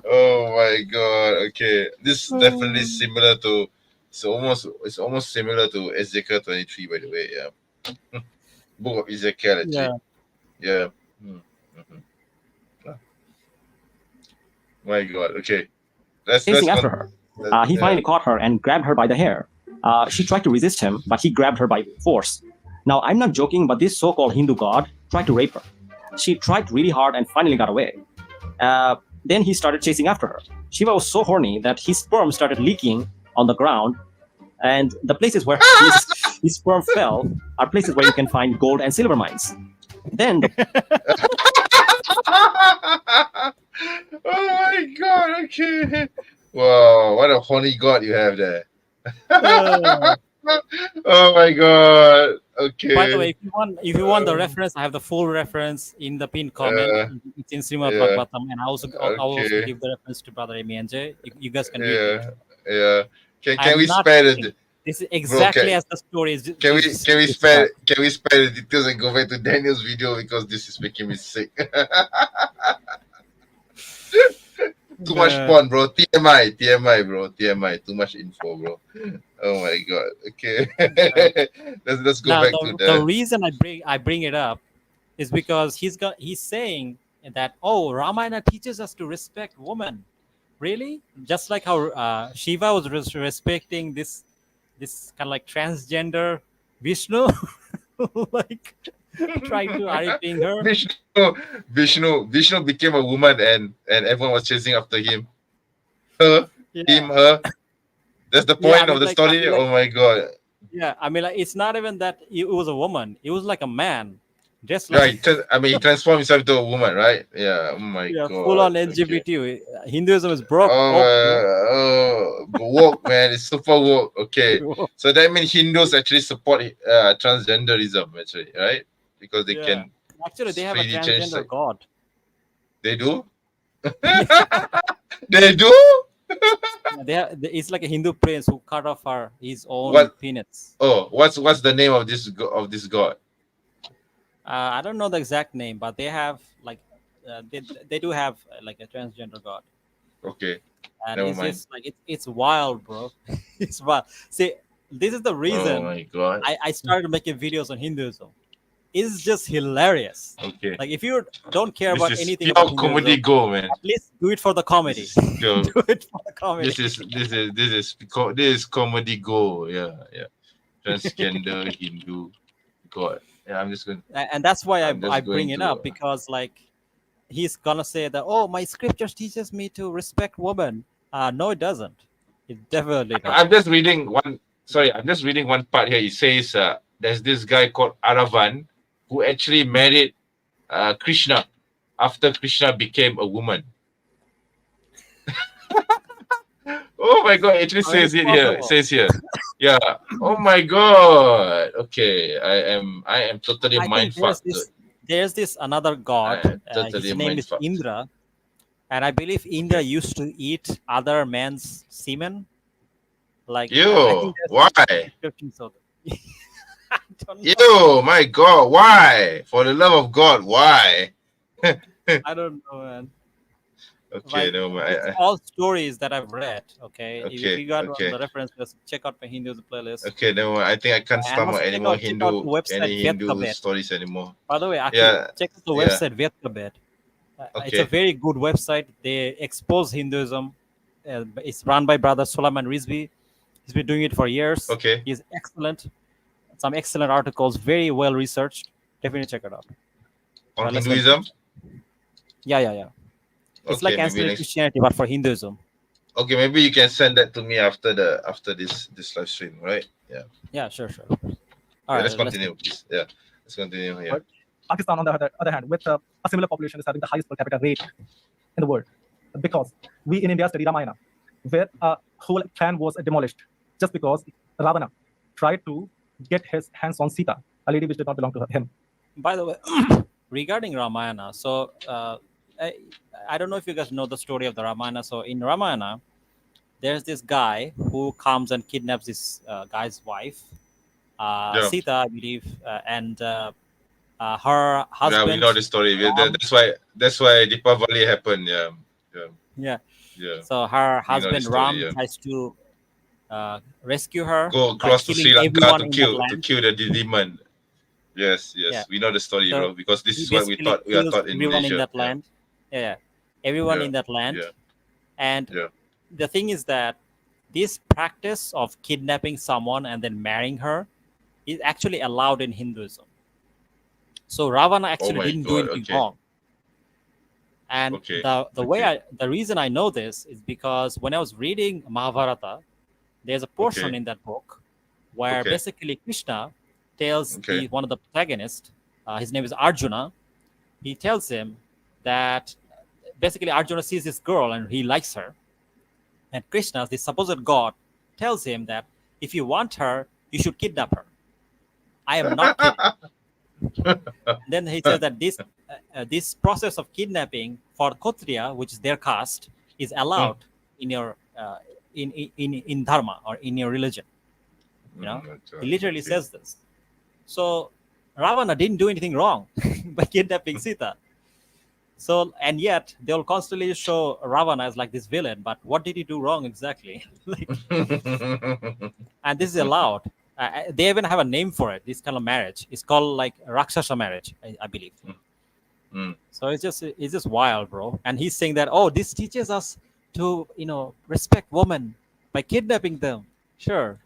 Oh my god. Okay. This is definitely similar to it's almost similar to Ezekiel 23, by the way. Yeah. Book of Ezekiel, actually. Yeah. My god. Okay. Let's after her. He finally caught her and grabbed her by the hair. She tried to resist him, but he grabbed her by force. Now, I'm not joking, but this so-called Hindu god tried to rape her. She tried really hard and finally got away. Then he started chasing after her. Shiva was so horny that his sperm started leaking on the ground, and the places where his sperm fell are places where you can find gold and silver mines. Then Oh my god, okay. Wow, what a horny god you have there. Oh my god. Okay. By the way, if you want the reference, I have the full reference in the pinned comment. It's in Srimad Bhagavatam, and I'll also give the reference to Brother Emianje. You guys can read it. Yeah. Can I'm we not spare kidding. the This is exactly okay. as the story is. can we spare the details and go back to Daniel's video because this is making me sick. Too much porn, bro. TMI, bro. TMI. Too much info, bro. Oh my god. Okay. let's go Now, back to the reason I bring it up is because he's saying that Ramayana teaches us to respect women. Really? Just like how Shiva was respecting this kind of like transgender Vishnu, like trying to raping her. Vishnu became a woman and everyone was chasing after him. Her. That's the point of the story. Oh my god. Yeah, I mean, like, it's not even that it was a woman. It was like a man. Just like he transformed himself into a woman, right? Yeah. Oh my god. Full on LGBT. Okay. Hinduism is broke. Woke, man. It's super woke. Okay. So that means Hindus actually support transgenderism, actually, right? Because they can. Actually, they have a transgender god. They do? They do? It's like a Hindu prince who cut off his own What? peanuts. Oh, what's the name of this god? I don't know the exact name, but they have like they do have like a transgender god, Okay, and never it's mind. just like it's wild, bro. It's wild. See, this is the Oh reason my god. I started making videos on Hinduism. It's just hilarious. Okay. Like if you don't care about This is anything pure about comedy Hinduism, go, man. at least do it for the comedy. This is pure- Do it for the comedy. this is comedy go. Yeah. Transgender Hindu god. Yeah, I'm just going. And that's why I'm just I bring going it to- up, because like he's gonna say that, oh, my scriptures teaches me to respect women. No, it doesn't. It definitely doesn't. I'm just reading one. Sorry, I'm just reading one part here. It says there's this guy called Aravan who actually married Krishna after Krishna became a woman. Oh my god! It actually says it here. It says here. Yeah. Oh my god. Okay. I am totally I mind think fucked. there's this another god. Totally His name is mind-fucked. Indra, and I believe Indra used to eat other men's semen. Like I Yo, think there's why? descriptions of it. I don't know. Yo, my god, why? For the love of God, why? I don't know, man. Okay, Like, no, it's all stories that I've read. Okay, if Okay, you got okay. the reference, just check out my Hinduism playlist. okay, no, I think I can't And stomach also any more check out Hindu, the website any Hindu Vetkabet. stories anymore. By the way, actually, Yeah, check out the yeah. website Vetkabet. It's a Okay. very good website. They expose Hinduism. It's run by brother Sulaiman Rizvi. He's been doing it for years. Okay. He's excellent. Some excellent articles, very well researched. Definitely check it out. On let's Hinduism? Yeah. It's Okay, like maybe ancient next. Christianity, but for Hinduism. Okay, maybe you can send that to me after this live stream, right? Yeah. Yeah, sure. All Yeah, right, let's continue, please. Yeah, let's continue here. Right. Pakistan, on the other hand, with a similar population, is having the highest per capita rate in the world, because we in India study Ramayana, where a whole clan was demolished just because Ravana tried to get his hands on Sita, a lady which did not belong to him. By the way, regarding Ramayana, so I don't know if you guys know the story of the Ramayana. So in Ramayana, there's this guy who comes and kidnaps this guy's wife, Yeah. Sita, I believe, and her husband. Yeah, we know the story. Ram. That's why Deepavali happened. Yeah. Yeah. So her We know the husband story, Ram yeah. tries to rescue her Go by across to killing Sri Lanka everyone to in that kill land. the demon. Yes. Yeah. We know the story, So bro. Because this he is what we basically are kills taught in everyone Malaysia. in that land. Yeah, everyone Yeah. in that land. Yeah. And Yeah. the thing is that this practice of kidnapping someone and then marrying her is actually allowed in Hinduism. So Ravana actually my didn't do God, anything okay. wrong. And Okay, the reason I know this is because when I was reading Mahabharata, there's a portion Okay. in that book where Okay. basically Krishna tells Okay. one of the protagonists, his name is Arjuna. He tells him that basically Arjuna sees this girl and he likes her. And Krishna, the supposed god, tells him that if you want her, you should kidnap her. I am not kidding. Then he says that this process of kidnapping for Kshatriya, which is their caste, is allowed in your in dharma or in your religion. You know, he literally says this. So Ravana didn't do anything wrong by kidnapping Sita. So, and yet they'll constantly show Ravana as like this villain, but what did he do wrong exactly? And this is allowed. They even have a name for it. This kind of marriage. It's called like Rakshasa marriage, I believe. So it's just wild, bro. And he's saying that, oh, this teaches us to respect women by kidnapping them. Sure.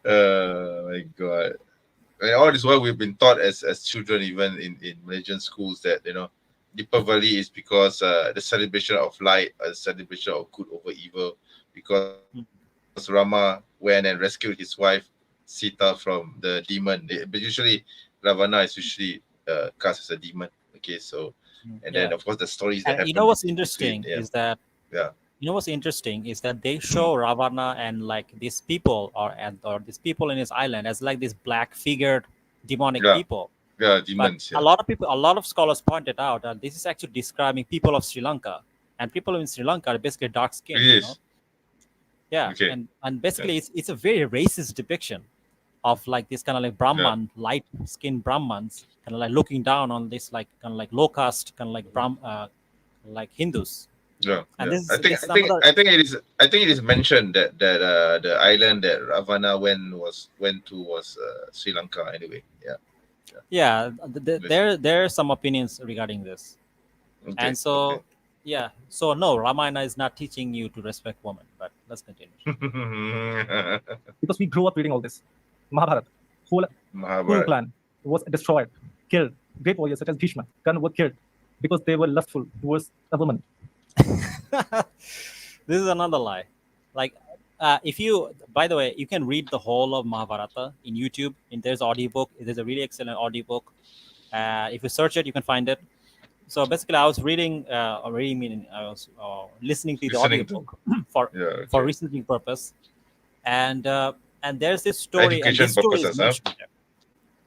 My God. All this while we've been taught as children, even in Malaysian schools, that Deepavali is because the celebration of light, a celebration of good over evil, because Rama went and rescued his wife Sita from the demon. But usually Ravana is usually cast as a demon. Okay, so and then of course the stories that And happen. you know what's interesting is that they show Ravana and like these people or these people in his island as like these black figured demonic people. Yeah, But demons. a lot of scholars pointed out that this is actually describing people of Sri Lanka, and people in Sri Lanka are basically dark skinned. It You is. know? Yeah, Okay. and basically it's a very racist depiction of like this kind of like Brahman, light skinned Brahmans, kind of like looking down on this like kind of like low caste, kind of like like Hindus. Yeah. And yeah. this is, I think this is another, I think it is mentioned that the island that Ravana went to was Sri Lanka anyway. Yeah. yeah. There are some opinions regarding this, Okay. and so yeah. So no, Ramayana is not teaching you to respect women. But let's continue. okay. Because we grew up reading all this. Mahabharata, whole Mahabharata. clan was destroyed, killed. Great warriors such as Bhishma, Karna were killed because they were lustful towards a woman. This is another lie. Like, if you, by the way, you can read the whole of Mahabharata in YouTube. And there's audiobook. There's a really excellent audiobook. If you search it, you can find it. So basically, I was reading, I was listening to the Listening to- audiobook for Yeah. for Okay. researching purpose, and there's this story, and Education this story is purposes, huh? mentioned there.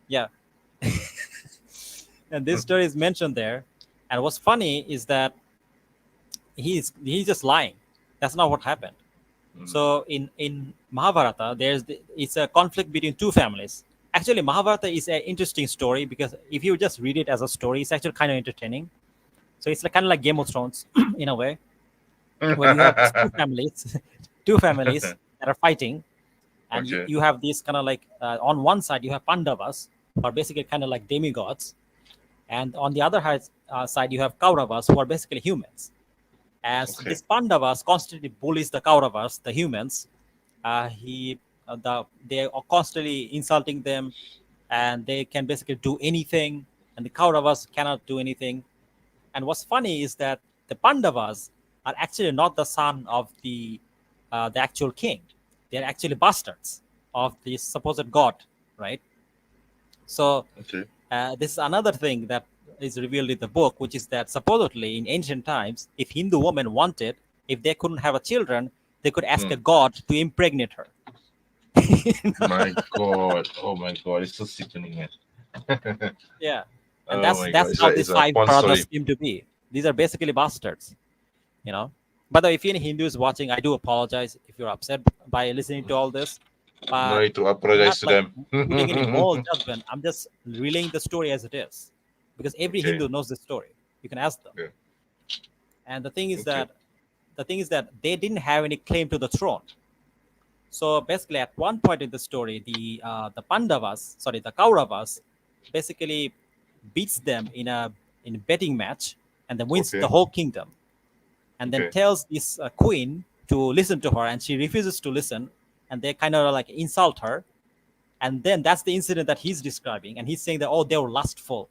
Yeah, and this story is mentioned there. And what's funny is that he's just lying. That's not what happened. So in Mahabharata, it's a conflict between two families. Actually, Mahabharata is an interesting story because if you just read it as a story, it's actually kind of entertaining. So it's like, kind of like Game of Thrones in a way, where you have these two families that are fighting, and Okay. you have these kind of like on one side you have Pandavas, who are basically kind of like demigods, and on the other side you have Kauravas, who are basically humans. As Okay. these Pandavas constantly bullies the Kauravas, the humans, they are constantly insulting them, and they can basically do anything, and the Kauravas cannot do anything. And what's funny is that the Pandavas are actually not the son of the actual king. They're actually bastards of the supposed god, right? So Okay. this is another thing that is revealed in the book, which is that supposedly in ancient times, if Hindu women wanted, if they couldn't have a children, they could ask a god to impregnate her. My God. Oh my God. It's so sickening, man. Yeah, and Oh that's my God. that's It's how like- these it's a five porn brothers story. seem to be. These are basically bastards, you know. By the way, if any Hindus watching, I do apologize if you're upset by listening to all this. No need to apologize not to like them. putting any moral judgment. I'm just relaying the story as it is, because every Okay. Hindu knows the story. You can ask them. Yeah. And the thing is Okay. that they didn't have any claim to the throne. So basically, at one point in the story, the Kauravas, basically beats them in a betting match, and then wins Okay. the whole kingdom. And then Okay. tells this queen to listen to her, and she refuses to listen, and they kind of like insult her. And then that's the incident that he's describing, and he's saying that, oh, they were lustful.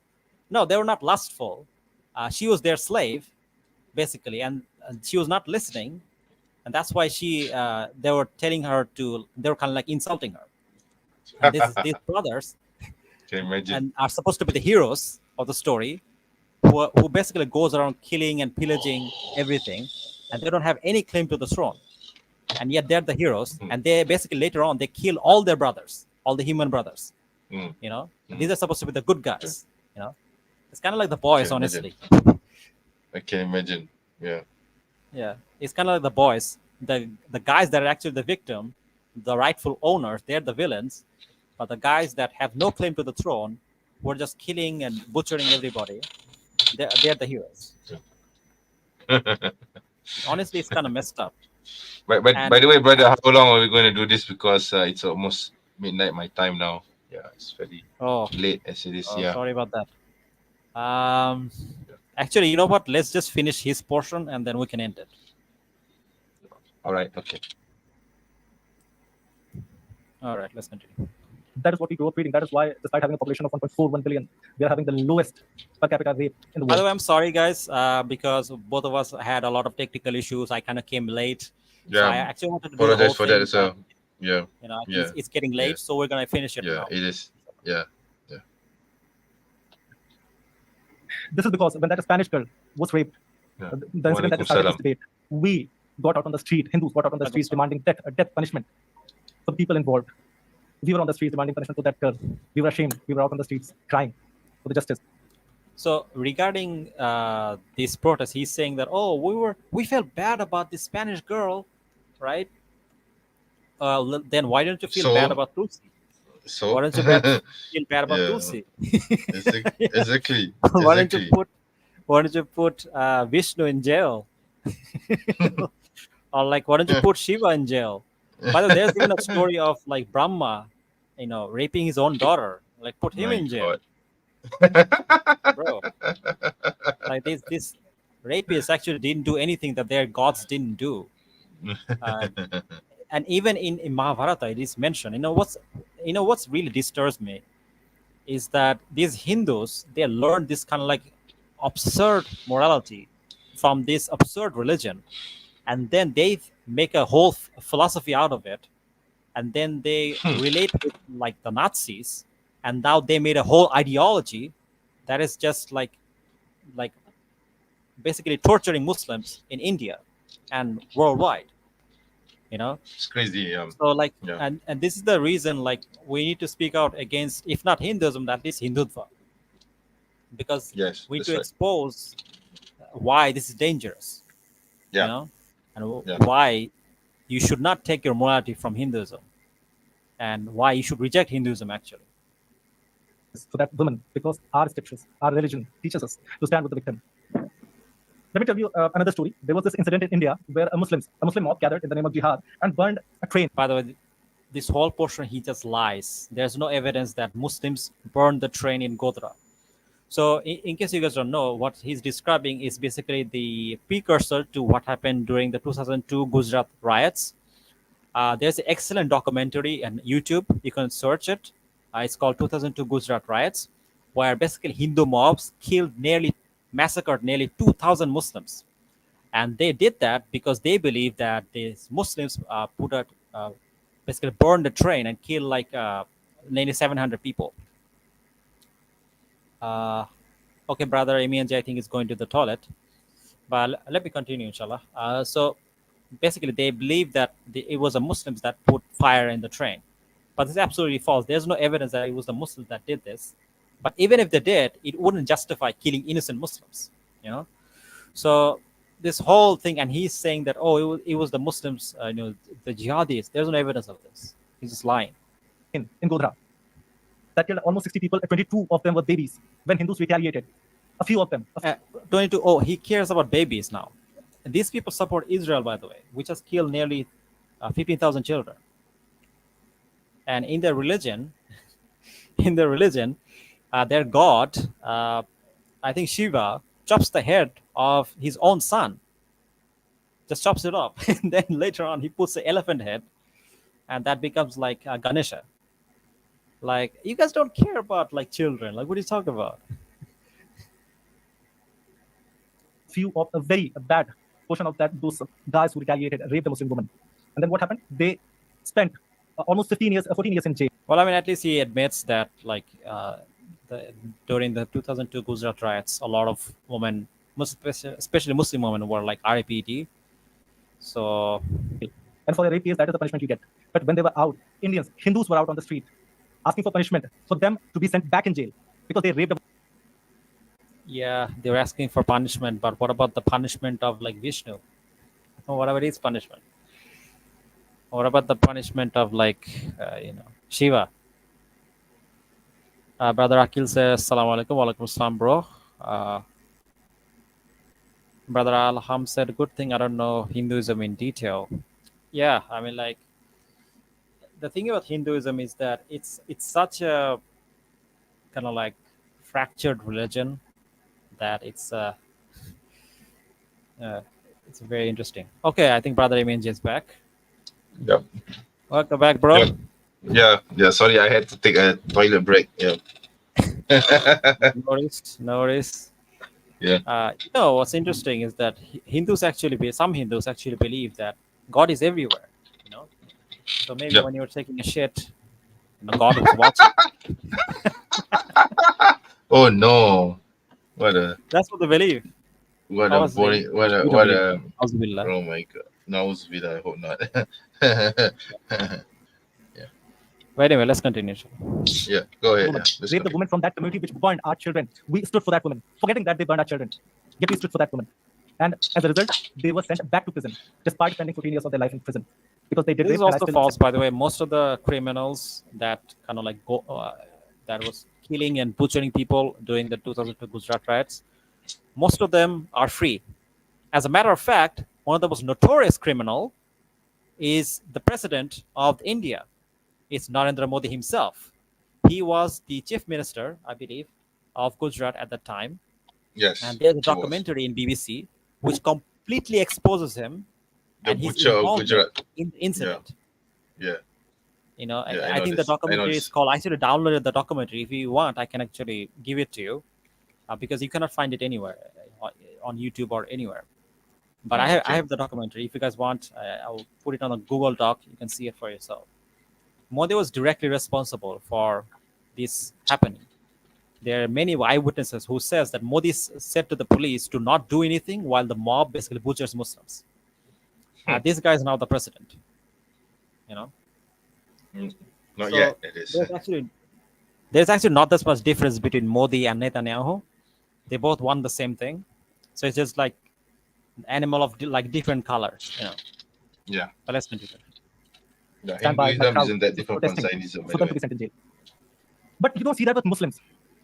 No, they were not lustful. She was their slave, basically, and she was not listening, and that's why they were telling her to. They were kind of like insulting her. And these brothers Can you imagine? and are supposed to be the heroes of the story, who basically goes around killing and pillaging everything, and they don't have any claim to the throne, and yet they're the heroes. And they basically later on they kill all their brothers, all the human brothers. Mm. You know, these are supposed to be the good guys. You know, it's kind of like the boys, Can imagine. honestly. I can imagine. Yeah. Yeah, it's kind of like the boys, the guys that are actually the victim, the rightful owners. They're the villains, but the guys that have no claim to the throne, who are just killing and butchering everybody, they're the heroes. Honestly, it's kind of messed up. But And- by the way, brother, how long are we going to do this? Because it's almost midnight my time now. Yeah, it's very Oh, late as it is. Yeah. sorry about that. Actually, you know what? Let's just finish his portion and then we can end it. All right. Okay. All right, let's continue. That is what we grew up reading. That is why, despite having a population of 1.41 billion, we are having the lowest per capita rate in the By the world. way, I'm sorry, guys, because both of us had a lot of technical issues. I kind of came late. So I Yeah. actually wanted to do the whole Apologize for that thing, as well. but, Yeah. you know, Yeah. it's getting late, Yeah. so we're gonna finish it Yeah. now. It is. Yeah. This is because when that Spanish girl was raped, Yeah. the incident that started this debate, we got out on the street, Hindus got out on the streets demanding death punishment for people involved. We were on the streets demanding punishment for that girl. We were ashamed. We were out on the streets crying. for the justice. So regarding this protest, he's saying that we felt bad about this Spanish girl, right? Then why don't you feel bad about Tulsi? So Why don't you feel bad about yeah, Tulsi? exactly. Why don't you put Vishnu in jail? Or like, why don't you put Shiva in jail? By the way, there's even a story of like Brahma, raping his own daughter. Like, put him My in jail, bro. Like this rapists actually didn't do anything that their gods didn't do. And even in Mahabharata, it is mentioned. What's really disturbs me is that these Hindus, they learn this kind of like absurd morality from this absurd religion, and then they make a whole philosophy out of it, and then they relate with like the Nazis, and now they made a whole ideology that is just like basically torturing Muslims in India and worldwide. It's crazy. So like, Yeah. and this is the reason like we need to speak out against, if not Hinduism, at least Hindutva, because Yes, we need that's to right. expose why this is dangerous. Yeah. And Yeah. why you should not take your morality from Hinduism, and why you should reject Hinduism actually. So that women, because our scriptures, our religion teaches us to stand with the victim. Let me tell you another story. There was this incident in India where a Muslim mob gathered in the name of jihad and burned a train. By the way, this whole portion, he just lies. There's no evidence that Muslims burned the train in Godhra. So in case you guys don't know, what he's describing is basically the precursor to what happened during the 2002 Gujarat riots. There's an excellent documentary on YouTube. You can search it. It's called 2002 Gujarat riots, where basically Hindu mobs massacred nearly 2,000 Muslims. And they did that because they believed that these Muslims basically burned the train and killed like nearly 700 people. Okay, brother Amianji, I think is going to the toilet. But let me continue, inshallah. So basically, they believe that it was the Muslims that put fire in the train. But this is absolutely false. There's no evidence that it was the Muslims that did this. But even if they did, it wouldn't justify killing innocent Muslims. So this whole thing, and he's saying that it was the Muslims, the jihadis. There's no evidence of this. He's just lying. In Godhra, that killed almost 60 people. 22 of them were babies. When Hindus retaliated, a few of them. 22. Oh, he cares about babies now. And these people support Israel, by the way, which has killed nearly 15,000 children. And in their religion, their god, I think Shiva, chops the head of his own son. Just chops it off. And then later on, he puts the elephant head, and that becomes like Ganesha. Like, you guys don't care about like children. Like, what are you talking about? Few of a very bad portion of those guys who retaliated raped a Muslim woman. And then what happened? They spent almost 14 years in jail. Well, I mean, at least he admits that, like, during the 2002 Gujarat riots, a lot of women, especially Muslim women, were like RIPD. So, and for a rape case, that is the punishment you get. But when they were out, Hindus were out on the street asking for punishment for them to be sent back in jail because they raped. Yeah, they were asking for punishment, but what about the punishment of like Vishnu? Or whatever is punishment? What about the punishment of like, Shiva? Brother Akil says, Assalamu alaikum, wa alaikum assalam, bro. Brother Alham said, good thing I don't know Hinduism in detail. Yeah, I mean, like, the thing about Hinduism is that it's such a kind of like fractured religion that it's very interesting. Okay, I think Brother Eminji is back. Yep. Welcome back, bro. Yep. Yeah. Sorry, I had to take a toilet break. Yeah. No worries. Yeah. What's interesting is that some Hindus actually believe that God is everywhere. So maybe when you're taking a shit, God is watching. Oh no! That's what they believe. What a boring! What a! Auzubillah. Oh my God! No, I hope not. Yeah. But anyway, let's continue. Yeah, go ahead. woman, Yeah, let's rape the continue. woman from that community which burned our children. We stood for that woman, forgetting that they burned our children. Yet we stood for that woman. And as a result, they were sent back to prison, despite spending 14 years of their life in prison. Because they did This rape. is And I also still false, by the way. Most of the criminals that kind of like that was killing and butchering people during the 2002 Gujarat riots, most of them are free. As a matter of fact, one of the most notorious criminal is the president of India. It's Narendra Modi himself. He was the chief minister, I believe, of Gujarat at that time. Yes. And there's a he was. documentary in BBC which completely exposes him The and his butcher of involvement Gujarat. in the incident. Yeah. You know, Yeah, I I know think this. the I know documentary this. is called. I should have downloaded the documentary. If you want, I can actually give it to you, because you cannot find it anywhere on YouTube or anywhere. But Oh, I okay. have the documentary. If you guys want, I'll put it on a Google Doc. You can see it for yourself. Modi was directly responsible for this happening. There are many eyewitnesses who says that Modi said to the police to not do anything while the mob basically butchers Muslims. This guy is now the president. You know. Not So yet, it is. there's actually not that much difference between Modi and Netanyahu. They both want the same thing. So it's just like an animal of like different colors, you know. Yeah. But let's continue. Yeah, stand by Hinduism crowd isn't that different from protesting Zionism, by for the them to way. be sent in jail. But you don't see that with Muslims.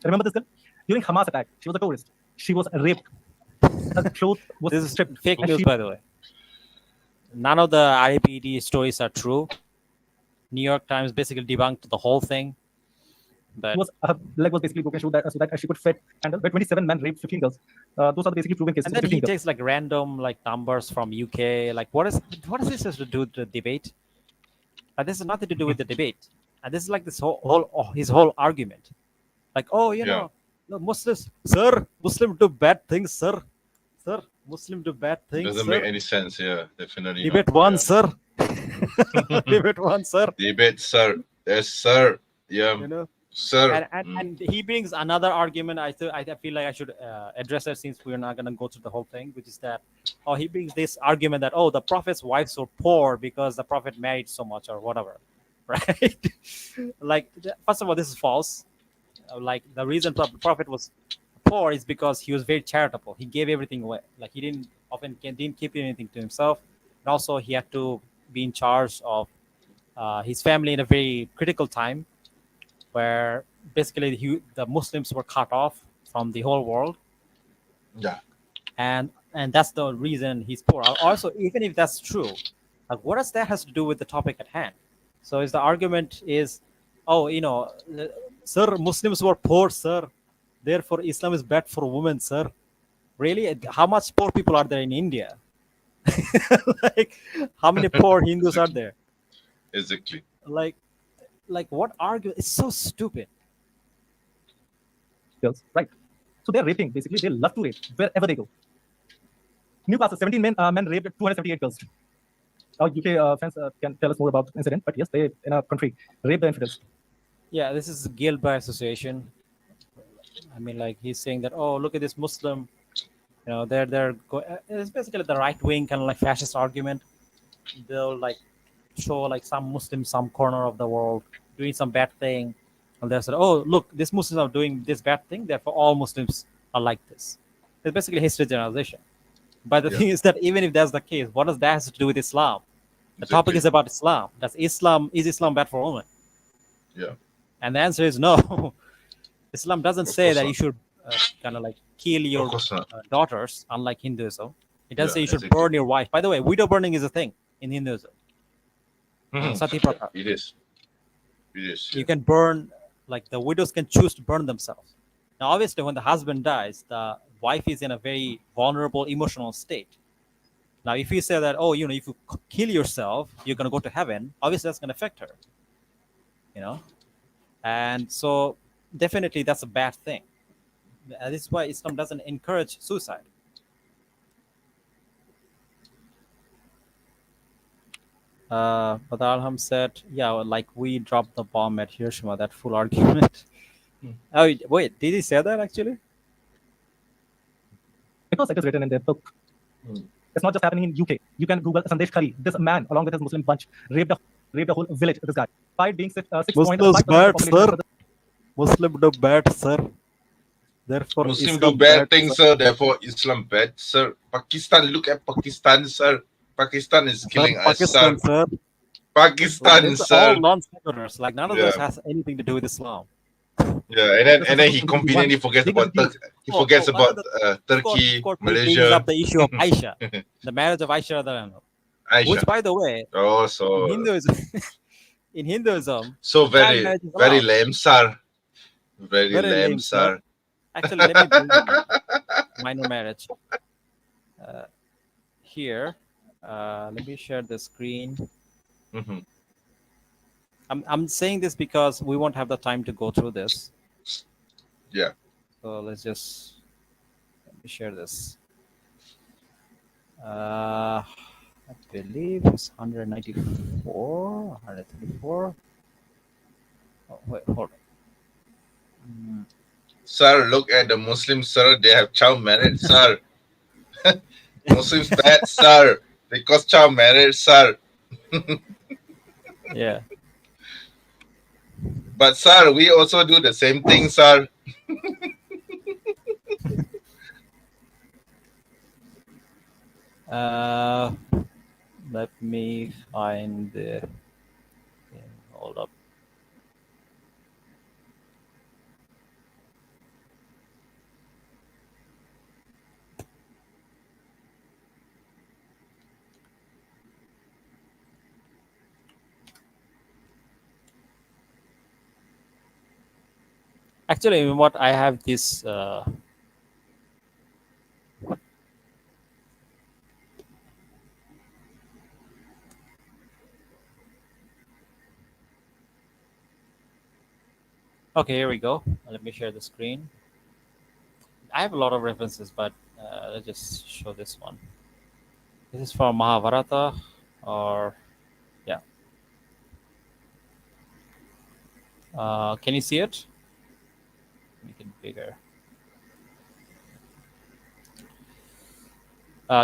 Remember this girl? During Hamas attack, she was a tourist. She was raped. Her clothes was This is stripped. fake and news, she- by the way. None of the RAPD stories are true. New York Times basically debunked the whole thing. But her leg was basically broken so that she could fit. And where 27 men raped 15 girls. Those are the basically proven cases. and then 15 he girls. takes like random like numbers from UK. Like what is this has to do with the debate? This has nothing to do with the debate. And this is like this his whole argument. Like, oh, you know, no, Muslims, sir, Muslim do bad things, sir. Sir, Muslim do bad things. Doesn't sir. make any sense. Yeah, definitely. Debate not. one, Yeah. sir. Debate one, sir. Debate, sir. Yes, sir. Yeah, You know. sir. And he brings another argument. I feel like I should address it since we're not going to go through the whole thing, which is that he brings this argument that the prophet's wives were poor because the prophet married so much or whatever, right? Like, first of all, this is false. Like the reason the prophet was poor is because he was very charitable. He gave everything away. Like he didn't keep anything to himself, and also he had to be in charge of his family in a very critical time, where basically the Muslims were cut off from the whole world. Yeah. And that's the reason he's poor. Also, even if that's true, like what does that has to do with the topic at hand? So is the argument is, sir, Muslims were poor, sir. Therefore, Islam is bad for women, sir. Really? How much poor people are there in India? Like, how many poor Hindus are there? Exactly. Like what argument? It's so stupid. Girls, right? So they're raping. Basically, they love to rape wherever they go. Newcastle, 17 men raped 278 girls. Our UK friends can tell us more about the incident, but yes, they in a country rape the infidels. Yeah, this is guilt by association. I mean, like he's saying that, look at this Muslim. You know, it's basically the right wing kind of like fascist argument. They'll like show like some Muslim, some corner of the world doing some bad thing, and they'll say, look, these Muslims are doing this bad thing, therefore all Muslims are like this. It's basically history generalization. But the thing is that even if that's the case, what does that have to do with Islam? The topic is about Islam. Is Islam bad for women? Yeah. And the answer is no. Islam doesn't say that you should kind of like kill your daughters, unlike Hinduism. It doesn't say you should burn your wife. By the way, widow burning is a thing in Hinduism. Sati Prata. It is. You can burn, like the widows can choose to burn themselves. Now, obviously, when the husband dies, the wife is in a very vulnerable emotional state. Now, if you say that, if you kill yourself, you're going to go to heaven, obviously that's going to affect her. You know? And so, definitely, that's a bad thing. This is why Islam doesn't encourage suicide. But Alham said, like we dropped the bomb at Hiroshima, that full argument. Oh, wait, did he say that actually? Because it is written in their book. It's not just happening in UK. You can Google Sandesh Khari. This man, along with his Muslim bunch, raped a raped a whole village. This guy, despite being 6.5% Muslims of the bad, population. sir. Muslim do bad, sir. Therefore, Muslim Islam do bad bad, things, sir. Therefore, Islam bad, sir. Pakistan, look at Pakistan, sir. Pakistan is Sir, killing us, sir. Pakistan, sir. Pakistan, It's sir. all non-sequiturs. Like none of this Yeah. has anything to do with Islam. Yeah, and then he conveniently forgets about he forgets about Turkey, Court brings Malaysia, up the issue of Aisha, the marriage of Aisha, Aisha. which, by the way, Oh, in so Hinduism, so child marriage is very allowed. lame, sir. Very Very lame, lame, sir. Actually, let me bring it up. Minor marriage. Here, let me share the screen. Mhm. I'm saying this because we won't have the time to go through this. Yeah. So let me share this. I believe it's 194, 134. Oh, wait, hold on. Sir, look at the Muslims, sir. They have child marriage, sir. Muslims bad, sir. Because child marriage, sir. Yeah. But sir, we also do the same thing, sir. Let me find the thing. Hold up. Actually, what I have this. Okay, here we go. Let me share the screen. I have a lot of references, but let's just show this one. This is from Mahabharata, or yeah. Can you see it? Make it bigger.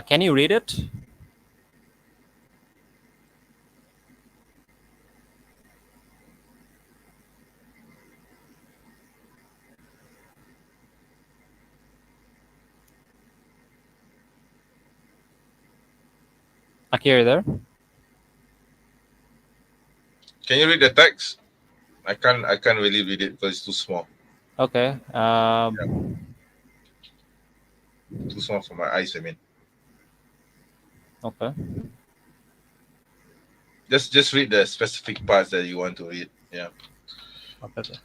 Can you read it? Okay, are you there? Can you read the text? I can't really read it because it's too small. Okay. Too small for my eyes, I mean. Okay. Just read the specific parts that you want to read. Yeah. Okay.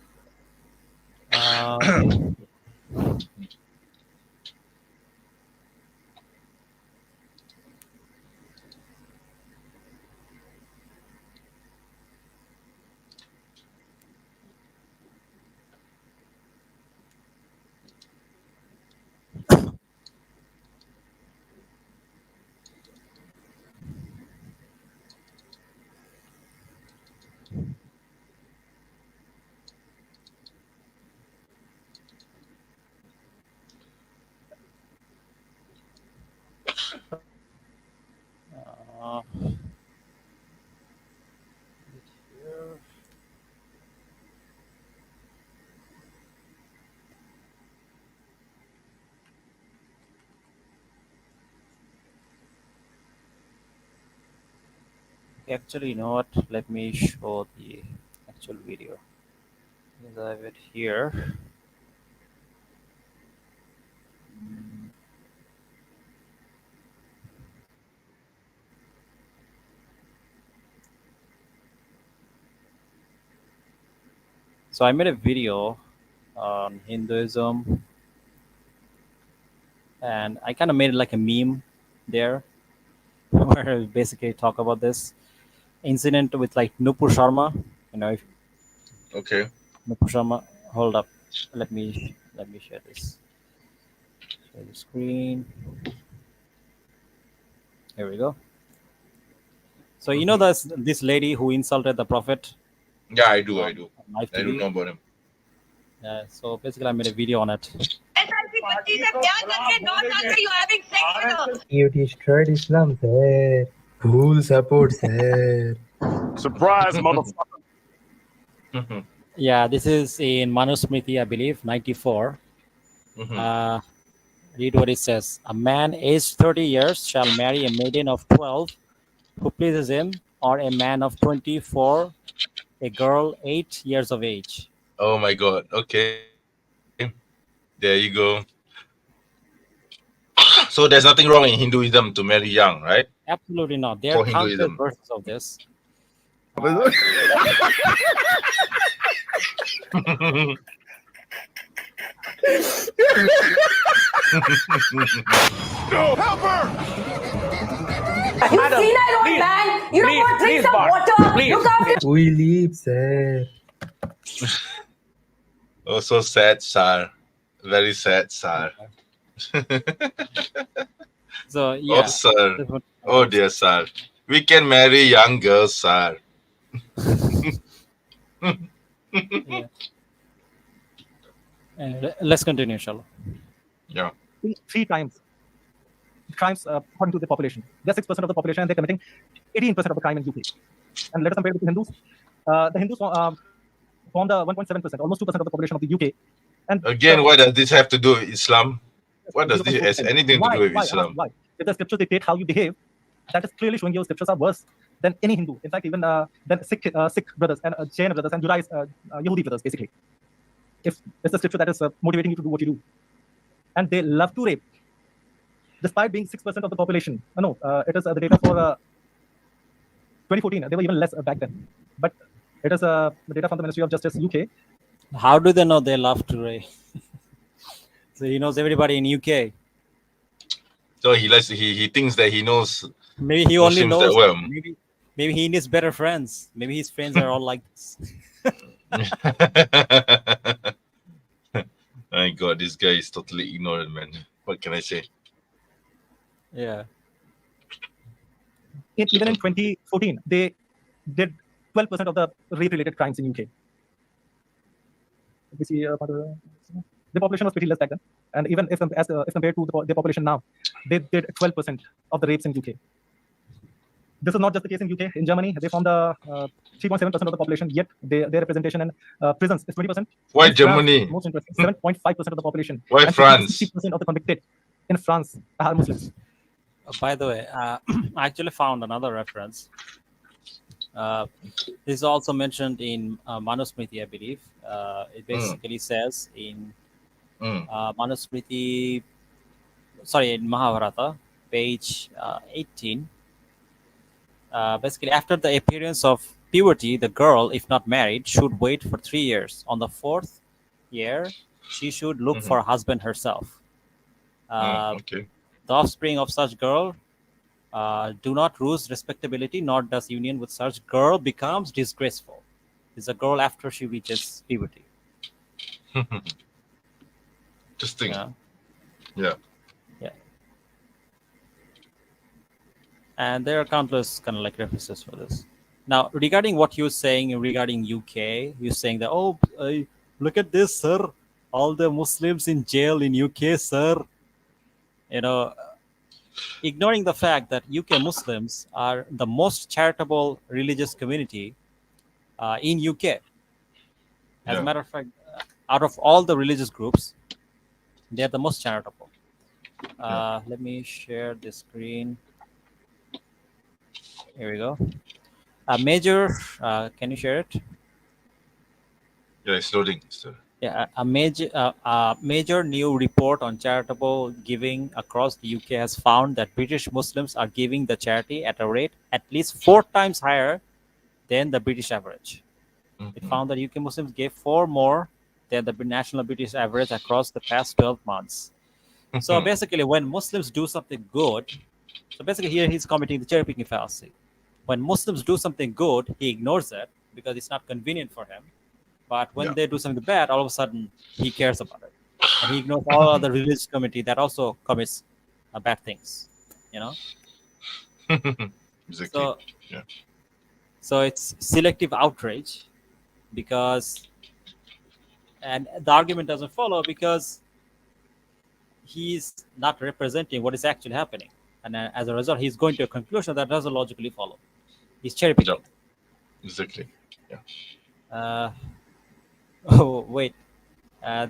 Actually, you know what? Let me show the actual video. Because I have it here. So I made a video on Hinduism, and I kind of made it like a meme there, where I basically talk about this incident with like Nupur Sharma. You know, if Okay. Nupur Sharma, hold up, let me share this. Share the screen. Here we go. So you know this lady who insulted the Prophet? Yeah, I do. on live I do TV? know about him. Yeah, so basically I made a video on it. You destroyed Islam, sir. Who supports, sir? Surprise, motherfucker. Yeah, this is in Manusmriti, I believe, 94. Read what it says. A man aged 30 years shall marry a maiden of 12 who pleases him, or a man of 24, a girl 8 years of age. Oh my God. Okay. There you go. So there's nothing wrong in Hinduism to marry young, right? Absolutely not. There For are countless Hinduism. verses of this. No, help her! You senile old man! You don't want to drink some water! Look after We leave, sir. Oh, so sad, sir. Very sad, sir. So yeah. Oh, sir. That's what- Oh, dear, sir. We can marry young girls, sir. yeah. Let's continue, inshallah. Yeah. 3 times crimes according to the population. They're 6% of the population, and they're committing 18% of the crime in UK. And let us compare it with the Hindus. The Hindus form the 1.7%, almost 2% of the population of the UK. And Again, what does this have to do with Islam? What does this has anything to do with Islam? Why? If the scriptures dictate how you behave, that is clearly showing your scriptures are worse than any Hindu. In fact, even than Sikh brothers and Jain brothers and Yahudi brothers, basically. If it's the scripture that is motivating you to do what you do. And they love to rape. Despite being 6% of the population. It is the data for 2014. They were even less back then. But it is the data from the Ministry of Justice, UK. How do they know they love to rape? So he knows everybody in UK. So he thinks that he knows. Maybe he only Muslims knows. that well. Maybe he needs better friends. Maybe his friends are all like this. My God, this guy is totally ignorant, man. What can I say? Yeah. Even in 2014, they did 12% of the rape-related crimes in UK. We see the population was pretty less back then, and even if compared to the population now, they did 12% of the rapes in UK. This is not just the case in UK. In Germany, they form the 3.7% of the population, yet their representation in prisons is 20%. Why In Germany? France, most interesting, 7.5% of the population. Why and France? 60% of the convicted in France are Muslims. By the way, I actually found another reference. This is also mentioned in Manusmriti, I believe. It basically says in Manusmriti, in Mahabharata, page 18. Basically, after the appearance of puberty, the girl, if not married, should wait for 3 years. On the 4th year, she should look for a husband herself. Okay. The offspring of such girl do not lose respectability, nor does union with such girl becomes disgraceful. It's a girl after she reaches puberty. Interesting. Yeah. Yeah. Yeah. And there are countless kind of like references for this. Now, regarding what you're saying regarding UK, you're saying that, look at this, sir. All the Muslims in jail in UK, sir. Ignoring the fact that UK Muslims are the most charitable religious community in UK. As a matter of fact, out of all the religious groups, they are the most charitable. Let me share the screen. Here we go. A major, can you share it? Yeah, it's loading. Yeah, a major new report on charitable giving across the UK has found that British Muslims are giving the charity at a rate at least 4 times higher than the British average. It found that UK Muslims gave 4 more than the national British average across the past 12 months. So basically, when Muslims do something good, so basically here he's committing the cherry-picking fallacy. When Muslims do something good, he ignores it because it's not convenient for him. But when they do something bad, all of a sudden he cares about it, and he ignores all other religious community that also commits bad things. Exactly. So it's selective outrage, and the argument doesn't follow because he's not representing what is actually happening, and as a result, he's going to a conclusion that doesn't logically follow. He's cherry picking. Exactly. Oh wait,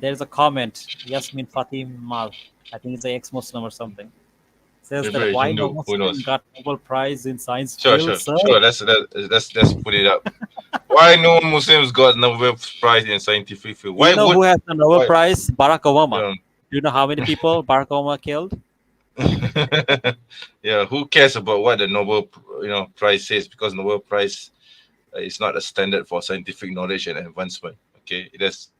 there's a comment. Yasmin Fatima, I think it's an ex-Muslim or something. Says They're that very why no Hindu. Who Muslim knows? got Nobel Prize in science Sure, field, sir? Let's put it up. Why no Muslims got Nobel Prize in scientific field? Why You know who would? has the Nobel Why? Prize? Barack Obama. Yeah. Do you know how many people Barack Obama killed? Yeah, who cares about what the Nobel Prize says? Because Nobel Prize is not a standard for scientific knowledge and advancement. Okay, it is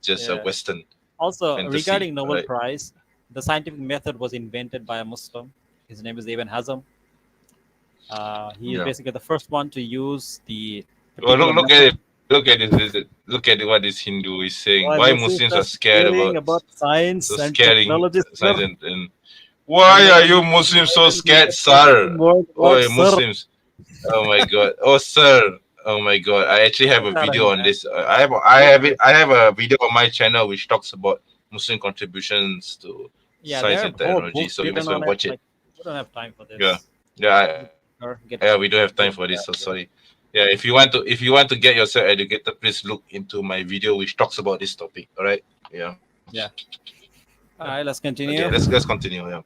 just a Yeah. Western Also, fantasy, regarding Nobel right? Prize, the scientific method was invented by a Muslim. His name is Ibn Hazm. He is Yeah. basically the first one to use the Well, particular look at method. it. Look at it. Look at what this Hindu is saying. Why Why Muslims Muslims are are scared scaring about science so and scaring technology, science sir? and why are you Muslims so scared, sir? Oh, Sir. Muslims. Oh my God. Oh, sir. Oh my God. I actually have a video on this. I have a video on my channel which talks about Muslim contributions to Yeah, science there and are whole technology. books So you might as written well on it. watch it. Like, we don't have time for this. Yeah. Yeah. Or get Yeah, we don't have time for this. So sorry. Yeah, if you want to get yourself educated, please look into my video which talks about this topic. All right. Yeah. Yeah. All right, let's continue. Okay, let's continue. Yeah.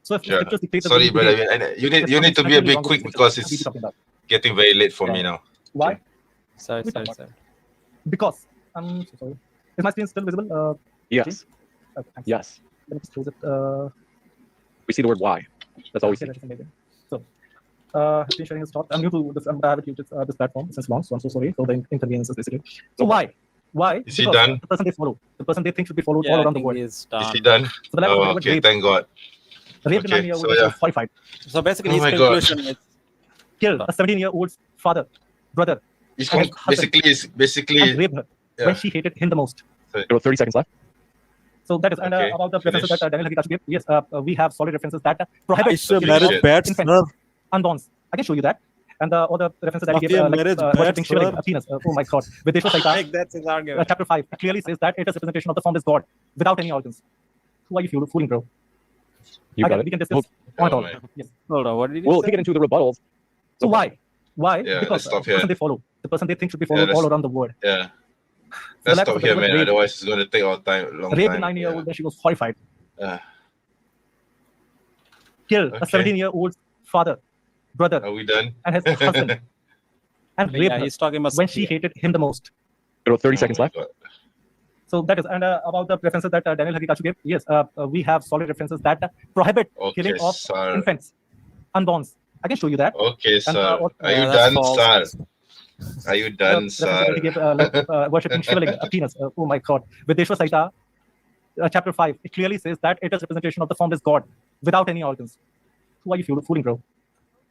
So if Yeah. scriptures dictate that Sorry, we brother. behave, You need to be a bit wrong with quick the because scriptures. it's What are we talking about? getting very late for Yeah. me now. Why? Sorry. Because I'm so sorry. Is my screen still visible? Yes. Okay, thanks. Yes. Let me just close it. We see the word why. That's all we see. Okay, that's amazing. So, screen sharing is stopped. I'm new to this. I haven't used this platform since long, so I'm so sorry for the inconveniences basically. So why? Why? Is he Because done? the person they follow, the person they think should be followed Yeah, all I around the think world. he's Is done. he done? So the level of Oh, language okay. rape, Thank God. rape Okay, 9-year-old so was yeah. horrified. So basically, Oh his my God. conclusion is Killed a 17-year-old father, brother, It's and husband, basically and raped her yeah. when she hated him the most. There were 30 seconds left. So that is, and Okay, about the references finish. that Daniel Haqiqatjou gave. Yes, we have solid references that prohibit Aisha killing married of bad, infants, sir. unborns. I can show you that. And all the references that he gave, Mafia like marriage bad, worshipping sir. shivering a penis. Oh my God. Videshwa Saita, Like, that's his argument. chapter 5, it clearly says that it is representation of the formless God without any organs. Who are you fooling, bro? You got We it. can discuss on it Oh all. my. Yes. Hold on, what did you We'll say? take it into the rebuttals. So why? Why? Yeah, Because let's stop the person here. they follow, the person they think should be followed let's- all around the world. Yeah. So Let's lack stop of here, available man. rape, Otherwise, it's going to take our time, long rape a time. 9-year-old when she was horrified. Yeah. Killed a Okay. 17-year-old father, brother, Are we done? and his husband, and raped Yeah, her he's talking about when she hated him the most. There were 30 Oh seconds my left. God. So that is, and about the references that Daniel Haqiqatjou gave. Yes, we have solid references that prohibit Okay, killing of sir. infants, unborns. I can show you that. Okay, sir. what- Are you Yeah, that's done, false. sir? Are you done, References that he sir? gave, like worshipping shivling a penis. Oh my God. Videshwa Saita, chapter 5, it clearly says that it is representation of the formless God without any organs. Who are you fooling, bro?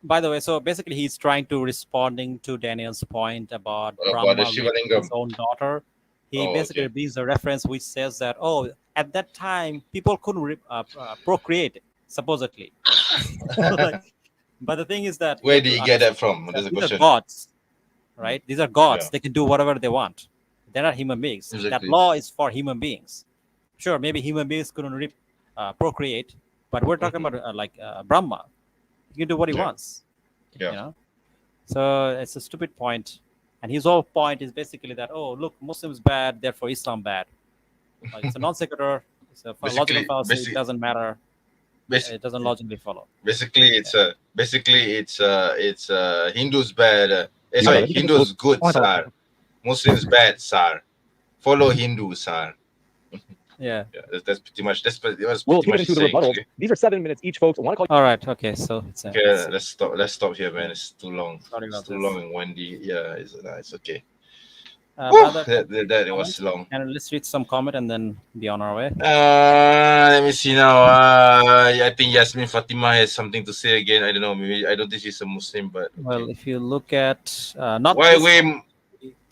By the way, so basically he's trying to responding to Daniel's point about About Brahma the raping Shivalingam. his own daughter. He Oh, basically okay. brings a reference which says that, oh, at that time people couldn't procreate, supposedly. Like, but the thing is that Where did you get that from? That's the these are question. gods, right? These are gods. Yeah. They can do whatever they want. They're not human beings. That Exactly. law is for human beings. Sure, maybe human beings couldn't procreate, but we're talking about Brahma. He can do what he Yeah. wants. Yeah. You know? So it's a stupid point. And his whole point is basically that, oh, look, Muslims bad, therefore Islam bad. Like, it's a non sequitur. It's a logical fallacy. It doesn't matter. It doesn't logically follow. Basically, it's Hindus bad. Sorry, Hindus good, sir. Muslims bad, sir. Follow Hindus, sir. Yeah. Yeah, that's pretty much. That's pretty much. We'll take it into the saying, rebuttals. okay? These are 7 minutes each, folks. I want to call All right. Okay. So it's Okay, let's stop. Let's stop here, man. It's too long. Sorry It's about too this. long and windy. Yeah, it's okay. brother, That it was long. and let's read some comment and then be on our way. Let me see now. I think Yasmin Fatima has something to say again. I don't know. Maybe I don't think she's a Muslim, but Well, if you look at not why this we?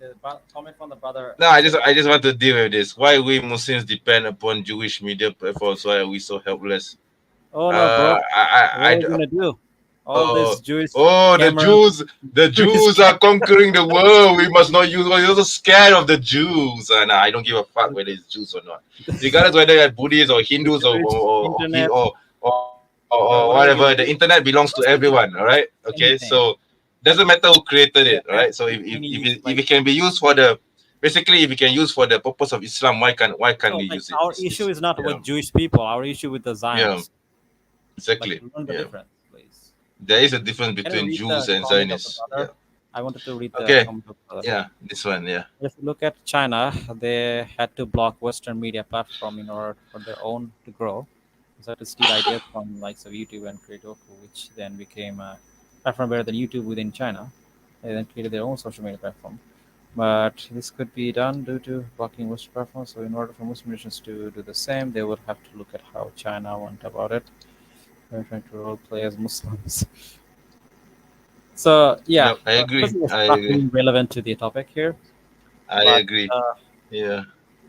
the comment from the brother. No, I just want to deal with this. Why we Muslims depend upon Jewish media platforms? Why are we so helpless? Oh no, bro. What are you I gonna do? All this Jewish. Oh, cameras- the Jews are conquering the world. We must not use. We're so scared of the Jews, and I don't give a fuck whether it's Jews or not. Regardless whether they're Buddhists or Hindus or Internet. whatever, the internet belongs to everyone. All right. Okay. Anything. So doesn't matter who created it, Yeah, right? So if it can be used for the basically if it can use for the purpose of Islam, why can't So, we like, use it? our issue is not yeah. with Jewish people. Our issue with the Zionists. Exactly. Like, learn the difference, please. There is a difference Can you between read Jews the and comment of the Zionists. brother? I wanted to read the Okay. comment of the brother. Yeah, this one. Yeah. If you look at China, they had to block Western media platform in order for their own to grow. So to steal ideas from likes of YouTube and Creator, which then became a platform better than YouTube within China. They then created their own social media platform. But this could be done due to blocking Western platforms. So in order for Muslim nations to do the same, they would have to look at how China went about it. They're trying to role play as Muslims. So yeah, Yep, I agree. It's I not agree. really relevant to the topic here. I But, agree. Yeah.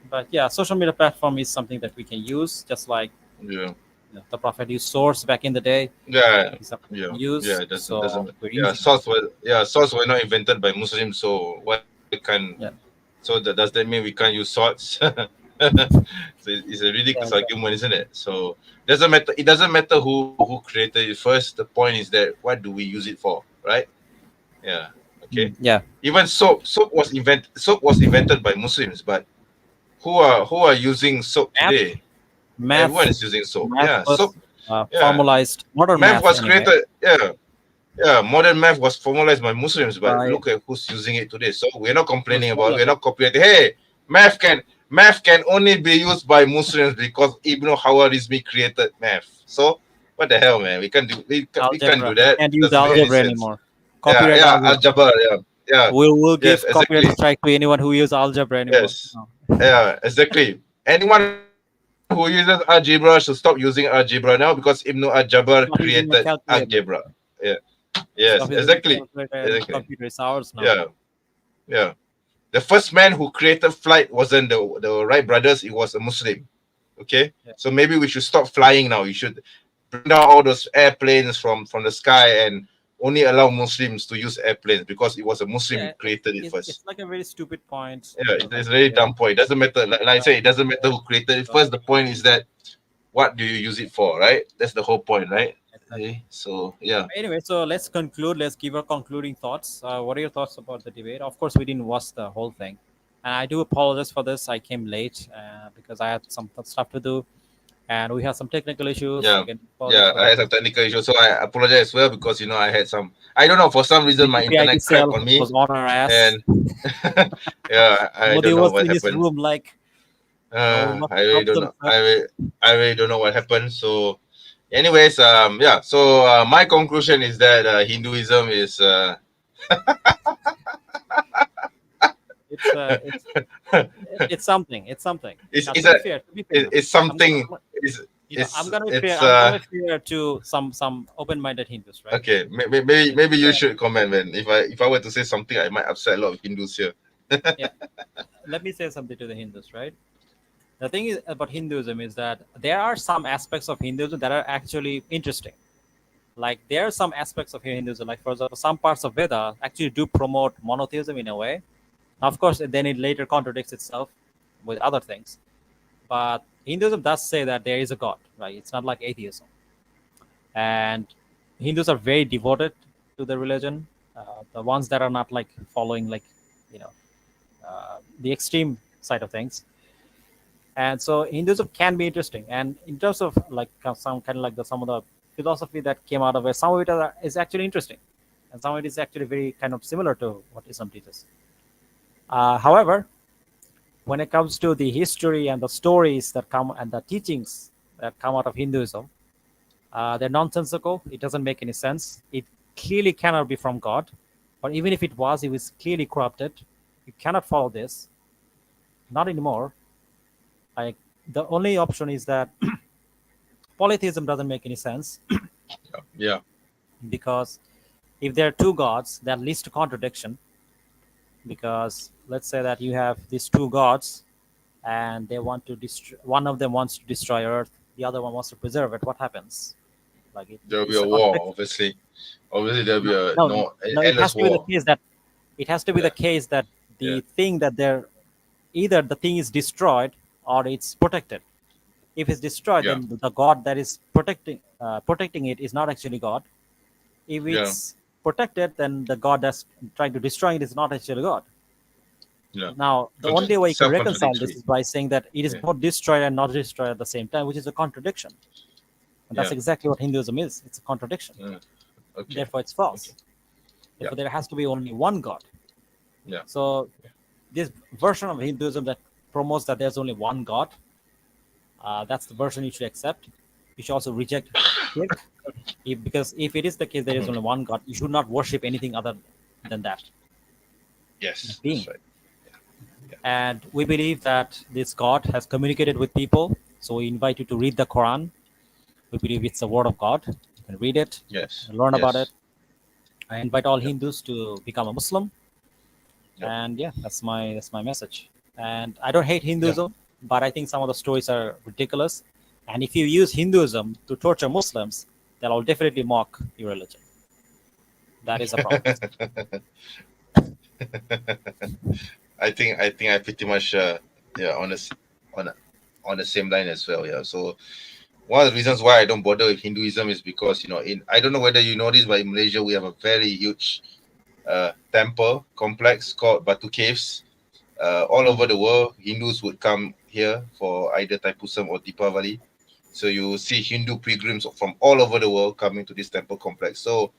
But yeah, social media platform is something that we can use, just like Yeah. the Prophet used source back in the day. Yeah. It's something Yeah. we use, Yeah. It doesn't. we're Yeah. using Swords were not invented by Muslims, so why can? Yeah. So does that mean we can't use swords? So it's a ridiculous argument, isn't it? So doesn't matter. It doesn't matter who created it first. The point is that what do we use it for, right? Yeah. Okay. Yeah. Even soap was invented by Muslims, but who are using soap today? Math. Everyone is using soap. Math Yeah. was, Soap. formalized. Modern Math math was anyway. created. Yeah. Modern math was formalized by Muslims, but Right. look at who's using it today. So we're not complaining about it. We're not complaining. Hey, math can only be used by Muslims because Ibn Khawarizmi created math. So what the hell, man? We can't do that. Can't use Doesn't make any algebra sense. anymore. Copyright algebra. Yeah. We'll give Yes, copyright exactly. strike to anyone who uses algebra anymore. Yes. Yeah, exactly. Anyone who uses algebra should stop using algebra now because Ibn al-Jabbar Stop using a created calculator. algebra. Yeah. Yes, Stop using exactly. calculator and Exactly. Computer is ours now. Yeah. Yeah. The first man who created flight wasn't the Wright brothers, it was a Muslim. Okay? Yeah. So maybe we should stop flying now. We should bring down all those airplanes from the sky and only allow Muslims to use airplanes because it was a Muslim who created it first. It's like a very stupid point. Yeah, it's a very dumb point. It doesn't matter. Like I say, it doesn't matter who created it first. The point is that what do you use it for, right? That's the whole point, right? Okay. So yeah. Anyway, so let's conclude. Let's give our concluding thoughts. What are your thoughts about the debate? Of course, we didn't watch the whole thing, and I do apologize for this. I came late because I had some stuff to do, and we had some technical issues. Yeah, Again, apologize for I had that. some technical issues, so I apologize as well because I had some. I don't know, for some reason my PIT internet cell cracked on me, was on our ass. and yeah, I Modi don't know was what in his happened. room like. I not really don't know. problem, I really don't know what happened. So, anyways, yeah. So my conclusion is that Hinduism is it's something. It's something. It's Now, it's to be a fair, it's something. I'm gonna be it's, fair. I'm gonna be fair to some open-minded Hindus, right? Okay, maybe you should comment, man. If I were to say something, I might upset a lot of Hindus here. Yeah. Let me say something to the Hindus, right? The thing is about Hinduism is that there are some aspects of Hinduism that are actually interesting. Like there are some aspects of Hinduism, like for example, some parts of Veda actually do promote monotheism in a way. Now, of course, then it later contradicts itself with other things. But Hinduism does say that there is a God, right? It's not like atheism. And Hindus are very devoted to the religion. The ones that are not like following like, the extreme side of things. And so Hinduism can be interesting. And in terms of like some kind of like some of the philosophy that came out of it, some of it is actually interesting. And some of it is actually very kind of similar to what Islam teaches. However, when it comes to the history and the stories that come and the teachings that come out of Hinduism, they're nonsensical. It doesn't make any sense. It clearly cannot be from God. Or even if it was clearly corrupted. You cannot follow this. Not anymore. Like the only option is that polytheism doesn't make any sense. Yeah. Because if there are two gods, that leads to contradiction. Because let's say that you have these two gods and they want to destroy, one of them wants to destroy Earth, the other one wants to preserve it. What happens? Like there'll be a war, obviously. Obviously there'll be an endless war. It has to be the case that the thing that they're either the thing is destroyed or it's protected. If it's destroyed, then the God that is protecting it is not actually God. If it's protect it, then the God that's trying to destroy it is not actually God. Yeah. Now, the only way you can reconcile this Self-contradictory. is by saying that it is Yeah. both destroyed and not destroyed at the same time, which is a contradiction. And that's Yeah. exactly what Hinduism is. It's a contradiction. Okay. Therefore, it's false. Okay. Therefore, there has to be only one God. Yeah. So, this version of Hinduism that promotes that there's only one God, that's the version you should accept. You should also reject shirk, because if it is the case there is only one God, you should not worship anything other than that Yes. being. That's right. And we believe that this God has communicated with people. So we invite you to read the Quran. We believe it's the word of God. You can read it, Yes. learn about Yes. it. I invite all Hindus to become a Muslim. And yeah, that's my message. And I don't hate Hinduism, but I think some of the stories are ridiculous. And if you use Hinduism to torture Muslims, they'll all definitely mock your religion. That is a problem. I think I pretty much on the same line as well. Yeah. So one of the reasons why I don't bother with Hinduism is because I don't know whether you know this, but in Malaysia we have a very huge temple complex called Batu Caves. All over the world, Hindus would come here for either Thaipusam or Deepavali. So you see Hindu pilgrims from all over the world coming to this temple complex. So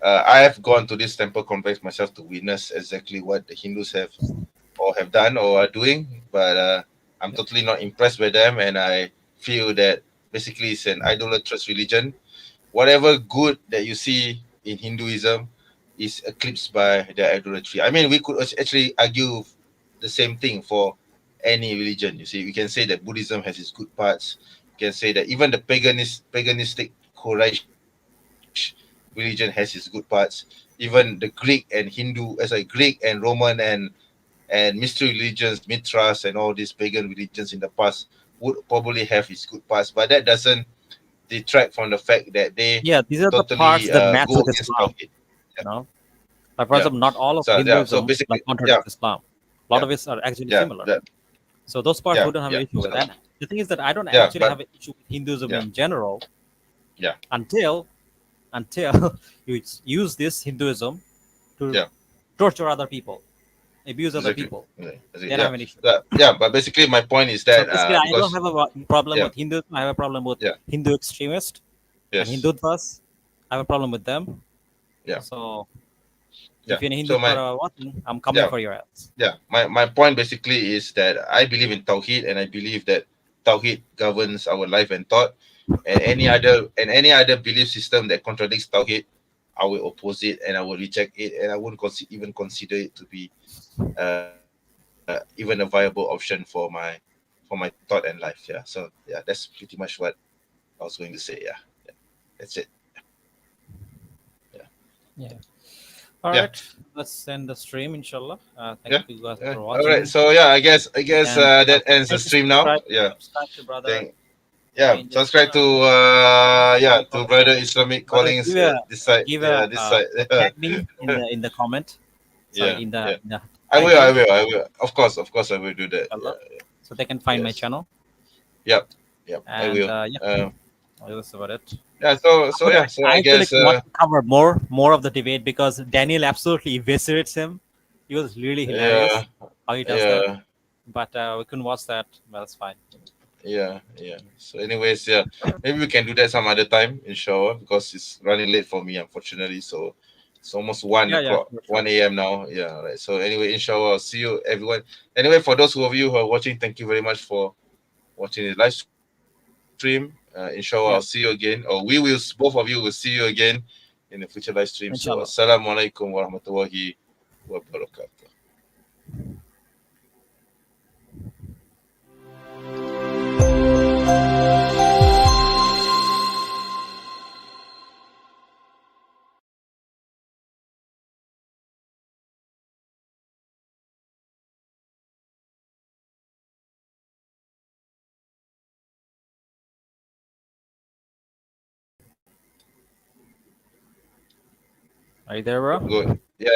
I have gone to this temple complex myself to witness exactly what the Hindus have done or are doing. But I'm totally not impressed with them, and I feel that basically it's an idolatrous religion. Whatever good that you see in Hinduism is eclipsed by their idolatry. I mean, we could actually argue the same thing for any religion. You see, we can say that Buddhism has its good parts. We can say that even the paganistic Quraysh religion has its good parts. Even the Greek and Greek and Roman and mystery religions, Mithras, and all these pagan religions in the past would probably have its good parts, but that doesn't detract from the fact that they Yeah, these are the totally parts that match go with against Islam. Tawhid. You know, like for example, not all of So Hinduism basically, contradicts Islam. A lot yeah, of it are actually yeah, similar. So those parts we don't have an issue with. And the thing is that I don't actually but have an issue with Hinduism in general. Yeah. Until you use this Hinduism to torture other people, abuse other people. Then I have an issue. But basically my point is that So basically, I don't because have a problem with Hinduism. I have a problem with Hindu extremists and Hindutvas. I have a problem with them. Yeah. So if you're a Hindu So for watching, I'm coming for your ass. Yeah. My point basically is that I believe in Tawheed, and I believe that Tawheed governs our life and thought. And any other belief system that contradicts Tawheed, I will oppose it and I will reject it, and I wouldn't even consider it to be even a viable option for my thought and life. Yeah. So yeah, that's pretty much what I was going to say. Yeah. That's it. Yeah. All right. Let's end the stream, inshallah. Thank you guys for watching. All right. So yeah, I guess that ends the stream now. Subscribe to brother. Subscribe to to Brother Islamic Callings this side. Tag me in the comment. Sorry, in the I will. Of course, I will do that. So they can find my channel. Yep. And, I will. That's about it. Yeah. So I guess want to cover more of the debate because Daniel absolutely eviscerates him. He was really hilarious how he does that. But we couldn't watch that. But that's fine. Yeah. So anyways, maybe we can do that some other time, inshallah, because it's running late for me, unfortunately. So it's almost 1 o'clock, 1 a.m. now. Yeah, right. So anyway, inshallah, I'll see you everyone. Anyway, for those of you who are watching, thank you very much for watching the live stream. Inshallah, I'll see you again, or both of you will see you again in the future live stream. Inshallah. So assalamu alaikum warahmatullahi wabarakatuh. Are you there, bro? Good.